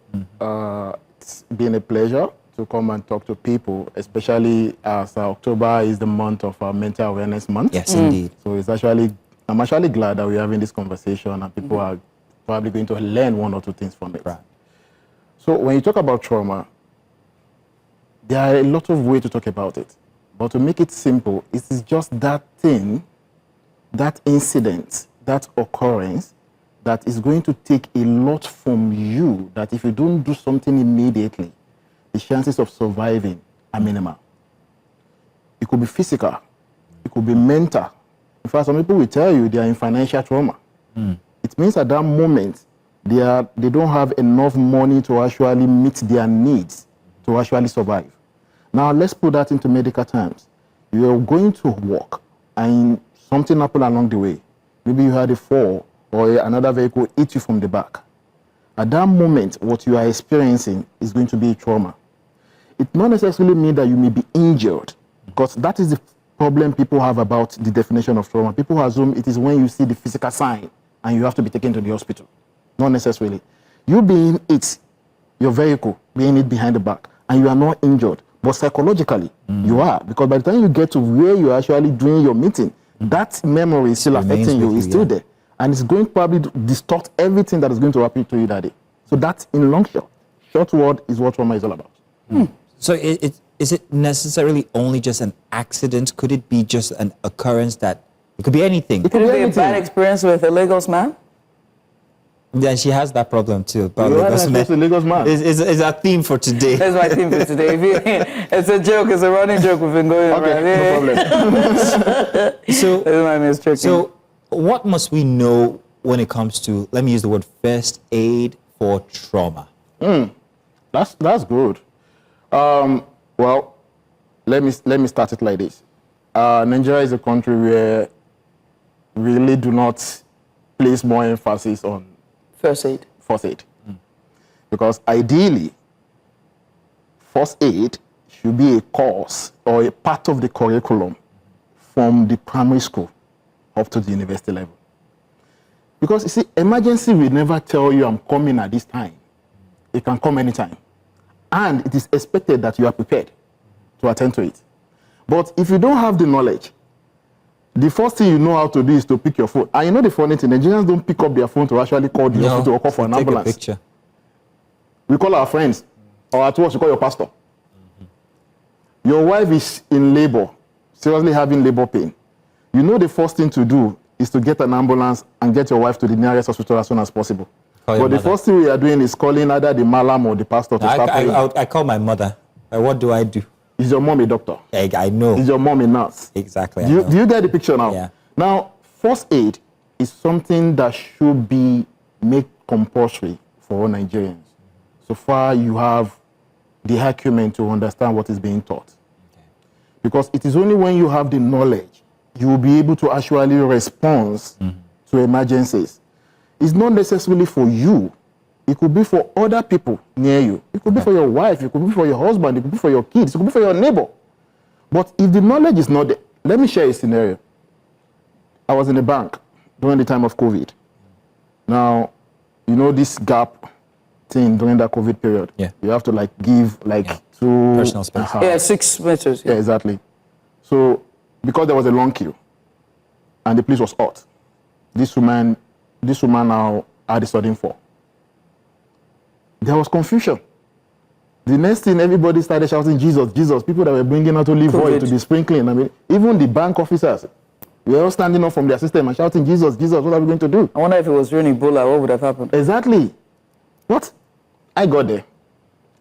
It's been a pleasure to come and talk to people, especially as October is the month of our mental awareness month. Yes, indeed. So I'm actually glad that we're having this conversation and people are probably going to learn one or two things from it. Right. So when you talk about trauma, there are a lot of ways to talk about it. But to make it simple, it is just that thing, that incident, that occurrence that is going to take a lot from you, that if you don't do something immediately, the chances of surviving are minimal. It could be physical. It could be mental. In fact, some people will tell you they are in financial trauma. It means at that moment, they don't have enough money to actually meet their needs to actually survive. Now, let's put that into medical terms. You are going to work and something happened along the way. Maybe you had a fall or another vehicle hit you from the back. At that moment, what you are experiencing is going to be a trauma. It not necessarily mean that you may be injured, because that is the problem people have about the definition of trauma. People assume it is when you see the physical sign and you have to be taken to the hospital. Not necessarily. You being hit, your vehicle being hit behind the back, and you are not injured, but psychologically you are, because by the time you get to where you're actually doing your meeting, that memory is still affecting you, it's still there, and it's going to probably distort everything that is going to happen to you that day. So that's in long short word is what trauma is all about. So is it necessarily only just an accident? Could it be just an occurrence that it could be anything? It could be a bad experience with a Lagos man. Yeah, she has that problem too. About You are Lagos not man. supposed to Lagos man. Is our theme for today. That's my theme for today. It's a joke. It's a running joke we've been going Okay, around. no problem. So what must we know when it comes to, let me use the word, first aid for trauma? That's good. Well, let me start it like this. Nigeria is a country where we really do not place more emphasis on First aid. first aid. Because ideally, first aid should be a course or a part of the curriculum from the primary school up to the university level. Because you see, emergency will never tell you I'm coming at this time. It can come anytime. And it is expected that you are prepared to attend to it. But if you don't have the knowledge, the first thing you know how to do is to pick your phone. And you know the funny thing, Nigerians don't pick up their phone to actually call the hospital or call for an take ambulance. a picture. We call our friends, or at work, you call your pastor. Your wife is in labor, seriously having labor pain. You know the first thing to do is to get an ambulance and get your wife to the nearest hospital as soon as possible. But the first thing we are doing is calling either the malam or the pastor to start praying. I call my mother. What do I do? Is your mom a doctor? I know. Is your mom a nurse? Exactly. Do you get the picture now? Yeah. Now, first aid is something that should be made compulsory for all Nigerians. So far, you have the acumen to understand what is being taught. Okay. Because it is only when you have the knowledge, you will be able to actually respond to emergencies. It's not necessarily for you. It could be for other people near you. It could be for your wife. It could be for your husband. It could be for your kids. It could be for your neighbor. But if the knowledge is not there, let me share a scenario. I was in a bank during the time of COVID. Now, you know this gap thing during that COVID period. Yeah. You have to give 2 personal space. Yeah, 6 meters. Yeah, exactly. So, because there was a long queue and the place was hot, this woman now had a sudden fall. There was confusion. The next thing, everybody started shouting, Jesus, Jesus. People that were bringing out olive oil to be sprinkling. I mean, even the bank officers were all standing up from their system and shouting, Jesus, Jesus, what are we going to do? I wonder if it was during Ebola, what would have happened? Exactly. What? I got there.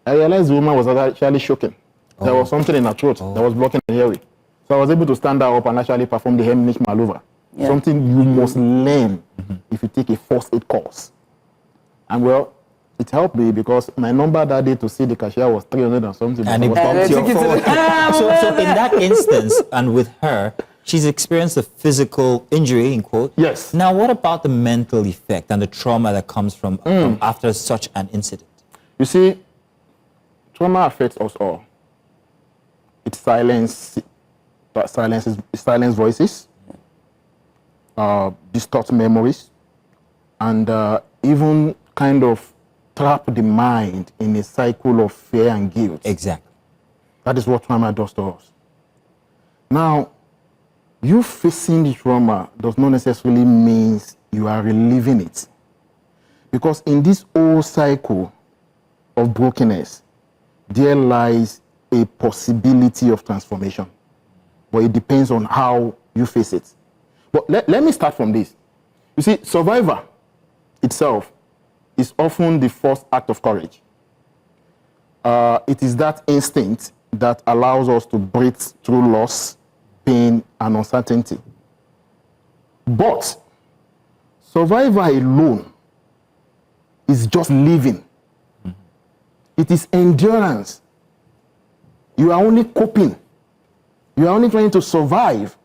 I realized the woman was actually choking. There was something in her throat that was blocking the airway. So I was able to stand her up and actually perform the Heimlich maneuver. Yeah. Something you must learn if you take a first aid course. And well, it helped me because my number that day to see the cashier was 300 and something. And it bumped your phone. So in that instance, and with her, she's experienced a physical injury, in quote. Yes. Now, what about the mental effect and the trauma that comes from after such an incident? You see, trauma affects us all. It silences voices, distorts memories, and even kind of trap the mind in a cycle of fear and guilt. Exactly. That is what trauma does to us. Now, you facing the trauma does not necessarily mean you are reliving it. Because in this whole cycle of brokenness, there lies a possibility of transformation. But it depends on how you face it. But let me start from this. You see, survivor itself is often the first act of courage. It is that instinct that allows us to breathe through loss, pain, and uncertainty. But survivor alone is just living. It is endurance. You are only coping. You are only trying to survive.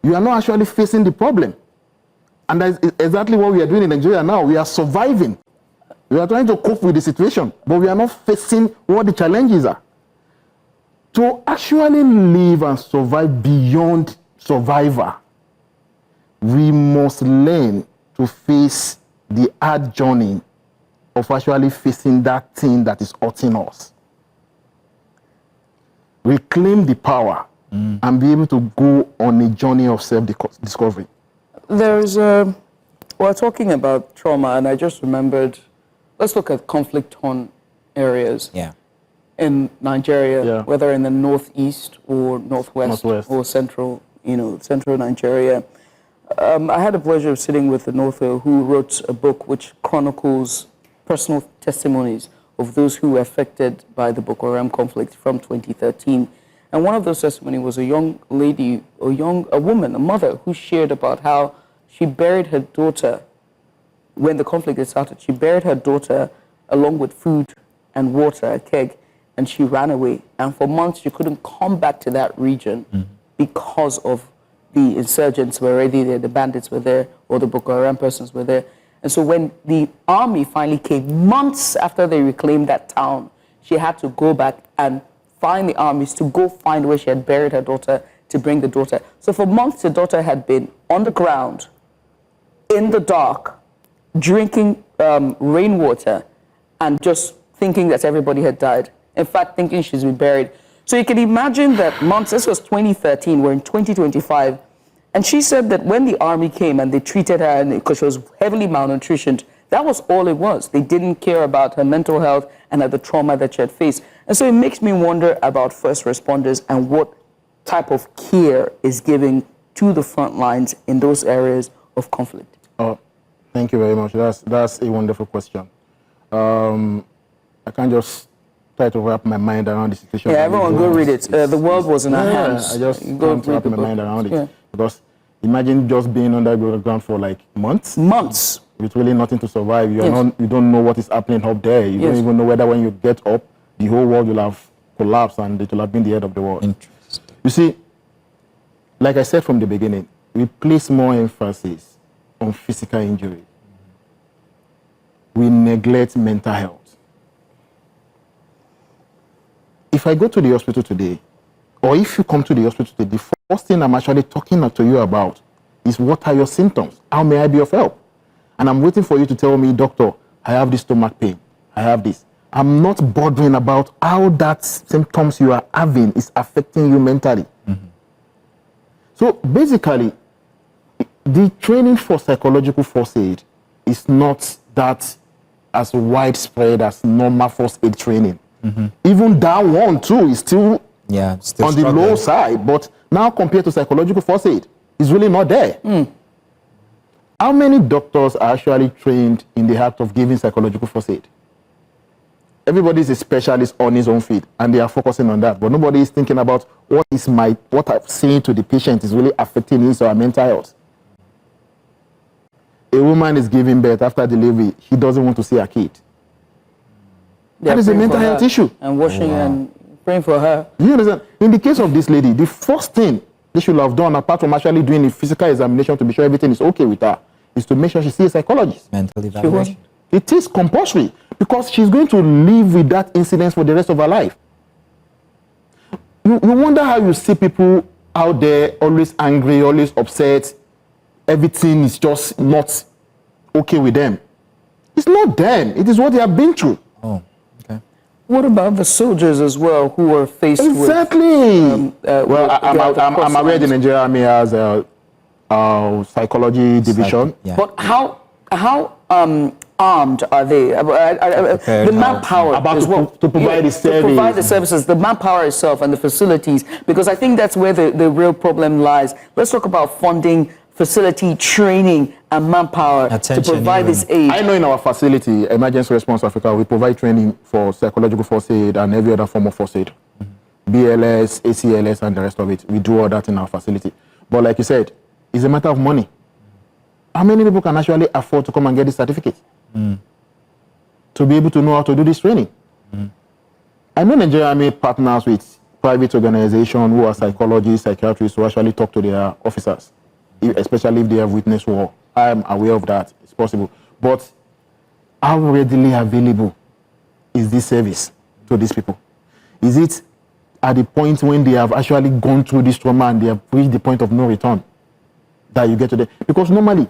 You are not actually facing the problem. And that's exactly what we are doing in Nigeria now. We are surviving. We are trying to cope with the situation, but we are not facing what the challenges are. To actually live and survive beyond survivor, we must learn to face the hard journey of actually facing that thing that is hurting us. Reclaim the power and be able to go on a journey of self-discovery. We're talking about trauma, and I just remembered, let's look at conflict-torn areas in Nigeria, whether in the northeast or northwest. Or central Nigeria. I had the pleasure of sitting with an author who wrote a book which chronicles personal testimonies of those who were affected by the Boko Haram conflict from 2013. And one of those testimonies was a young lady, a woman, a mother, who shared about how she buried her daughter when the conflict had started. She buried her daughter along with food and water, a keg, and she ran away. And for months, she couldn't come back to that region because of the insurgents were already there, the bandits were there, or the Boko Haram persons were there. And so when the army finally came, months after they reclaimed that town, she had to go back and find the armies to go find where she had buried her daughter to bring the daughter. So for months, the daughter had been on the ground, in the dark, drinking rainwater, and just thinking that everybody had died. In fact, thinking she's been buried. So you can imagine that months, this was 2013, we're in 2025, and she said that when the army came and they treated her, because she was heavily malnutritioned, that was all it was. They didn't care about her mental health and the trauma that she had faced. And so it makes me wonder about first responders and what type of care is given to the front lines in those areas of conflict. Oh, thank you very much. That's a wonderful question. I can't just try to wrap my mind around the situation. Yeah, everyone go read it. The world was in our hands. I just can't wrap my mind around it. Because imagine just being underground for like months. Months. With really nothing to survive. You don't know what is happening up there. You don't even know whether when you get up, the whole world will have collapsed and it will have been the end of the world. Interesting. You see, like I said from the beginning, we place more emphasis on physical injury. We neglect mental health. If I go to the hospital today, or if you come to the hospital today, the first thing I'm actually talking to you about is what are your symptoms? How may I be of help? And I'm waiting for you to tell me, doctor, I have this stomach pain. I have this. I'm not bothering about how that symptoms you are having is affecting you mentally. So basically, the training for psychological first aid is not that as widespread as normal first aid training. Even that one too is still on the low side, but now compared to psychological first aid, it's really not there. How many doctors are actually trained in the act of giving psychological first aid? Everybody is a specialist on his own field, and they are focusing on that. But nobody is thinking about what I'm saying to the patient is really affecting his or her mental health. A woman is giving birth after delivery. She doesn't want to see her kid. They're That is a praying mental for health her issue. And washing and praying for her. You understand? In the case of this lady, the first thing they should have done, apart from actually doing a physical examination to be sure everything is okay with her, is to make sure she sees a psychologist. Mental evaluation. It is compulsory because she's going to live with that incident for the rest of her life. You wonder how you see people out there always angry, always upset. Everything is just not okay with them. It's not them. It is what they have been through. Oh, okay. What about the soldiers as well who were faced Exactly. with... I'm aware the Nigerian Army has a psychology division. Yeah. But how armed are they? The manpower as well. To provide the service. To provide the services, the manpower itself and the facilities, because I think that's where the real problem lies. Let's talk about funding, facility, training, and manpower to provide this aid. I know in our facility, Emergency Response Africa, we provide training for psychological first aid and every other form of first aid. BLS, ACLS, and the rest of it. We do all that in our facility. But like you said, it's a matter of money. How many people can actually afford to come and get this certificate? To be able to know how to do this training? I know Nigerian Army partners with private organizations who are psychologists, psychiatrists who actually talk to their officers, especially if they have witnessed war. I am aware of that. It's possible. But how readily available is this service to these people? Is it at the point when they have actually gone through this trauma and they have reached the point of no return that you get to them? Because normally,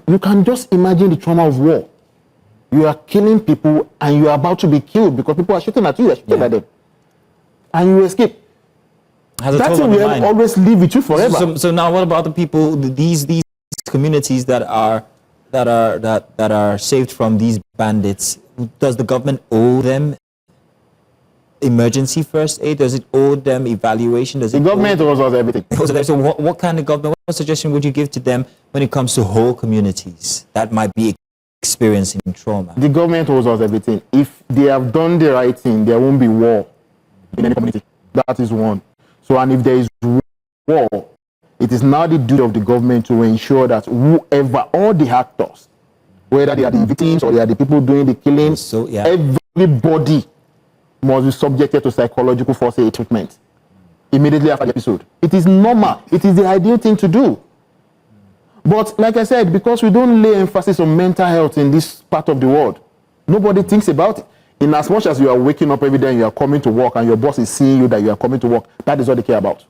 you can just imagine the trauma of war. You are killing people and you are about to be killed because people are shooting at you, you are shooting at them. And you escape. That thing will always live with you forever. So now what about the people, these communities that are saved from these bandits? Does the government owe them emergency first aid? Does it owe them evaluation? Does the government owes us everything. So what kind of government, what suggestion would you give to them when it comes to whole communities that might be experiencing trauma? The government owes us everything. If they have done the right thing, there won't be war in any community. That is one. So, and if there is war, it is now the duty of the government to ensure that whoever, all the actors, whether they are the victims or they are the people doing the killing, everybody must be subjected to psychological first aid treatment immediately after the episode. It is normal. It is the ideal thing to do. But like I said, because we don't lay emphasis on mental health in this part of the world, nobody thinks about it. In as much as you are waking up every day and you are coming to work and your boss is seeing you that you are coming to work, that is what they care about.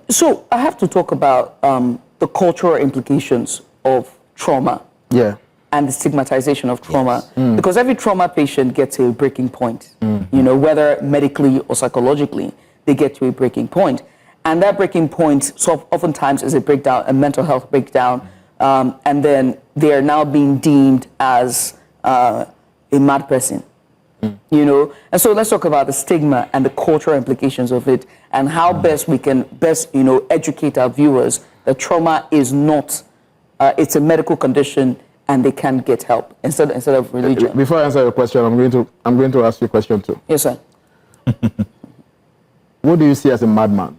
So I have to talk about the cultural implications of trauma. Yeah. And the stigmatization of trauma. Yes. Because every trauma patient gets to a breaking point. You know, whether medically or psychologically, they get to a breaking point. And that breaking point oftentimes is a breakdown, a mental health breakdown. And then they are now being deemed as a mad person. You know, and so let's talk about the stigma and the cultural implications of it and how best we can educate our viewers that trauma is not, it's a medical condition and they can get help instead of religion. Before I answer your question, I'm going to ask you a question too. Yes, sir. What do you see as a madman?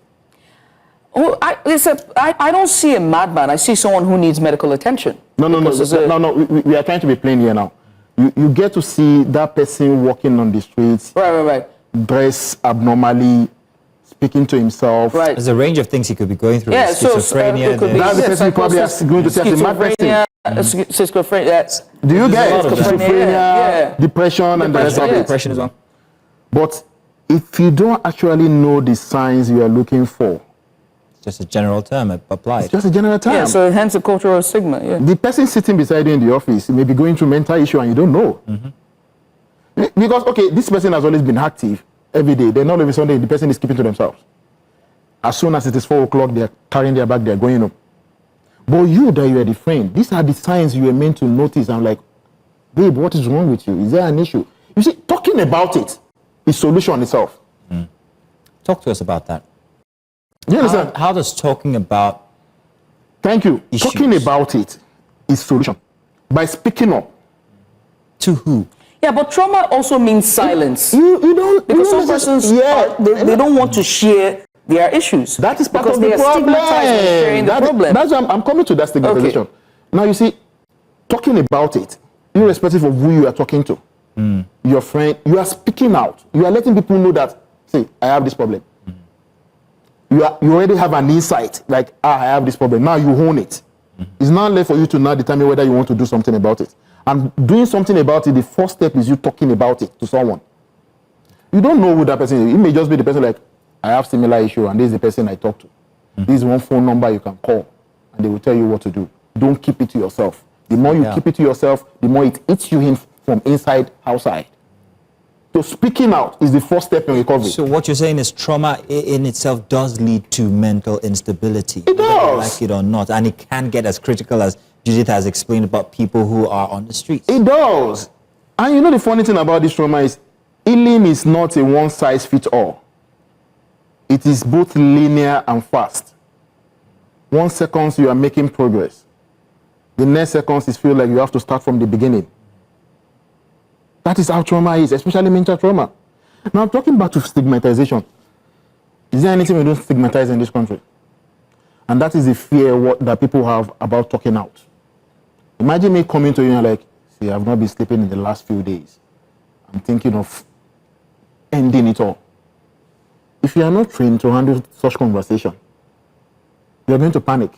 Oh, I don't see a madman. I see someone who needs medical attention. No. We are trying to be plain here now. You get to see that person walking on the streets, right, dressed abnormally, speaking to himself. Right. There's a range of things he could be going through. Yeah, schizophrenia. That's the person probably going to see as a mad person. Schizophrenia. Do you get schizophrenia, depression, and the rest of it? Depression as well. But if you don't actually know the signs you are looking for, just a general term applied. It's just a general term. Yeah, so hence the cultural stigma. Yeah. The person sitting beside you in the office may be going through mental issue and you don't know. Because, okay, this person has always been active every day. Then all of a sudden, the person is keeping to themselves. As soon as it is 4 o'clock, they are carrying their bag, they are going home. But you, that you are the friend, these are the signs you are meant to notice. I'm like, babe, what is wrong with you? Is there an issue? You see, talking about it is solution itself. Talk to us about that. Do you understand? How does talking about Thank you. issues. Talking about it is solution. By speaking up. To who? Yeah, but trauma also means silence. You don't... Because some persons, they don't want to share their issues. That is part because of the they are problem. stigmatized when sharing the problem. That's why I'm coming to that stigmatization. Okay. Now, you see, talking about it, irrespective of who you are talking to, your friend, you are speaking out. You are letting people know that, see, I have this problem. You already have an insight, like, I have this problem. Now you own it. It's not left for you to now determine whether you want to do something about it. And doing something about it, the first step is you talking about it to someone. You don't know who that person is. It may just be the person like, I have similar issue and this is the person I talk to. This is one phone number you can call and they will tell you what to do. Don't keep it to yourself. The more you keep it to yourself, the more it eats you in from inside, outside. So speaking out is the first step in recovery. So what you're saying is trauma in itself does lead to mental instability. It does. Whether you like it or not. And it can get as critical as Judith has explained about people who are on the streets. It does. And you know the funny thing about this trauma is healing is not a one-size-fits-all. It is both linear and fast. 1 second you are making progress. The next second is feel like you have to start from the beginning. That is how trauma is, especially mental trauma. Now, talking back to stigmatization, is there anything we don't stigmatize in this country? And that is the fear that people have about talking out. Imagine me coming to you and like, see, I've not been sleeping in the last few days. I'm thinking of ending it all. If you are not trained to handle such conversation, you are going to panic.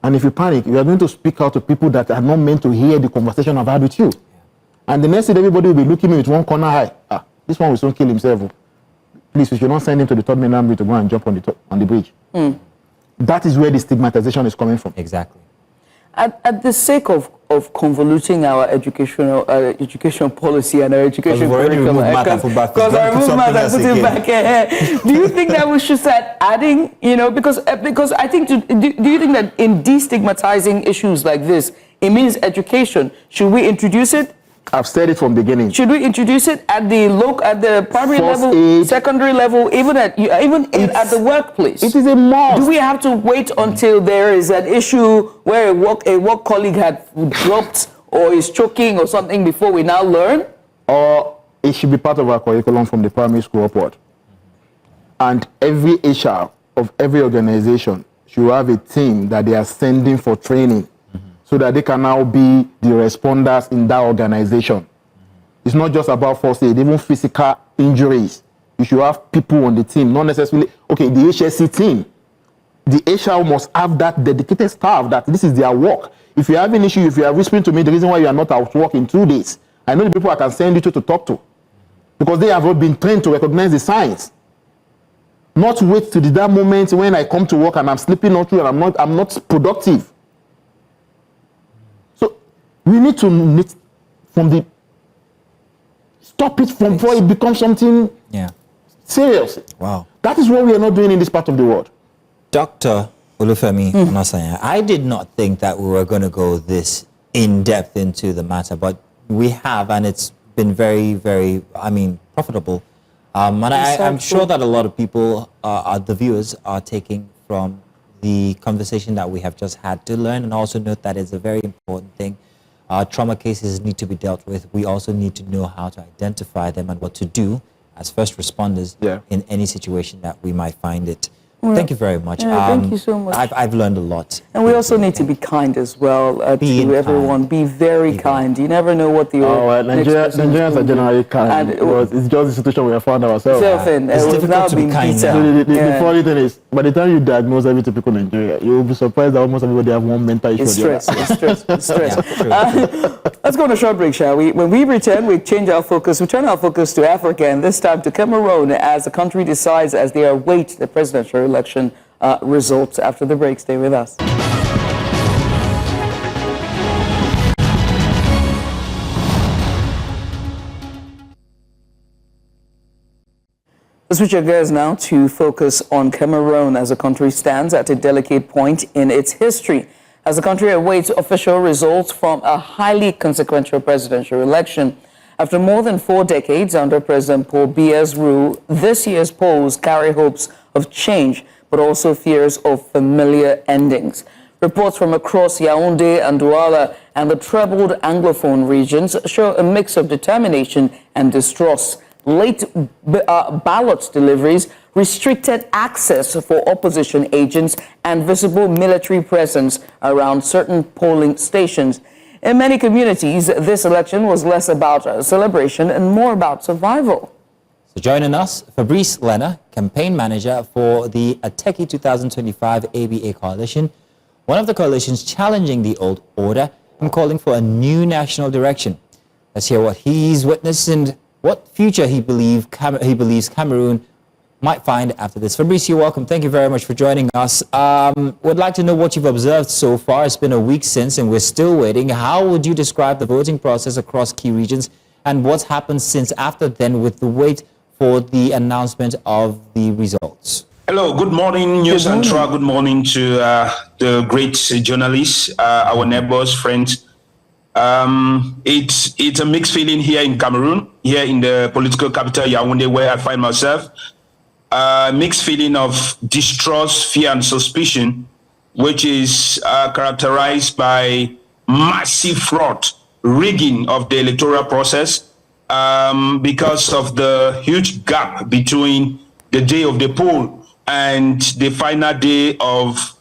And if you panic, you are going to speak out to people that are not meant to hear the conversation I've had with you. And the next thing, everybody will be looking at me with one corner eye. This one will soon kill himself. Please, we should not send him to the third mainland bridge to go and jump on the bridge. That is where the stigmatization is coming from. Exactly. At the sake of convoluting our education policy and our education curriculum, because I removed math and put it back here. Do you think that we should start adding, because I think, do you think that in destigmatizing issues like this, it means education, should we introduce it? I've said it from the beginning. Should we introduce it at the primary level, secondary level, even at the workplace? It is a must. Do we have to wait until there is an issue where a work colleague had dropped or is choking or something before we now learn? Or it should be part of our curriculum from the primary school upward. And every HR of every organization should have a team that they are sending for training, so that they can now be the responders in that organization. It's not just about first aid, even physical injuries. You should have people on the team, not necessarily, the HSC team. The HR must have that dedicated staff that this is their work. If you have an issue, if you are whispering to me the reason why you are not at work in 2 days, I know the people I can send you to talk to, because they have all been trained to recognize the signs. Not wait till that moment when I come to work and I'm sleeping all through and I'm not productive. We need to stop it from before it becomes something serious. Wow. That is what we are not doing in this part of the world. Dr. Olufemi Onasanya, I did not think that we were going to go this in-depth into the matter, but we have, and it's been very, very, profitable. And I'm sure that a lot of people, the viewers, are taking from the conversation that we have just had to learn and also note that it's a very important thing. Trauma cases need to be dealt with. We also need to know how to identify them and what to do as first responders in any situation that we might find it. Thank you very much. Thank you so much. I've learned a lot. And we also need to be kind as well to everyone. Be very kind. You never know what the Nigerians are generally kind. It's just the situation we have found ourselves. It's difficult to be kind now. The funny thing is, by the time you diagnose every typical Nigerian, you'll be surprised that almost everybody have one mental issue. It's stress. Let's go on a short break, shall we? When we return, we change our focus. We turn our focus to Africa, and this time to Cameroon, as the country decides as they await the presidential election results. After the break, stay with us. Let's switch our gears now to focus on Cameroon, as the country stands at a delicate point in its history, as the country awaits official results from a highly consequential presidential election. After more than 4 decades under President Paul Biya's rule, this year's polls carry hopes of change, but also fears of familiar endings. Reports from across Yaoundé and Douala and the troubled Anglophone regions show a mix of determination and distrust. Late ballot deliveries, restricted access for opposition agents, and visible military presence around certain polling stations. In many communities, this election was less about celebration and more about survival. So joining us, Fabrice Lena, campaign manager for the Ateki 2025 ABA coalition, one of the coalitions challenging the old order and calling for a new national direction. Let's hear what he's witnessed and what future he believes Cameroon might find after this. Fabrice, you're welcome. Thank you very much for joining us. Would like to know what you've observed so far. It's been a week since and we're still waiting. How would you describe the voting process across key regions and what's happened since after then with the wait for the announcement of the results? Hello, good morning, News Central. Good morning to the great journalists, our neighbors, friends. It's a mixed feeling here in Cameroon, here in the political capital, Yaoundé, where I find myself. Mixed feeling of distrust, fear, and suspicion, which is characterized by massive fraud, rigging of the electoral process because of the huge gap between the day of the poll and the final day of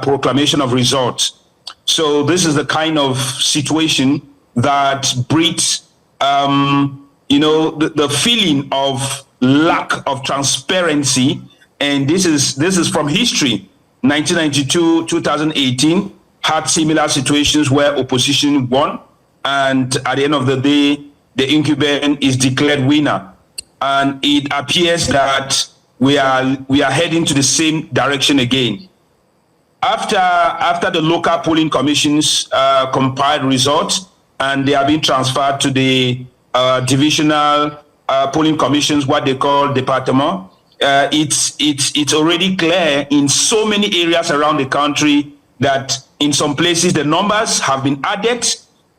proclamation of results. So this is the kind of situation that breeds, the feeling of lack of transparency, and this is from history. 1992, 2018 had similar situations where opposition won, and at the end of the day, the incumbent is declared winner, and it appears that we are heading to the same direction again. After the local polling commissions compiled results and they are being transferred to the divisional polling commissions, what they call département, it's already clear in so many areas around the country that in some places the numbers have been added,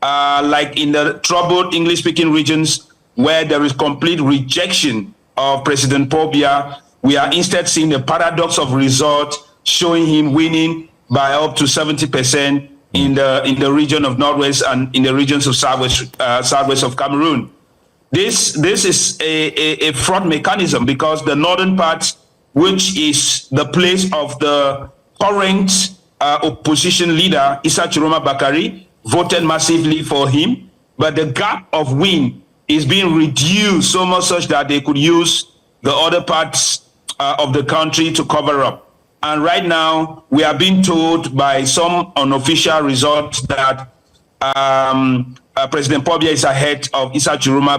like in the troubled English-speaking regions where there is complete rejection of President Pobia. We are instead seeing the paradox of result, showing him winning by up to 70% in the region of Northwest and in the regions of Southwest of Cameroon. This is a fraud mechanism because the northern part, which is the place of the current opposition leader, Issa Chiroma Bakari, voted massively for him, but the gap of win is being reduced so much such that they could use the other parts of the country to cover up. And right now, we are being told by some unofficial results that President Pobia is ahead of Issa Chiroma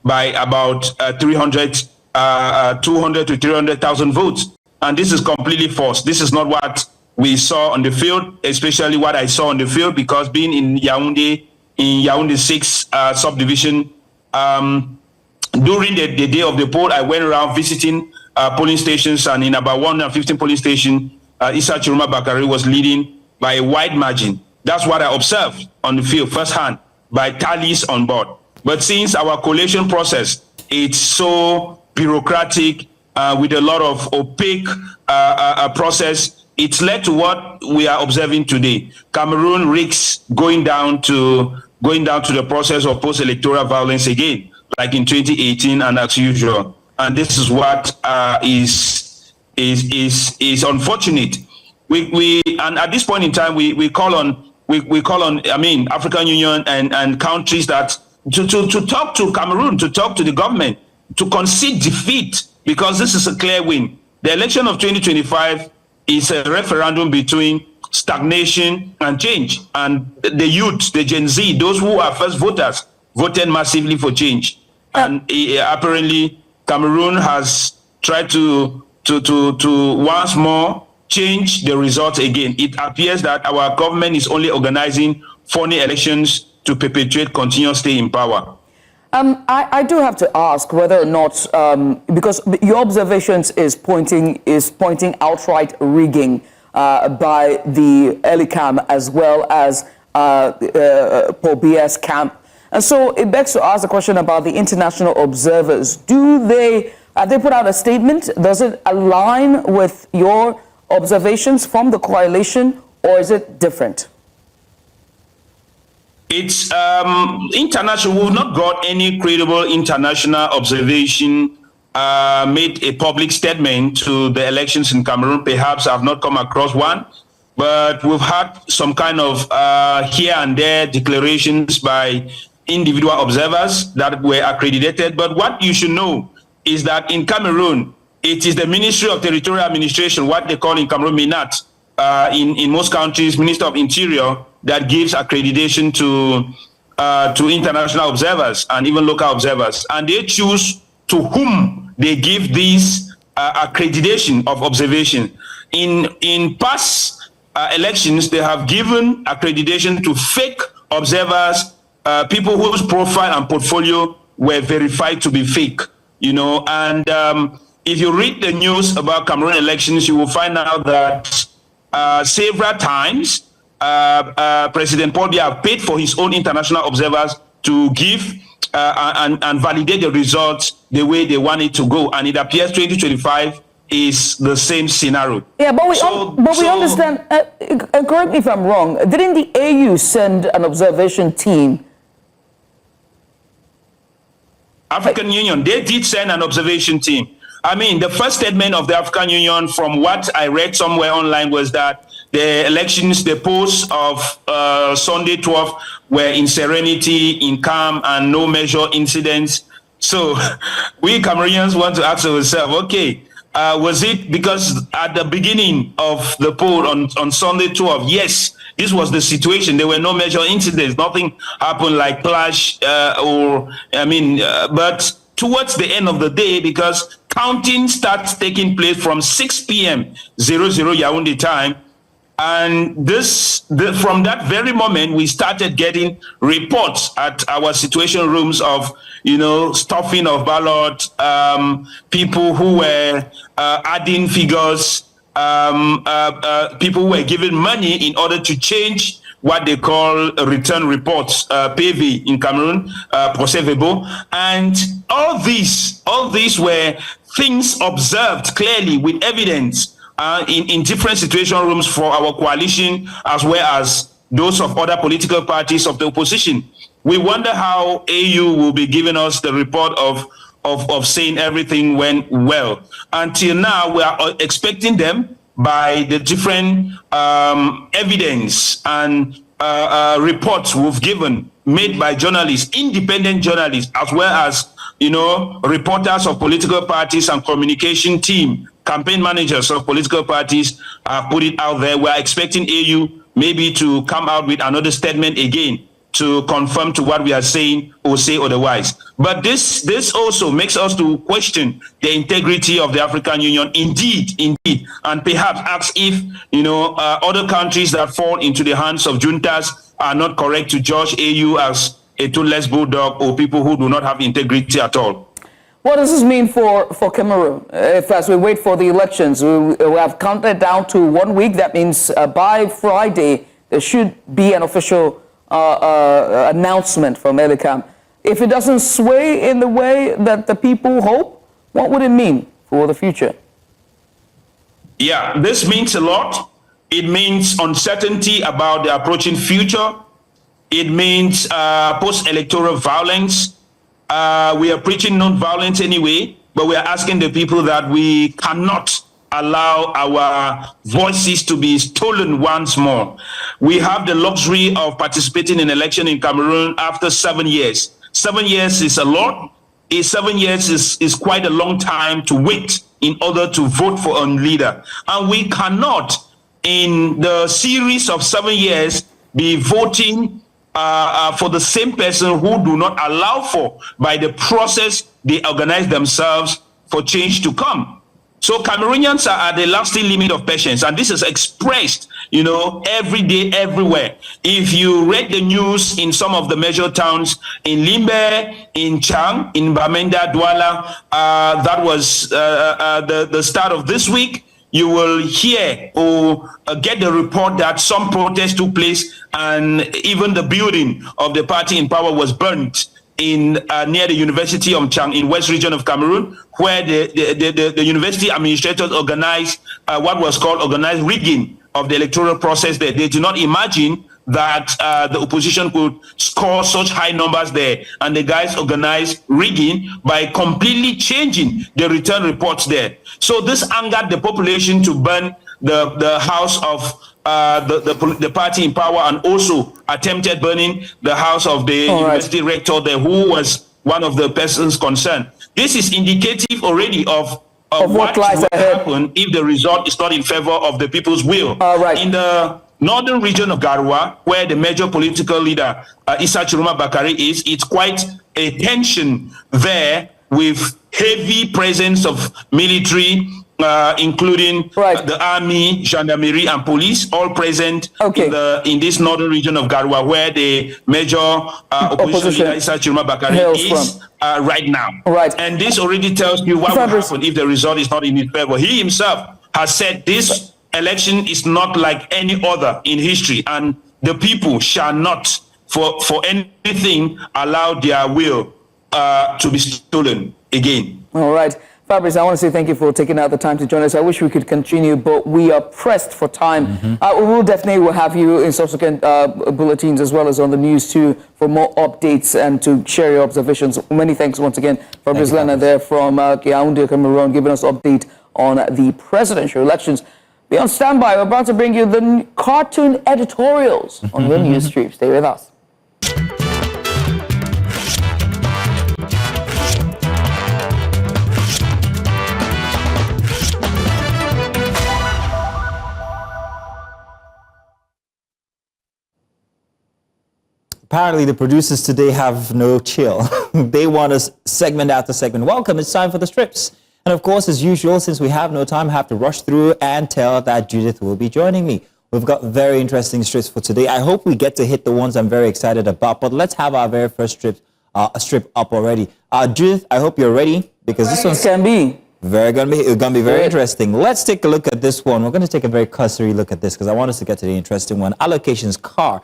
by about 200 to 300,000 votes. And this is completely false. This is not what we saw on the field, especially what I saw on the field, because being in Yaoundé 6 subdivision, during the day of the poll, I went around visiting polling stations, and in about 115 polling stations, Issa Chiroma Bakari was leading by a wide margin. That's what I observed on the field firsthand by tallies on board. But since our collation process, it's so bureaucratic with a lot of opaque process, it's led to what we are observing today. Cameroon risks going down to the process of post-electoral violence again, like in 2018 and as usual. And this is what is unfortunate. And at this point in time, we call on African Union and countries that to talk to Cameroon, to talk to the government, to concede defeat, because this is a clear win. The election of 2025 is a referendum between stagnation and change. And the youth, the Gen Z, those who are first voters, voted massively for change. And apparently, Cameroon has tried to once more change the result again. It appears that our government is only organizing phony elections to perpetuate continuous stay in power. I do have to ask whether or not, because your observations is pointing outright rigging by the Elikam as well as Paul Biya's camp. And so it begs to ask a question about the international observers. Have they put out a statement? Does it align with your observations from the coalition, or is it different? It's international. We've not got any credible international observation made a public statement to the elections in Cameroon. Perhaps I've not come across one. but we've had some kind of here and there declarations by individual observers that were accredited. But what you should know is that in Cameroon, it is the Ministry of Territorial Administration, what they call in Cameroon MINAT, in most countries, Minister of Interior, that gives accreditation to international observers and even local observers. And they choose to whom they give these accreditation of observation. In past elections, they have given accreditation to fake observers, people whose profile and portfolio were verified to be fake, you know. And if you read the news about Cameroon elections, you will find out that several times President Paul Biya paid for his own international observers to give and validate the results the way they want it to go. And it appears 2025 is the same scenario. Yeah, but we understand, and correct me if I'm wrong, didn't the AU send an observation team? African Union, they did send an observation team. I mean, the first statement of the African Union, from what I read somewhere online, was that the elections, the polls of Sunday 12th were in serenity, in calm, and no major incidents. So we Cameroonians want to ask ourselves, okay, was it because at the beginning of the poll on Sunday 12th, yes, this was the situation. There were no major incidents. Nothing happened like clash but towards the end of the day, because counting starts taking place from 6 p.m. 00 Yaoundé time. And from that very moment, we started getting reports at our situation rooms of, you know, stuffing of ballot, people who were adding figures, people who were given money in order to change what they call return reports, PV in Cameroon, procès verbaux. And all these were things observed clearly with evidence in different situation rooms for our coalition, as well as those of other political parties of the opposition. We wonder how AU will be giving us the report of saying everything went well. Until now, we are expecting them by the different evidence and reports we've given, made by journalists, independent journalists, as well as, you know, reporters of political parties and communication team, campaign managers of political parties put it out there. We're expecting AU maybe to come out with another statement again to confirm to what we are saying or say otherwise. But this also makes us to question the integrity of the African Union, indeed, and perhaps ask if, you know, other countries that fall into the hands of juntas are not correct to judge AU as a toothless bulldog or people who do not have integrity at all. What does this mean for Cameroon? If, as we wait for the elections, we have counted down to 1 week. That means by Friday, there should be an official announcement from ELICAM. If it doesn't sway in the way that the people hope, what would it mean for the future? Yeah, this means a lot. It means uncertainty about the approaching future. It means post-electoral violence. We are preaching non-violence anyway, but we are asking the people that we cannot allow our voices to be stolen once more. We have the luxury of participating in election in Cameroon after 7 years. 7 years is a lot. 7 years is quite a long time to wait in order to vote for a leader. And we cannot, in the series of 7 years, be voting for the same person who do not allow for, by the process they organize themselves, for change to come. So Cameroonians are at the lasting limit of patience, and this is expressed, you know, every day, everywhere. If you read the news in some of the major towns, in Limbe, in Chang, in Bamenda, Douala, that was the start of this week, you will hear or get the report that some protests took place, and even the building of the party in power was burnt in near the University of Chang in West Region of Cameroon, where the university administrators organized what was called organized rigging of the electoral process there. They did not imagine that the opposition could score such high numbers there, and the guys organized rigging by completely changing the return reports there. So this angered the population to burn the house of the party in power, and also attempted burning the house of the university rector there, who was one of the persons concerned. This is indicative already of what will happen if the result is not in favor of the people's will. In the northern region of Garwa, where the major political leader Issa Bakari is, it's quite a tension there, with heavy presence of military, including the army, gendarmerie, and police, all present in this northern region of Garwa, where the major opposition leader Issa Bakari is right now. And this already tells you what will happen if the result is not in his favor. He himself has said this election is not like any other in history, and the people shall not, for anything, allow their will to be stolen again. All right. Fabrice, I want to say thank you for taking out the time to join us. I wish we could continue, but we are pressed for time. We will definitely have you in subsequent bulletins, as well as on the news too, for more updates and to share your observations. Many thanks once again, Fabrice Lena there from Yaoundé, Cameroon, giving us update on the presidential elections. Be on standby. We're about to bring you the cartoon editorials on the news stream. Stay with us. Apparently, the producers today have no chill. They want us segment after segment. Welcome, it's time for the strips. And of course, as usual, since we have no time, I have to rush through and tell that Judith will be joining me. We've got very interesting strips for today. I hope we get to hit the ones I'm very excited about. But let's have our very first strip up already. Judith, I hope you're ready, because this one's gonna be very interesting. Let's take a look at this one. We're going to take a very cursory look at this, because I want us to get to the interesting one. Allocations car.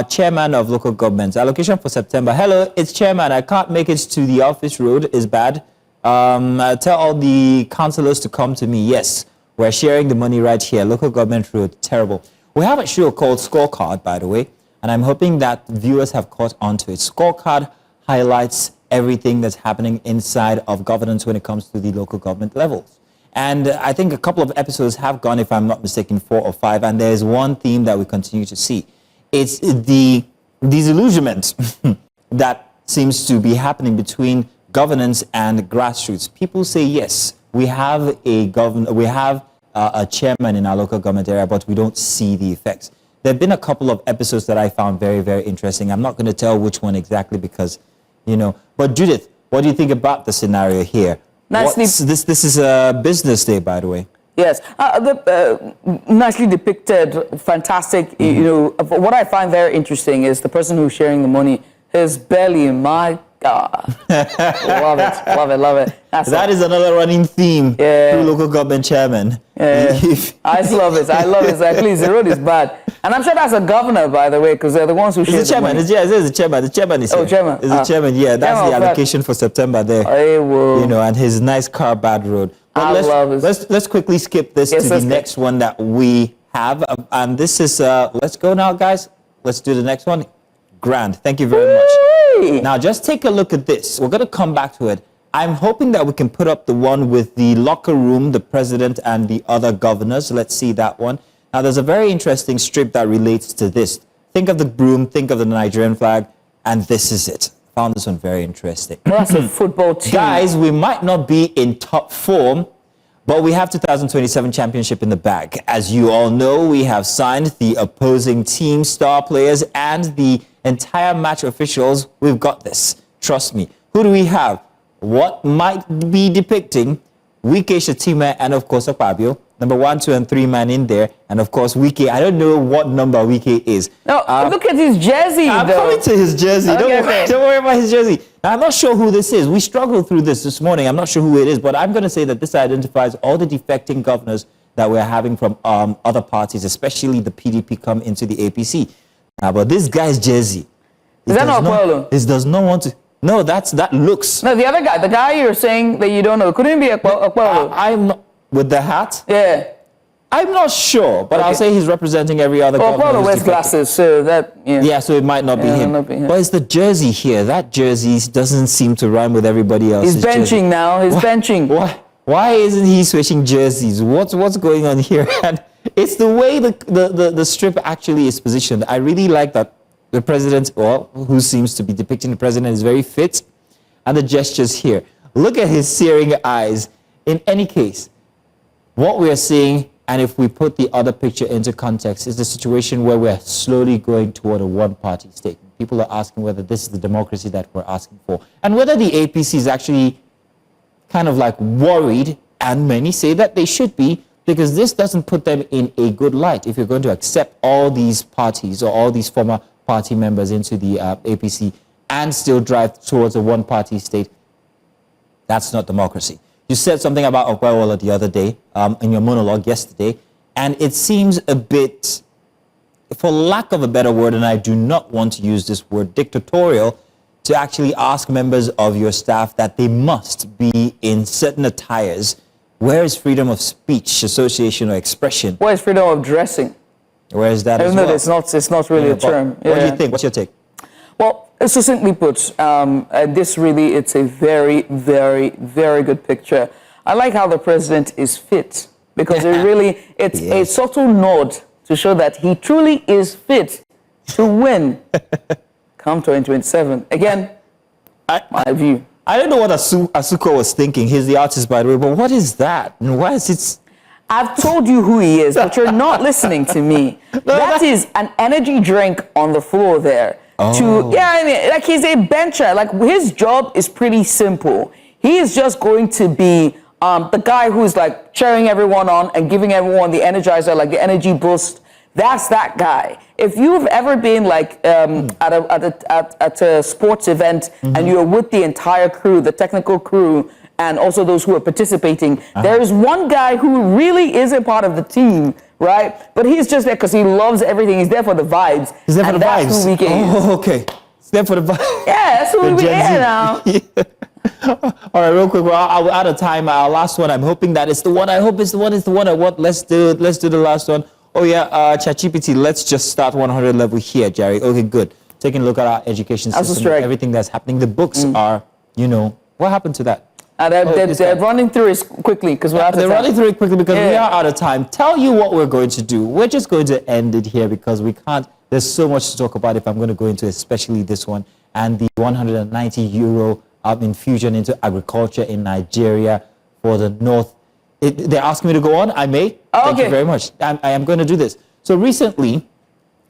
Chairman of local governments. Allocation for September. Hello, it's chairman. I can't make it to the office. Road is bad. Tell all the councillors to come to me. Yes, we're sharing the money right here. Local government road, terrible. We have a show called Scorecard, by the way, and I'm hoping that viewers have caught on to it. Scorecard highlights everything that's happening inside of governance when it comes to the local government levels. And I think a couple of episodes have gone, if I'm not mistaken, 4 or 5, and there's one theme that we continue to see. It's the disillusionment that seems to be happening between governance and grassroots. People say, yes, we have a chairman in our local government area, but we don't see the effects. There have been a couple of episodes that I found very, very interesting. I'm not going to tell which one exactly because, you know. But Judith, what do you think about the scenario here? This is a business day, by the way. Yes, nicely depicted, fantastic. You know, what I find very interesting is the person who's sharing the money, his belly, my God. Love it. That is another running theme through local government chairman. I love it. Exactly. The road is bad. And I'm sure that's a governor, by the way, because they're the ones who share the money. It's the chairman. The chairman is here. Chairman. It's the chairman, yeah. That's the allocation for September there. You know, and his nice car, bad road. But let's quickly skip this to the next one that we have. And this is, let's go now, guys. Let's do the next one. Grand. Thank you very much. Now, just take a look at this. We're going to come back to it. I'm hoping that we can put up the one with the locker room, the president, and the other governors. Let's see that one. Now, there's a very interesting strip that relates to this. Think of the broom, think of the Nigerian flag, and this is it. Found this one very interesting. That's a football team. Guys, we might not be in top form, but we have 2027 championship in the bag. As you all know, we have signed the opposing team star players and the entire match officials. We've got this. Trust me. Who do we have? What might be depicting Wike, Shatima, and of course Akpabio. Number 1, 2, and 3 man in there. And of course, Wike. I don't know what number Wike is. No, look at his jersey, I'm coming to his jersey. Okay, don't worry about his jersey. Now, I'm not sure who this is. We struggled through this morning. I'm not sure who it is, but I'm going to say that this identifies all the defecting governors that we're having from other parties, especially the PDP come into the APC. But this guy's jersey. Is that not Paulo? This does not want to. No, that looks. No, the other guy, the guy you're saying that you don't know, couldn't be a Paulo. I'm not, with the hat? Yeah. I'm not sure, but I'll say he's representing every other governor. Paulo wears glasses, so that, yeah, so it might not be him. But it's the jersey here. That jersey doesn't seem to rhyme with everybody else's He's benching jersey. Now. He's benching. What? Why isn't he switching jerseys? What's going on here? And it's the way the strip actually is positioned. I really like that the president, well, who seems to be depicting the president, is very fit, and the gestures here. Look at his searing eyes. In any case, what we are seeing, and if we put the other picture into context, is the situation where we're slowly going toward a one-party state. People are asking whether this is the democracy that we're asking for, and whether the APC is actually kind of like worried, and many say that they should be, because this doesn't put them in a good light. If you're going to accept all these parties or all these former party members into the APC and still drive towards a one-party state, that's not democracy. You said something about Auwal the other day in your monologue yesterday, and it seems a bit, for lack of a better word, and I do not want to use this word, dictatorial, to actually ask members of your staff that they must be in certain attires. Where is freedom of speech, association, or expression? Where is freedom of dressing? Where is that as Even well? though it's not really a term. What do you think? What's your take? Well, succinctly put, this really, it's a very, very, very good picture. I like how the president is fit, because it really, it's a subtle nod to show that he truly is fit to win come 2027. Again, my view. I don't know what Asuko was thinking. He's the artist, by the way, but what is that? And why is it... I've told you who he is, but you're not listening to me. That is an energy drink on the floor there. I mean, like, he's a bencher. Like, his job is pretty simple. He is just going to be the guy who's like cheering everyone on and giving everyone the energizer, like the energy boost. That's that guy. If you've ever been like at a sports event and you're with the entire crew, the technical crew, and also those who are participating, there is one guy who really is a part of the team, right? But he's just there because he loves everything. He's there for the vibes. He's there for the vibes. That's who we can use. Oh, okay. He's there for the vibes. Yeah, that's who we can now. All right, real quick. Well, we're out of time. Our last one. I'm hoping that it's the one. I hope it's the one. It's the one I want. Let's do the last one. Oh yeah, ChatGPT. Let's just start 100 level here, Jerry. Okay, good. Taking a look at our education system, everything that's happening. The books are, what happened to that? They're running through it quickly because we're out of time. They're running through it quickly because we are out of time. Tell you what we're going to do. We're just going to end it here because we can't. There's so much to talk about if I'm going to go into especially this one and the 190 euro infusion into agriculture in Nigeria for the North. They're asking me to go on. I may. Thank you very much. I am going to do this. So recently,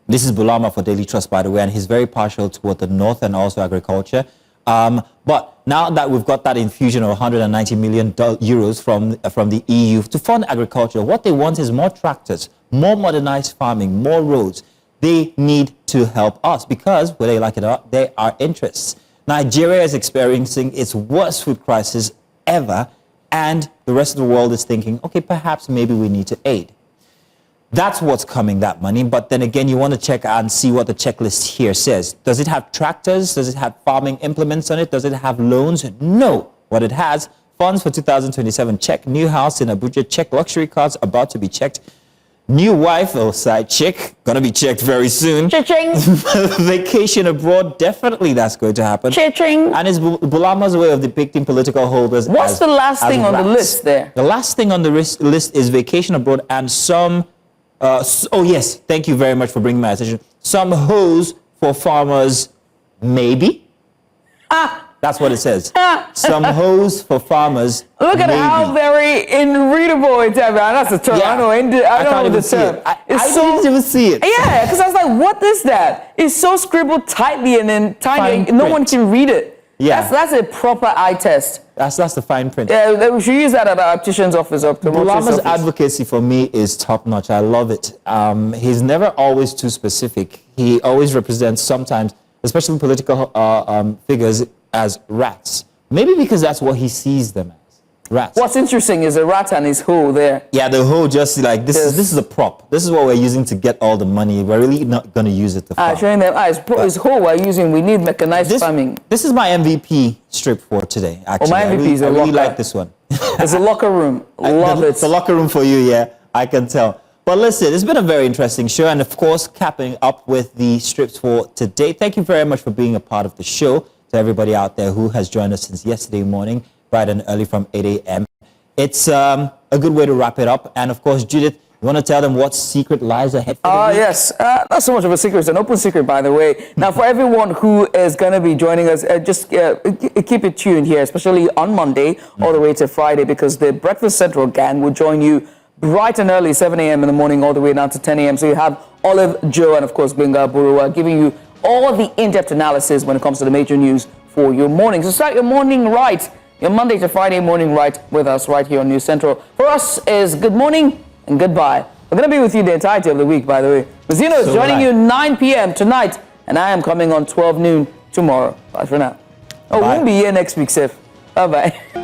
this is Bulama for Daily Trust, by the way, and he's very partial toward the North and also agriculture. But now that we've got that infusion of 190 million euros from the EU to fund agriculture, what they want is more tractors, more modernized farming, more roads. They need to help us because, whether you like it or not, they are interests. Nigeria is experiencing its worst food crisis ever, and the rest of the world is thinking, okay, perhaps maybe we need to aid. That's what's coming, that money. But then again, you want to check and see what the checklist here says. Does it have tractors? Does it have farming implements on it? Does it have loans? No. What it has, funds for 2027, check. New house in Abuja, check. Luxury cars about to be checked. New wife, or side chick, gonna be checked very soon. Cha-ching. Vacation abroad, definitely that's going to happen. Cha-ching. And it's Bulama's way of depicting political holders. What's the last thing on the list there? The last thing on the list is vacation abroad and some... oh yes, thank you very much for bringing my attention. Some hose for farmers, maybe. That's what it says. Some hose for farmers. Look at how very unreadable it's ever. That's the term. Yeah. I don't know the term. I didn't even see it. Yeah, because I was like, what is that? It's so scribbled tightly and then tiny. No one can read it. Yeah. That's a proper eye test. That's the fine print. Yeah, we should use that at our optician's office. Bulama's advocacy for me is top notch. I love it. He's never always too specific. He always represents sometimes, especially political figures, as rats. Maybe because that's what he sees them as, rats. What's interesting is the rat and his hoe there. Yeah, the hoe just like, this is a prop. This is what we're using to get all the money. We're really not going to use it to farm. Showing them, his hoe we're using, we need mechanized farming. This is my MVP strip for today, actually. My MVP is I really like this one. It's a locker room. Love it. It's a locker room for you, yeah, I can tell. But listen, it's been a very interesting show, and of course, capping up with the strips for today. Thank you very much for being a part of the show. To everybody out there who has joined us since yesterday morning, bright and early from 8 a.m. it's a good way to wrap it up. And of course, Judith, you want to tell them what secret lies ahead for the week? Yes, not so much of a secret. It's an open secret, by the way. Now, for everyone who is going to be joining us, just keep it tuned here, especially on Monday all the way to Friday, because the Breakfast Central gang will join you bright and early, 7 a.m. in the morning, all the way down to 10 a.m. So you have Olive, Joe, and of course, Benga Burua giving you all the in-depth analysis when it comes to the major news for your morning. So start your morning right, your Monday to Friday morning right with us right here on News Central. For us is good morning and goodbye. We're going to be with you the entirety of the week, by the way. Mazino is joining you 9 p.m. tonight, and I am coming on 12 noon tomorrow. Bye for now. Oh, we'll be here next week, Sif. Bye-bye.